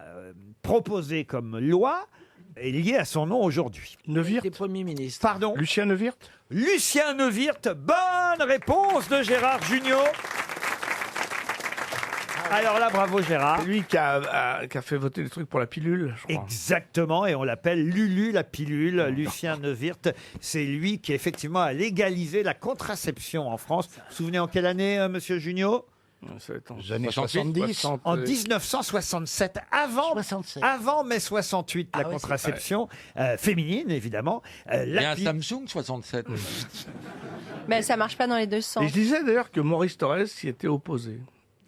proposé comme loi est lié à son nom aujourd'hui. Neuwirth. Des premiers ministres. Pardon? Lucien Neuwirth. Lucien Neuwirth. Bonne réponse de Gérard Junior. Alors là, bravo Gérard. C'est lui qui a fait voter le truc pour la pilule, je crois. Exactement, et on l'appelle Lulu la pilule, Lucien Neuwirth. C'est lui qui effectivement a légalisé la contraception en France. Vous vous souvenez en quelle année, monsieur Junio? Ça va être en- Les années 68, 70. En 1967, avant mai 68, la contraception féminine, évidemment. Il y a un Samsung 67. Mais ça marche pas dans les deux sens. Et je disais d'ailleurs que Maurice Thorez s'y était opposé.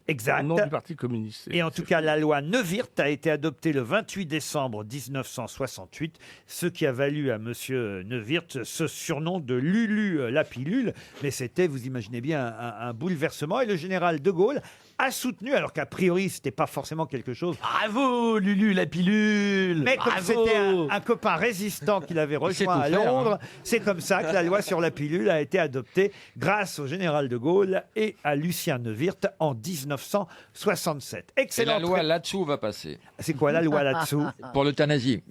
Exact. Au nom du Parti communiste. Et en tout cas, la loi Neuwirth a été adoptée le 28 décembre 1968, ce qui a valu à monsieur Neuwirth ce surnom de Lulu la pilule. Mais c'était, vous imaginez bien, un bouleversement. Et le général de Gaulle a soutenu, alors qu'a priori, c'était pas forcément quelque chose. Bravo, Lulu, la pilule. Mais comme Bravo. c'était un copain résistant qu'il avait rejoint tout à faire, Londres, hein. c'est comme ça que la loi sur la pilule a été adoptée grâce au général de Gaulle et à Lucien Neuwirth en 1967. Et Excellent. la loi là-dessous va passer. C'est quoi la loi là-dessous? Pour l'euthanasie.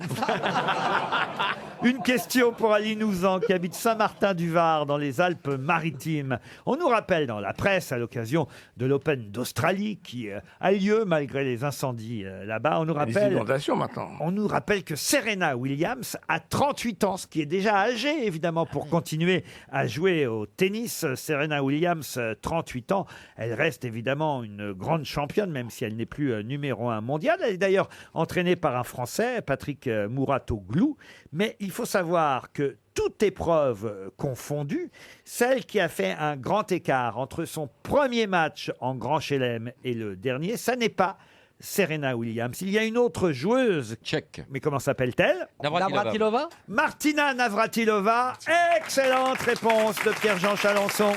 Une question pour Aline Ouzan qui habite Saint-Martin-du-Var dans les Alpes-Maritimes. On nous rappelle dans la presse à l'occasion de l'Open d'Australie qui a lieu malgré les incendies là-bas. On nous Les rappelle, inondations maintenant. on nous rappelle que Serena Williams a 38 ans, ce qui est déjà âgé évidemment pour continuer à jouer au tennis. Serena Williams, 38 ans, elle reste évidemment une grande championne même si elle n'est plus numéro 1 mondial. Elle est d'ailleurs entraînée par un Français, Patrick Mouratoglou. Mais il faut savoir que toute épreuve confondue, celle qui a fait un grand écart entre son premier match en Grand Chelem et le dernier, ça n'est pas Serena Williams. Il y a une autre joueuse tchèque. Mais comment s'appelle-t-elle? Navratilova. Martina Navratilova. Excellente réponse de Pierre-Jean Chalençon.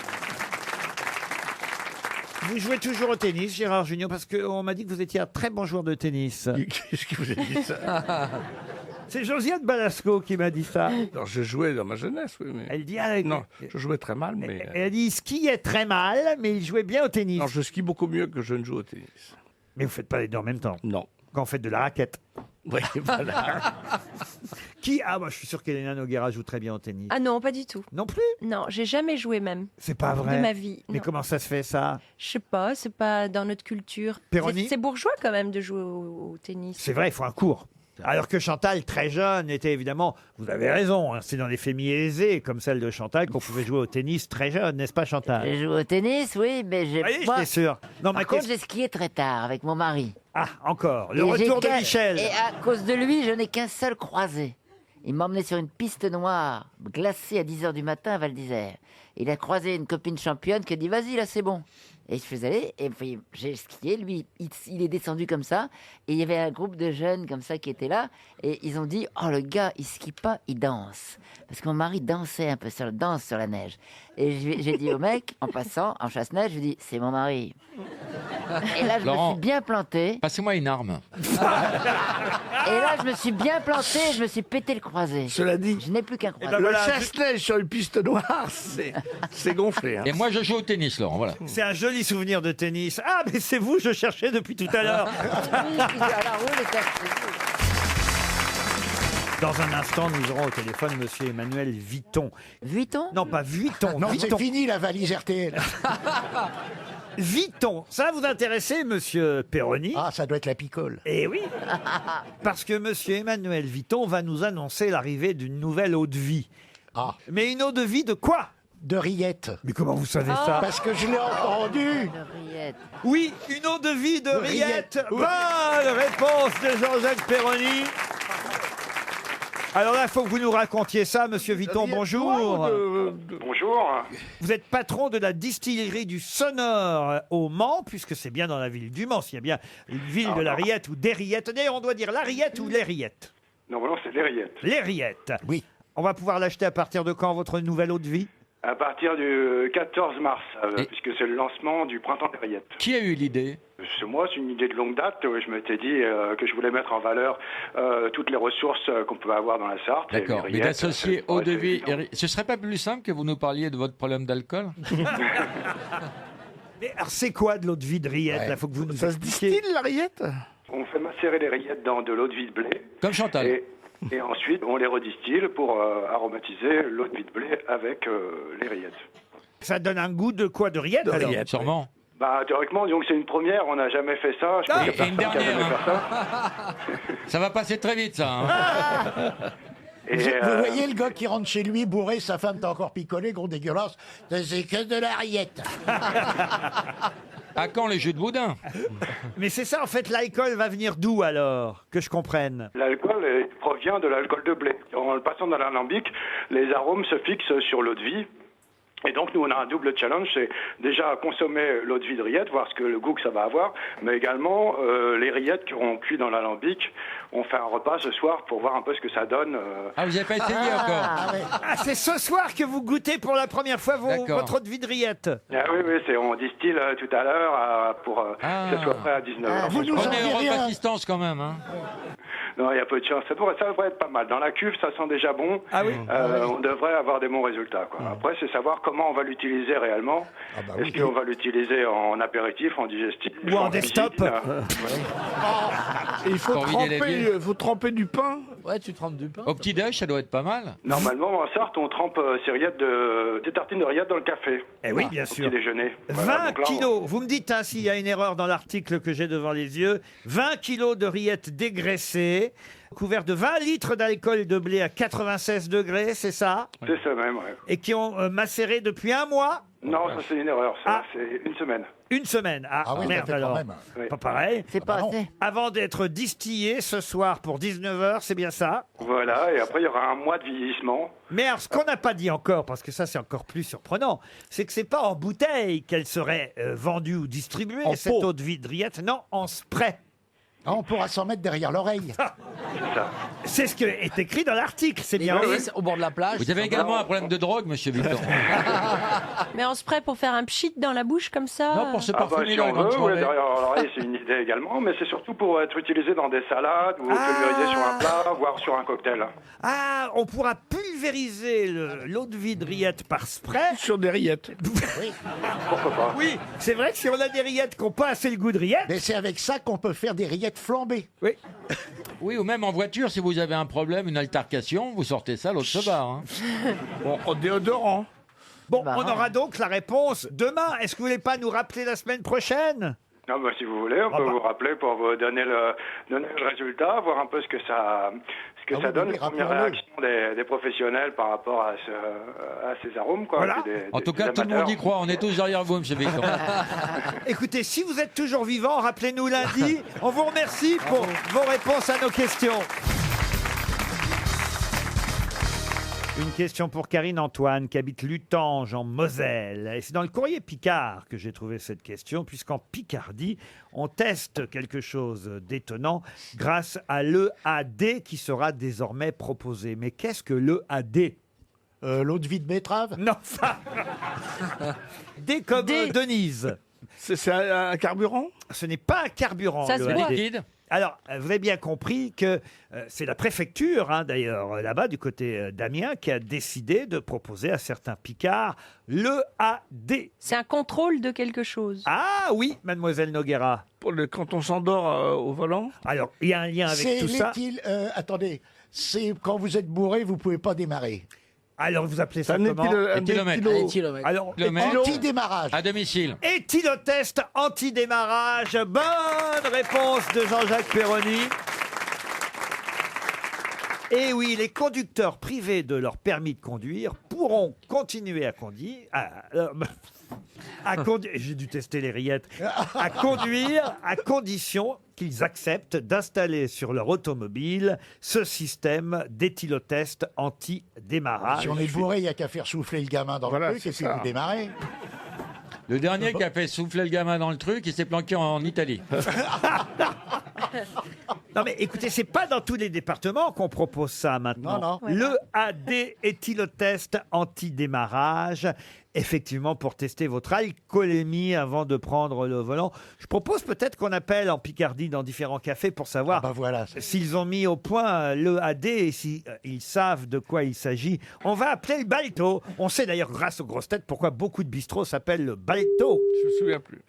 Vous jouez toujours au tennis, Gérard Junior, parce qu'on m'a dit que vous étiez un très bon joueur de tennis. Qu'est-ce qui vous a dit ça? C'est Josiane Balasco qui m'a dit ça. Alors, je jouais dans ma jeunesse, oui. Mais... Elle dit... Non, je jouais très mal, mais... Elle a dit il skiait très mal, mais il jouait bien au tennis. Non, je skie beaucoup mieux que je ne joue au tennis. Mais vous faites pas les deux en même temps. Non. Quand vous faites de la raquette. Oui, voilà. Qui moi, je suis sûr qu'Elena Noguera joue très bien au tennis. Ah non, pas du tout. Non plus? Non, j'ai jamais joué même. C'est pas vrai? De ma vie. Mais non. comment ça se fait, ça? Je sais pas, c'est pas dans notre culture. Péroni? C'est bourgeois quand même de jouer au tennis. C'est vrai, il faut un cours. Alors que Chantal, très jeune, était évidemment, vous avez raison, hein, c'est dans les familles aisées, comme celle de Chantal, qu'on pouvait jouer au tennis très jeune, n'est-ce pas, Chantal? J'ai joué au tennis, oui, mais j'ai. Oui, moi- j'étais sûr. Non, Par contre, j'ai skié très tard avec mon mari. Ah, encore. Le Et retour j'ai de Michel. Et à cause de lui, je n'ai qu'un seul croisé. Il m'a emmené sur une piste noire, glacée à 10h du matin à Val d'Isère. Il a croisé une copine championne qui a dit vas-y, là c'est bon. Et je faisais aller, et puis j'ai skié, lui il est descendu comme ça, et il y avait un groupe de jeunes comme ça qui étaient là, et ils ont dit oh le gars il skie pas, il danse. Parce que mon mari dansait un peu, danse sur la neige. Et j'ai dit au mec, en passant, en chasse-neige, je lui ai dit c'est mon mari. Et là je Laurent, me suis bien planté. Passez-moi une arme. Et là, je me suis bien planté, je me suis pété le croisé. Cela dit, je n'ai plus qu'un croisé. ben le chasse-neige sur une piste noire, c'est gonflé. Hein. Et moi, je joue au tennis, Laurent, voilà. C'est un joli souvenir de tennis. Ah, mais c'est vous, je cherchais depuis tout à l'heure. Dans un instant, nous aurons au téléphone Monsieur Emmanuel Vuitton. Vuitton? Non, pas Vuitton. Non, c'est Vuitton. fini la valise RTL. Vuitton, ça va vous intéresser, Monsieur Perroni? Ah, ça doit être la picole. Eh oui, parce que Monsieur Emmanuel Vuitton va nous annoncer l'arrivée d'une nouvelle eau de vie. Ah. Mais une eau de vie de quoi? De rillettes. Mais comment vous savez ça? Parce que je l'ai entendu. Oui, une eau de vie de rillettes. rillettes. Bonne réponse de Jean-Jacques Perroni. Alors là, il faut que vous nous racontiez ça, Monsieur Vuitton, bonjour. Bonjour. Vous êtes patron de la distillerie du Sonore au Mans, puisque c'est bien dans la ville du Mans, s'il y a bien une ville de la Rillette ou des Rillettes. D'ailleurs, on doit dire la Rillette ou les Rillettes. Non, c'est les rillettes. Les Rillettes. Oui. On va pouvoir l'acheter à partir de quand, votre nouvelle eau de vie? À partir du 14 mars, puisque c'est le lancement du printemps des rillettes. Qui a eu l'idée? C'est moi, c'est une idée de longue date. Je m'étais dit que je voulais mettre en valeur toutes les ressources qu'on pouvait avoir dans la Sarthe. Et D'accord, les mais rillettes, d'associer ça eau pourrait de être vie évident. ce serait pas plus simple que vous nous parliez de votre problème d'alcool? Mais alors, c'est quoi de l'eau de vie de Rillette? Ouais. Là, faut que vous nous Ça se expliquiez. distille la rillette? On fait macérer les rillettes dans de l'eau de vie de blé. Comme Chantal. Et ensuite, on les redistille pour aromatiser l'eau de vie de blé avec les rillettes. Ça donne un goût de quoi? De rillettes, alors? Sûrement. Bah, théoriquement, disons que c'est une première, on n'a jamais fait ça. Je pense qu'il y a Et une personne qui a dernière, jamais hein. fait ça. Ça va passer très vite, ça. Hein. Et, Vous voyez le gars qui rentre chez lui bourré, sa femme t'a encore picolé, gros dégueulasse. C'est que de la rillette. À quand les jus de boudin? Mais c'est ça, en fait, l'alcool va venir d'où, alors? Que je comprenne. L'alcool provient de l'alcool de blé. En le passant dans l'alambic, les arômes se fixent sur l'eau de vie. Et donc, nous, on a un double challenge, c'est déjà consommer l'eau de vie de rillettes, voir le goût que ça va avoir, mais également les rillettes qui auront cuit dans l'alambic. On fait un repas ce soir pour voir un peu ce que ça donne. Ah, vous n'avez pas essayé encore? Ah, c'est ce soir que vous goûtez pour la première fois D'accord. votre eau de vie de rillettes. Ah oui, on distille tout à l'heure pour que ce soit prêt à 19h. Vous nous Prenez enverrez Europe un- Assistance quand même. Hein. Non, il y a peu de chance. Ça devrait être pas mal. Dans la cuve, ça sent déjà bon. Ah oui. On devrait avoir des bons résultats, quoi. Après, c'est savoir comment on va l'utiliser réellement. Est-ce qu'on va l'utiliser en apéritif, en digestif Ou en desktop. Il faut Pour vider les tremper du pain. Ouais, tu trempes du pain. Au petit-déj, ça doit être pas mal. Normalement, en Sarthe, on trempe des tartines de rillettes dans le café. Eh oui, bien Au sûr. petit déjeuner. 20 kilos, vous me dites s'il y a une erreur dans l'article que j'ai devant les yeux, 20 kilos de rillettes dégraissées, couverts de 20 litres d'alcool de blé à 96 degrés, c'est ça? C'est ça même, ouais. Et qui ont macéré depuis un mois? Non, ça c'est une erreur, ça. C'est une semaine. Une semaine. Ah, oui, ça merde fait quand alors. même. Oui. Pas pareil. C'est pas assez. Avant d'être distillé ce soir pour 19h, c'est bien ça? Voilà, et après il y aura un mois de vieillissement. Mais alors, ce qu'on n'a pas dit encore, parce que ça c'est encore plus surprenant, c'est que c'est pas en bouteille qu'elle serait vendue ou distribuée, En cette pot. eau de vie de rillette, non, en spray. Ah, on pourra s'en mettre derrière l'oreille. C'est ce qui est écrit dans l'article, c'est bien. Au bord de la plage. Vous avez également un problème de drogue, monsieur Victor. Mais on se prête pour faire un pchit dans la bouche comme ça. Non, pour se Ah bah, parfumer si dans on les grandes veut, ouais, soirées. derrière l'oreille, c'est une idée également, mais c'est surtout pour être utilisé dans des salades ou pulvérisé sur un plat, voire sur un cocktail. Ah, on pourra pulvériser l'eau de vie de rillettes par spray. Sur des rillettes. Pourquoi pas? Oui, c'est vrai que si on a des rillettes qui n'ont pas assez le goût de rillettes. Mais c'est avec ça qu'on peut faire des rillettes flambées. Oui. Oui, ou même en voiture, si vous avez un problème, une altercation, vous sortez ça, l'autre se barre. Hein. Bon, en déodorant. Bon, on aura donc la réponse demain. Est-ce que vous voulez pas nous rappeler la semaine prochaine? Non, bah, si vous voulez, on peut vous rappeler pour vous donner le résultat, voir un peu ce que ça donne, les premières réactions des professionnels par rapport à ces arômes. Quoi, Voilà. En tout cas, tout le monde y croit. On est tous derrière vous, monsieur Victor. Écoutez, si vous êtes toujours vivant, rappelez-nous lundi. On vous remercie pour vos réponses à nos questions. Une question pour Karine Antoine, qui habite Lutange, en Moselle. Et c'est dans le Courrier Picard que j'ai trouvé cette question, puisqu'en Picardie, on teste quelque chose d'étonnant grâce à l'EAD qui sera désormais proposé. Mais qu'est-ce que l'EAD? L'eau de vie de betterave? Non, ça D comme Denise. C'est un carburant? Ce n'est pas un carburant. Ça se l'EAD. boit. Liquide. Alors, vous avez bien compris que c'est la préfecture, hein, d'ailleurs, là-bas, du côté d'Amiens, qui a décidé de proposer à certains Picards l'EAD. C'est un contrôle de quelque chose. Ah oui, mademoiselle Noguera. Quand on s'endort au volant? Alors, il y a un lien avec C'est tout ça. attendez, c'est quand vous êtes bourré, vous pouvez pas démarrer. Alors, vous appelez ça Un comment? Éthylomètre. Alors, Anti-démarrage. À domicile. éthylotest anti-démarrage. Bonne réponse de Jean-Jacques Perroni. Et oui, les conducteurs privés de leur permis de conduire pourront continuer à conduire. J'ai dû tester les rillettes. À conduire à condition qu'ils acceptent d'installer sur leur automobile ce système d'éthylotest anti-démarrage. Si on est bourré, il n'y a qu'à faire souffler le gamin dans le truc et puis vous démarrez. Le dernier qui a fait souffler le gamin dans le truc, il s'est planqué en Italie. Non mais écoutez, c'est pas dans tous les départements qu'on propose ça maintenant. Non, non. Le AD éthylotest anti-démarrage, effectivement pour tester votre alcoolémie avant de prendre le volant. Je propose peut-être qu'on appelle en Picardie dans différents cafés pour savoir s'ils ont mis au point le AD et s'ils savent de quoi il s'agit. On va appeler le Balto. On sait d'ailleurs grâce aux grosses têtes pourquoi beaucoup de bistrots s'appellent le Balto. Je me souviens plus.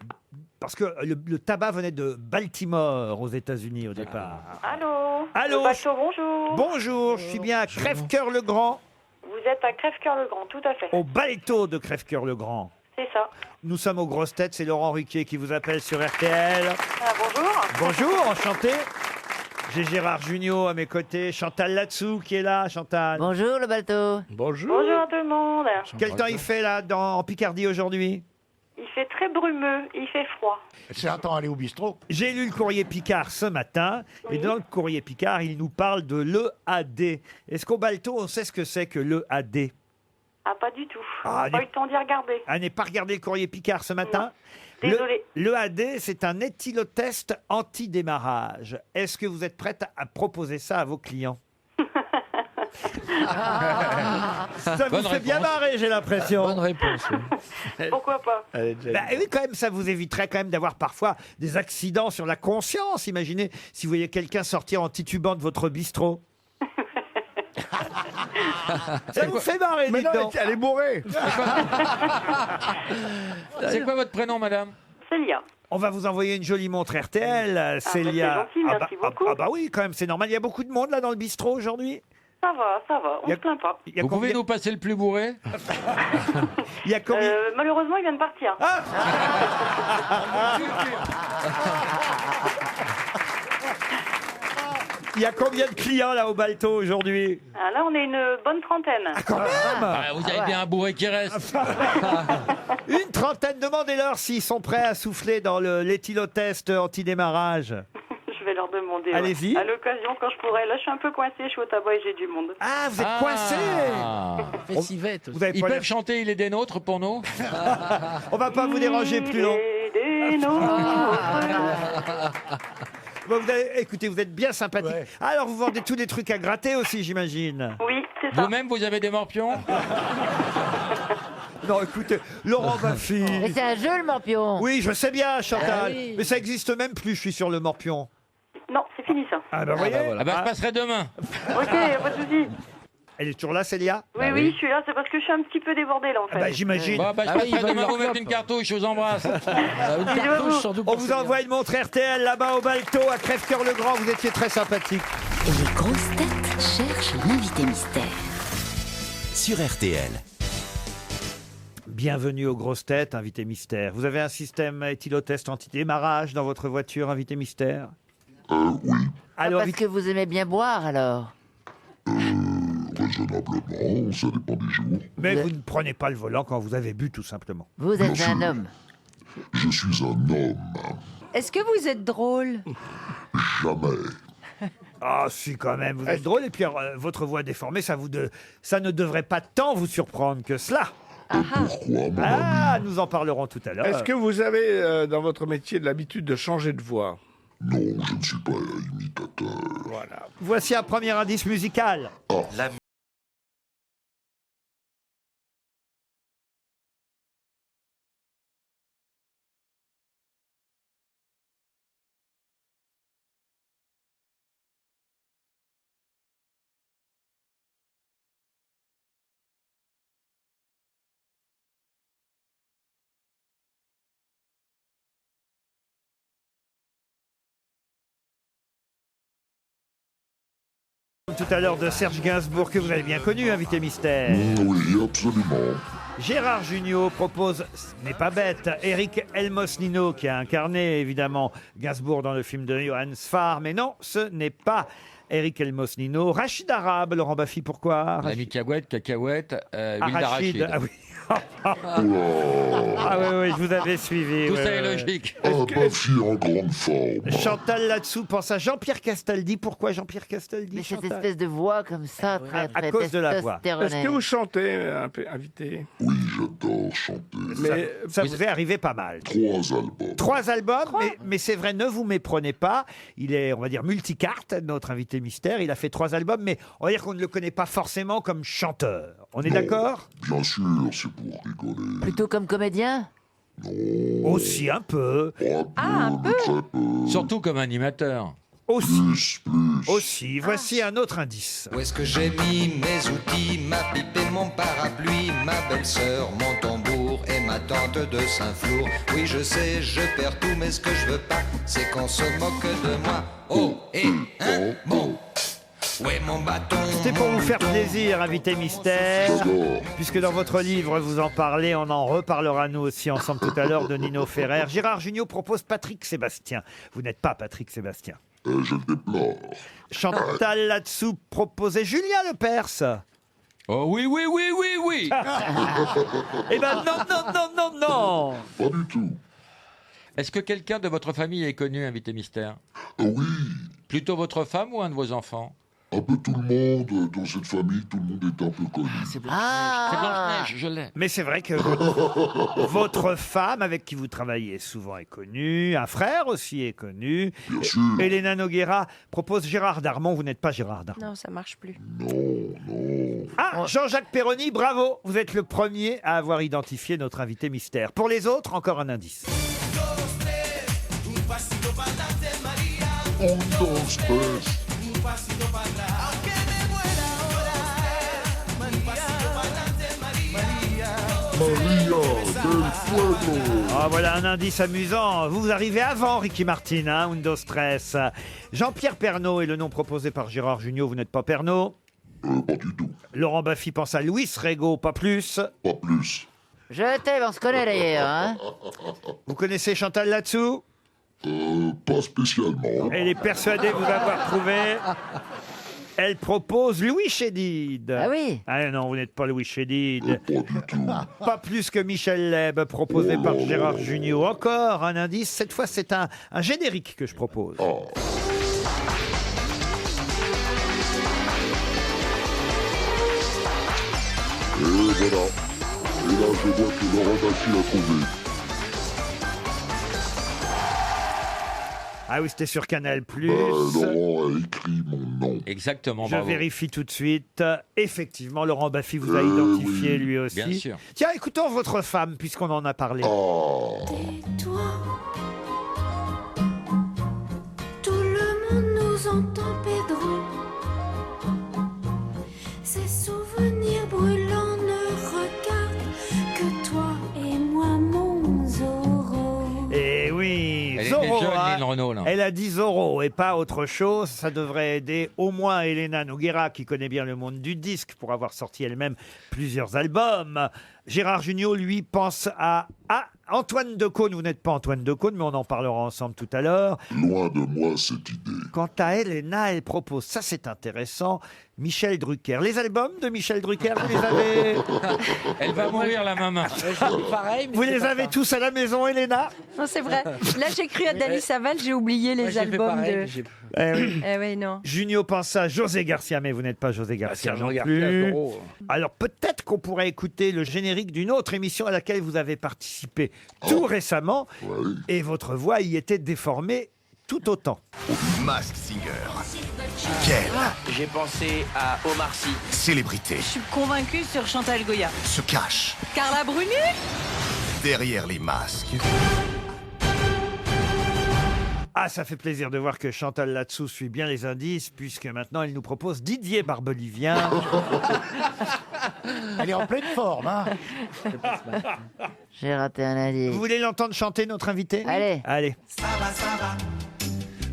Parce que le tabac venait de Baltimore aux États-Unis au départ. Allô. Allô. Le Balto, bonjour. Bonjour, je suis bien à Crèvecoeur-le-Grand, Vous êtes à Crèvecoeur-le-Grand, tout à fait. au Balto de Crèvecoeur-le-Grand. C'est ça. Nous sommes aux grosses têtes, c'est Laurent Ruquier qui vous appelle sur RTL. Ah, bonjour. Bonjour, enchanté. J'ai Gérard Jugnot à mes côtés, Chantal Latsou qui est là, Chantal. Bonjour le Balto. Bonjour. Bonjour à tout le monde. Quel temps il fait là en Picardie aujourd'hui? Il fait très brumeux, il fait froid. C'est un temps aller au bistrot. J'ai lu le courrier Picard ce matin, et dans le courrier Picard, il nous parle de l'EAD. Est-ce qu'au Balto, on sait ce que c'est que l'EAD? Ah, pas du tout. Ah, On n'a pas eu le temps d'y regarder. Ah, n'est pas regardé le courrier Picard ce matin? Désolé. L'EAD, c'est un éthylotest anti-démarrage. Est-ce que vous êtes prête à proposer ça à vos clients? Ça vous fait bien marrer, j'ai l'impression. Bonne réponse. Pourquoi pas? Bah oui, quand même, ça vous éviterait quand même d'avoir parfois des accidents sur la conscience. Imaginez si vous voyez quelqu'un sortir en titubant de votre bistrot. Ça vous fait marrer, Mais dites non, donc. elle est bourrée. C'est quoi votre prénom, madame? Célia. On va vous envoyer une jolie montre RTL, Célia. c'est gentil, merci beaucoup. Ah bah oui, quand même, c'est normal. Il y a beaucoup de monde là dans le bistrot aujourd'hui. Ça va, on Y a- se plaint pas. Il y a Vous combien- pouvez nous passer le plus bourré? Il y a combien Malheureusement, il vient de partir. Il y a combien de clients là au Balto aujourd'hui? Ah, là, on est une bonne trentaine. Quand même. Ah, vous avez bien un bourré qui reste. Une trentaine, demandez-leur s'ils sont prêts à souffler dans l'éthylotest anti-démarrage. Je vais leur demander. Allez-y. À l'occasion, quand je pourrai. Là, je suis un peu coincée, je suis au tabac et j'ai du monde. Ah, vous êtes coincé. Fessivette. Vous avez Ils pas peuvent l'air- chanter Il est des nôtres pour nous? On va pas vous déranger plus long. Et des nôtres. Bon, écoutez, vous êtes bien sympathique. Alors, vous vendez tous les trucs à gratter aussi, j'imagine. Oui, c'est ça. Vous-même, vous avez des morpions? Non, écoutez, Laurent Baffy. Mais c'est un jeu, le morpion. Oui, je sais bien, Chantal. Ah oui. Mais ça existe même plus, je suis sur le morpion. Non, c'est fini ça. Ah bah, voyez. Ah bah, je passerai demain. Ok, pas de souci. Elle est toujours là, Célia? Oui, oui, je suis là, c'est parce que je suis un petit peu débordée là en fait. Bah, j'imagine. Bon, bah, je passerai demain vous mettre une cartouche, je vous embrasse. Une cartouche sur double On vous envoie une montre RTL là-bas au Balto, à Crèvecoeur-le-Grand. Vous étiez très sympathique. Les grosses têtes cherchent l'invité mystère. Sur RTL. Bienvenue aux grosses têtes, invité mystère. Vous avez un système éthylotest anti-démarrage dans votre voiture, invité mystère? Oui. Alors, Parce que vous aimez bien boire, alors. Raisonnablement, ça dépend des jours. Mais vous ne prenez pas le volant quand vous avez bu, tout simplement. Vous êtes un homme. Je suis un homme. Est-ce que vous êtes drôle? Jamais. Ah, si, quand même, vous êtes drôle. Et puis, votre voix déformée, ça ne devrait pas tant vous surprendre que cela. Pourquoi, mon Ah, nous en parlerons tout à l'heure. Est-ce que vous avez dans votre métier de l'habitude de changer de voix? Non, je ne suis pas imitateur. Voilà. Voici un premier indice musical. La Tout à l'heure de Serge Gainsbourg, que vous avez bien connu, invité mystère. Oui, absolument. Gérard Jugnot propose, ce n'est pas bête, Eric Elmosnino, qui a incarné évidemment Gainsbourg dans le film de Johann Sfar, mais non, ce n'est pas Eric Elmosnino. Rachid Arabe, Laurent Baffy, pourquoi? L'ami cacahuète, huile d'arachide. Ah oui. Ah oui, je vous avais suivi. Tout ouais, ça est ouais. logique. Ah, Baffy en grande forme. Chantal là-dessous pense à Jean-Pierre Castaldi. Pourquoi Jean-Pierre Castaldi? Mais cette Chantal espèce de voix comme ça, très, très à cause de la voix. Est-ce que vous chantez, invité? Oui, j'adore chanter. Mais ça vous est arrivé pas mal. 3 albums. 3 albums, mais c'est vrai, ne vous méprenez pas. Il est, on va dire, multicarte, notre invité mystère. Il a fait 3 albums, mais on va dire qu'on ne le connaît pas forcément comme chanteur. On est d'accord? Bien sûr, c'est pour rigoler. Plutôt comme comédien? Aussi un peu. Un peu. Très peu. Surtout comme animateur. Aussi. Aussi. Voici un autre indice. Où est-ce que j'ai mis mes outils, ma pipe et mon parapluie, ma belle-sœur, mon tambour et ma tante de Saint-Flour? Oui, je sais, je perds tout, mais ce que je veux pas, c'est qu'on se moque de moi. Oh, et un mot. Ouais, mon bâton. C'était pour vous faire plaisir, invité mystère. Puisque dans votre livre, vous en parlez, on en reparlera nous aussi ensemble tout à l'heure de Nino Ferrer. Gérard Jugnot propose Patrick Sébastien. Vous n'êtes pas Patrick Sébastien. Je le déplore. Chantal là-dessous proposait Julien Lepers. Oh oui, oui, oui, oui, oui. Eh ben non. Pas du tout. Est-ce que quelqu'un de votre famille est connu, invité mystère? Oui. Plutôt votre femme ou un de vos enfants? Un peu tout le monde, dans cette famille, tout le monde est un peu connu. C'est Blanche-Neige, je l'ai. Mais c'est vrai que votre femme, avec qui vous travaillez souvent, est connue. Un frère aussi est connu. Bien sûr. Elena Noguera propose Gérard Darmon. Vous n'êtes pas Gérard Darmon. Non, ça marche plus. Non. Ah, Jean-Jacques Perroni, bravo. Vous êtes le premier à avoir identifié notre invité mystère. Pour les autres, encore un indice. On danse tres. Ah, voilà un indice amusant. Vous arrivez avant Ricky Martin, hein, Undo Stress. Jean-Pierre Pernaut est le nom proposé par Gérard Jugnot. Vous n'êtes pas Pernaut? Pas du tout. Laurent Baffy pense à Luis Rego, pas plus. Pas plus. Je t'aime, on se connaît d'ailleurs, hein? Vous connaissez Chantal là-dessous? Pas spécialement. Elle est persuadée de vous avoir trouvé. Elle propose Louis Chédid. Ah oui? Ah non, vous n'êtes pas Louis Chédid. Pas du tout. Pas plus que Michel Leb, proposé par Gérard Jugnot. Encore un indice. Cette fois, c'est un générique que je propose. Oh. Et voilà. Et là, je vois que Laurent Baffy a trouvé. Ah oui, c'était sur Canal+. Laurent a écrit mon nom. Exactement, Je bravo. vérifie tout de suite. Effectivement, Laurent Baffy vous a identifié lui aussi. Bien sûr. Tiens, écoutons votre femme, puisqu'on en a parlé. Toi, tout le monde nous entend, Pedro. Ces souvenirs brûlants ne regardent que toi et moi, mon Zorro. Eh oui, Elle Zorro, était jeune, hein. Lynn Renaud, là. Elle a dit Zorro et pas autre chose. Ça devrait aider au moins Elena Noguera, qui connaît bien le monde du disque, pour avoir sorti elle-même plusieurs albums. Gérard Jugnot, lui, pense à Antoine Decaune. Vous n'êtes pas Antoine Decaune, mais on en parlera ensemble tout à l'heure. Loin de moi cette idée. Quant à Elena, elle propose, ça c'est intéressant, Michel Drucker. Les albums de Michel Drucker, vous les avez Elle va mourir, la maman. Vous les avez tous à la maison, Elena? Non, c'est vrai. Là, j'ai cru à Dali Saval, j'ai oublié les albums de. Eh oui. Eh oui, non. Junio pense à José Garcia, mais vous n'êtes pas José Garcia Sergent non Garcia, plus. Zorro. Alors peut-être qu'on pourrait écouter le générique d'une autre émission à laquelle vous avez participé tout récemment, et votre voix y était déformée tout autant. Masked Singer. Quelle J'ai pensé à Omar Sy. célébrité Je suis convaincue sur Chantal Goya. se cache Carla Bruni derrière les masques? Ah, ça fait plaisir de voir que Chantal là-dessous suit bien les indices, puisque maintenant elle nous propose Didier Barbelivien. Elle est en pleine forme, hein. J'ai raté un indice. Vous voulez l'entendre chanter, notre invité? Allez. Allez. Ça va.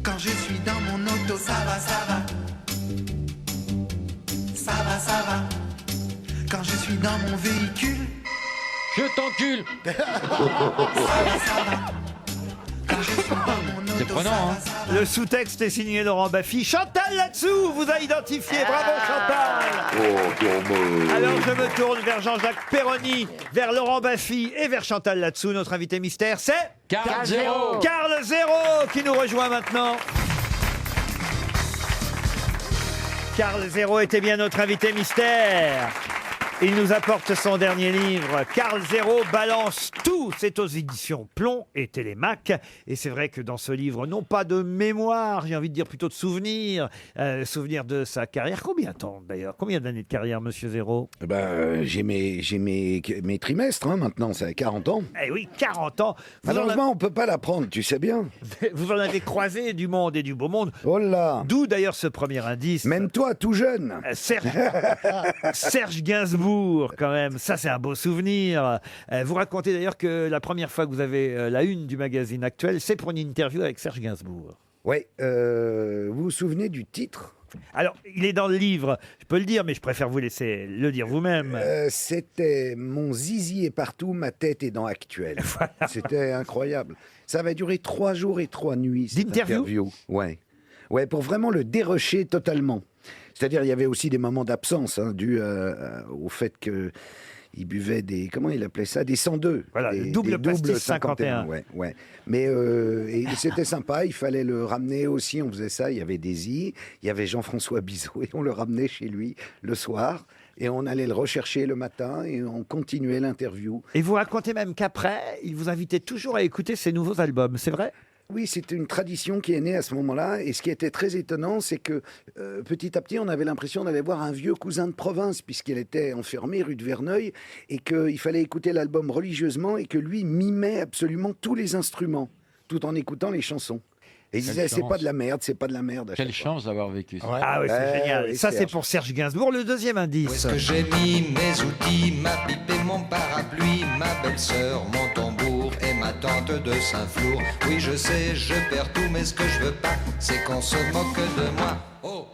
Quand je suis dans mon auto, ça va. Ça va. Quand je suis dans mon véhicule, Je t'encule. ça va. Quand je suis dans mon auto, C'est prenant, hein. Le sous-texte est signé Laurent Baffy. Chantal là-dessous vous a identifié. Bravo Chantal. Oh, quand même. Alors je me tourne vers Jean-Jacques Perroni, vers Laurent Baffy et vers Chantal là-dessous. Notre invité mystère, c'est Carl Zéro. Carl Zéro qui nous rejoint maintenant. Carl Zéro était bien notre invité mystère. Il nous apporte son dernier livre, Carl Zéro balance tout. C'est aux éditions Plomb et Télémac. Et c'est vrai que dans ce livre, non pas de mémoire, j'ai envie de dire plutôt de souvenirs, souvenirs de sa carrière. Combien de temps d'ailleurs? Combien d'années de carrière, monsieur Zéro? J'ai mes trimestres maintenant, ça a 40 ans. Eh oui, 40 ans. Malheureusement, on peut pas l'apprendre, tu sais bien. Vous en avez croisé du monde et du beau monde. Oh là. D'où d'ailleurs ce premier indice. Même toi, tout jeune. Serge Gainsbourg, quand même. Ça, c'est un beau souvenir. Vous racontez d'ailleurs que la première fois que vous avez la une du magazine Actuel, c'est pour une interview avec Serge Gainsbourg. Oui, vous vous souvenez du titre? Alors, il est dans le livre, je peux le dire, mais je préfère vous laisser le dire vous-même. C'était Mon zizi est partout, ma tête est dans Actuel. Voilà. C'était incroyable. Ça va durer 3 jours et 3 nuits, cette interview. Ouais, pour vraiment le dérocher totalement. C'est-à-dire, il y avait aussi des moments d'absence, hein, dus au fait qu'il buvait des... Comment il appelait ça? Des 102. Voilà, des double pastis 51. Ouais. Mais et c'était sympa, il fallait le ramener aussi, on faisait ça, il y avait Daisy, il y avait Jean-François Bizot, et on le ramenait chez lui le soir, et on allait le rechercher le matin, et on continuait l'interview. Et vous racontez même qu'après, il vous invitait toujours à écouter ses nouveaux albums, c'est vrai? Oui, c'est une tradition qui est née à ce moment-là. Et ce qui était très étonnant, c'est que petit à petit, on avait l'impression d'aller voir un vieux cousin de province, puisqu'il était enfermé rue de Verneuil, et qu'il fallait écouter l'album religieusement, et que lui mimait absolument tous les instruments, tout en écoutant les chansons. Et il disait, c'est pas de la merde, c'est pas de la merde. Quelle chance d'avoir vécu ça. Ah oui, c'est génial. oui, Ça, Serge. c'est pour Serge Gainsbourg. Le deuxième indice. Où est-ce que j'ai mis mes outils, ma pipe et mon parapluie, ma belle-sœur, mon tambour et ma tante de Saint-Flour? Oui, je sais, je perds tout, mais ce que je veux pas, c'est qu'on se moque de moi.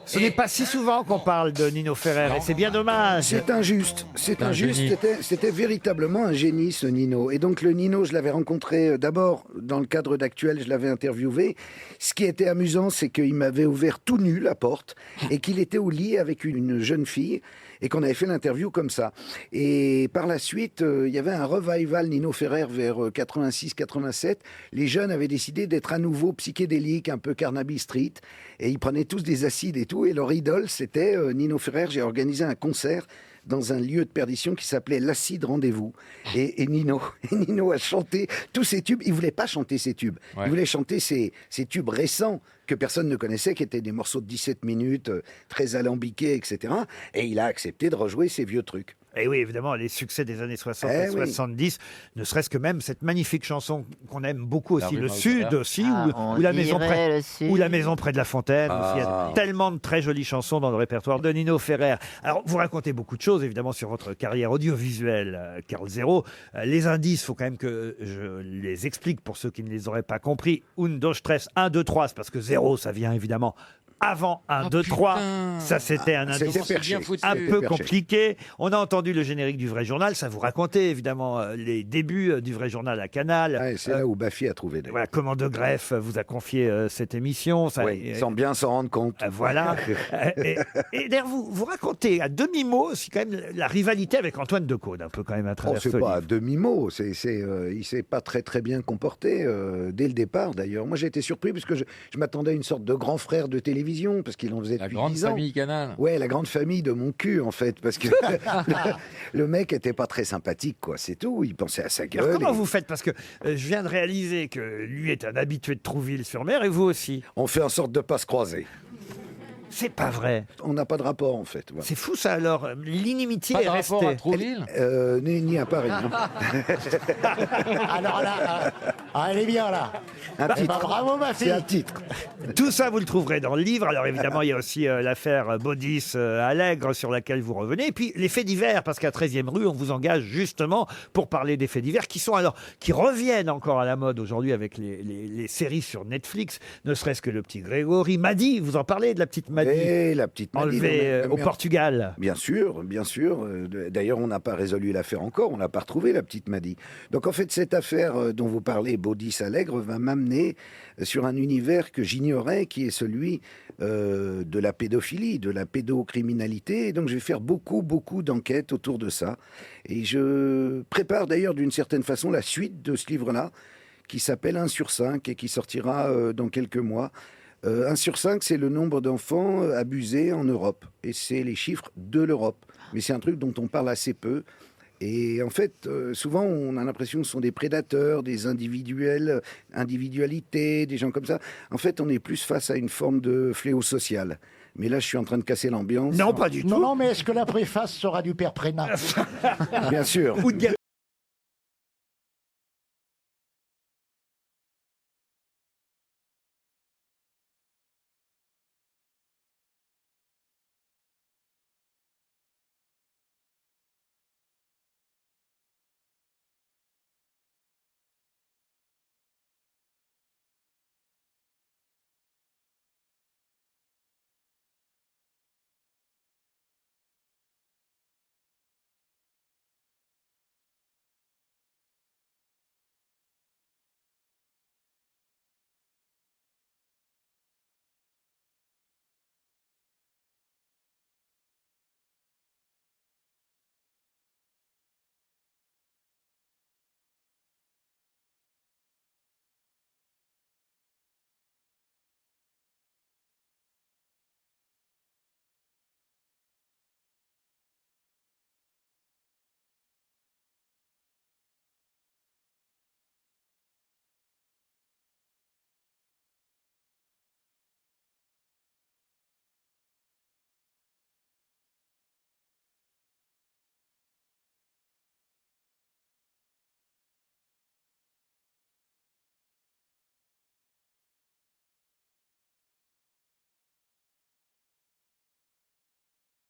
Ce n'est pas si souvent qu'on parle de Nino Ferrer, et c'est bien dommage. C'est injuste, c'est Un injuste. génie. C'était véritablement un génie, ce Nino. Et donc le Nino, je l'avais rencontré d'abord dans le cadre d'Actuel, je l'avais interviewé. Ce qui était amusant, c'est qu'il m'avait ouvert tout nu la porte et qu'il était au lit avec une jeune fille et qu'on avait fait l'interview comme ça. Et par la suite, il y avait un revival Nino Ferrer vers 86-87. Les jeunes avaient décidé d'être à nouveau psychédéliques, un peu Carnaby Street, et ils prenaient tous des acides et tout. Et leur idole, c'était Nino Ferrer. J'ai organisé un concert dans un lieu de perdition qui s'appelait l'Acide Rendez-vous. Et Nino a chanté tous ces tubes. Il voulait pas chanter ces tubes. Ouais. Il voulait chanter ces tubes récents que personne ne connaissait, qui étaient des morceaux de 17 minutes, très alambiqués, etc. Et il a accepté de rejouer ces vieux trucs. Et oui, évidemment, les succès des années 60 Eh et oui. 70, ne serait-ce que même cette magnifique chanson qu'on aime beaucoup La aussi, rue Le Mausserère. Sud aussi, Ah, ou on la maison dirait près, le Sud. ou la maison près de la Fontaine. Ah. Aussi. Il y a tellement de très jolies chansons dans le répertoire de Nino Ferrer. Alors, vous racontez beaucoup de choses, évidemment, sur votre carrière audiovisuelle, Carl Zero. Les indices, il faut quand même que je les explique pour ceux qui ne les auraient pas compris. Un, deux, stress, 1, 2, 3, c'est parce que 0, ça vient évidemment avant 1, 2, 3. Ça, c'était un C'était indice perché. un C'était peu perché. compliqué. On a entendu le générique du Vrai Journal. Ça vous racontait évidemment les débuts du Vrai Journal à Canal. Ouais, c'est là où Baffy a trouvé. d'ailleurs. Voilà, Comment de Greff vous a confié cette émission. Ça, Oui, sans bien s'en rendre compte. Voilà. Et d'ailleurs, vous racontez à demi-mot aussi quand même la rivalité avec Antoine Decaune, un peu quand même à Oh, travers c'est ce pas à livre. demi-mot, il s'est pas très bien comporté dès le départ d'ailleurs. Moi j'ai été surpris parce que je m'attendais à une sorte de grand frère de télévision parce qu'il en faisait La depuis grande 10 ans. famille Canal. Ouais, la grande famille de mon cul en fait, parce que le mec était pas très sympathique quoi, c'est tout. Il pensait à sa Alors, gueule. comment et vous faites? Parce que je viens de réaliser que lui est un habitué de Trouville-sur-Mer et vous aussi. On fait en sorte de pas se croiser. C'est pas vrai. On n'a pas de rapport en fait. Voilà. C'est fou ça alors. L'inimitié Pas est de rapport restée. à Trouville. Ni à Paris. non. Alors là, elle est bien là. Un Eh ben, titre. bravo ma C'est fille. un titre. Tout ça, vous le trouverez dans le livre. Alors évidemment, il y a aussi l'affaire Baudis Allègre sur laquelle vous revenez. Et puis les faits divers, parce qu'à 13e rue, on vous engage justement pour parler des faits divers qui reviennent encore à la mode aujourd'hui avec les séries sur Netflix, ne serait-ce que le petit Grégory. Maddy, vous en parlez de la petite Maddy, Et la petite Maddy, enlevée au Portugal. Bien sûr, bien sûr. D'ailleurs, on n'a pas résolu l'affaire encore, on n'a pas retrouvé la petite Maddy. Donc en fait, cette affaire dont vous parlez, Baudis Allègre, va m'amener sur un univers que j'ignorais, qui est celui de la pédophilie, de la pédocriminalité. Et donc je vais faire beaucoup d'enquêtes autour de ça. Et je prépare d'ailleurs d'une certaine façon la suite de ce livre-là, qui s'appelle 1 sur 5 et qui sortira dans quelques mois. 1 sur 5, c'est le nombre d'enfants abusés en Europe. Et c'est les chiffres de l'Europe. Mais c'est un truc dont on parle assez peu. Et en fait, souvent, on a l'impression que ce sont des prédateurs, des individualités, des gens comme ça. En fait, on est plus face à une forme de fléau social. Mais là, je suis en train de casser l'ambiance. Non, pas du tout. Non, mais est-ce que la préface sera du père Prénat? Bien sûr. Ou de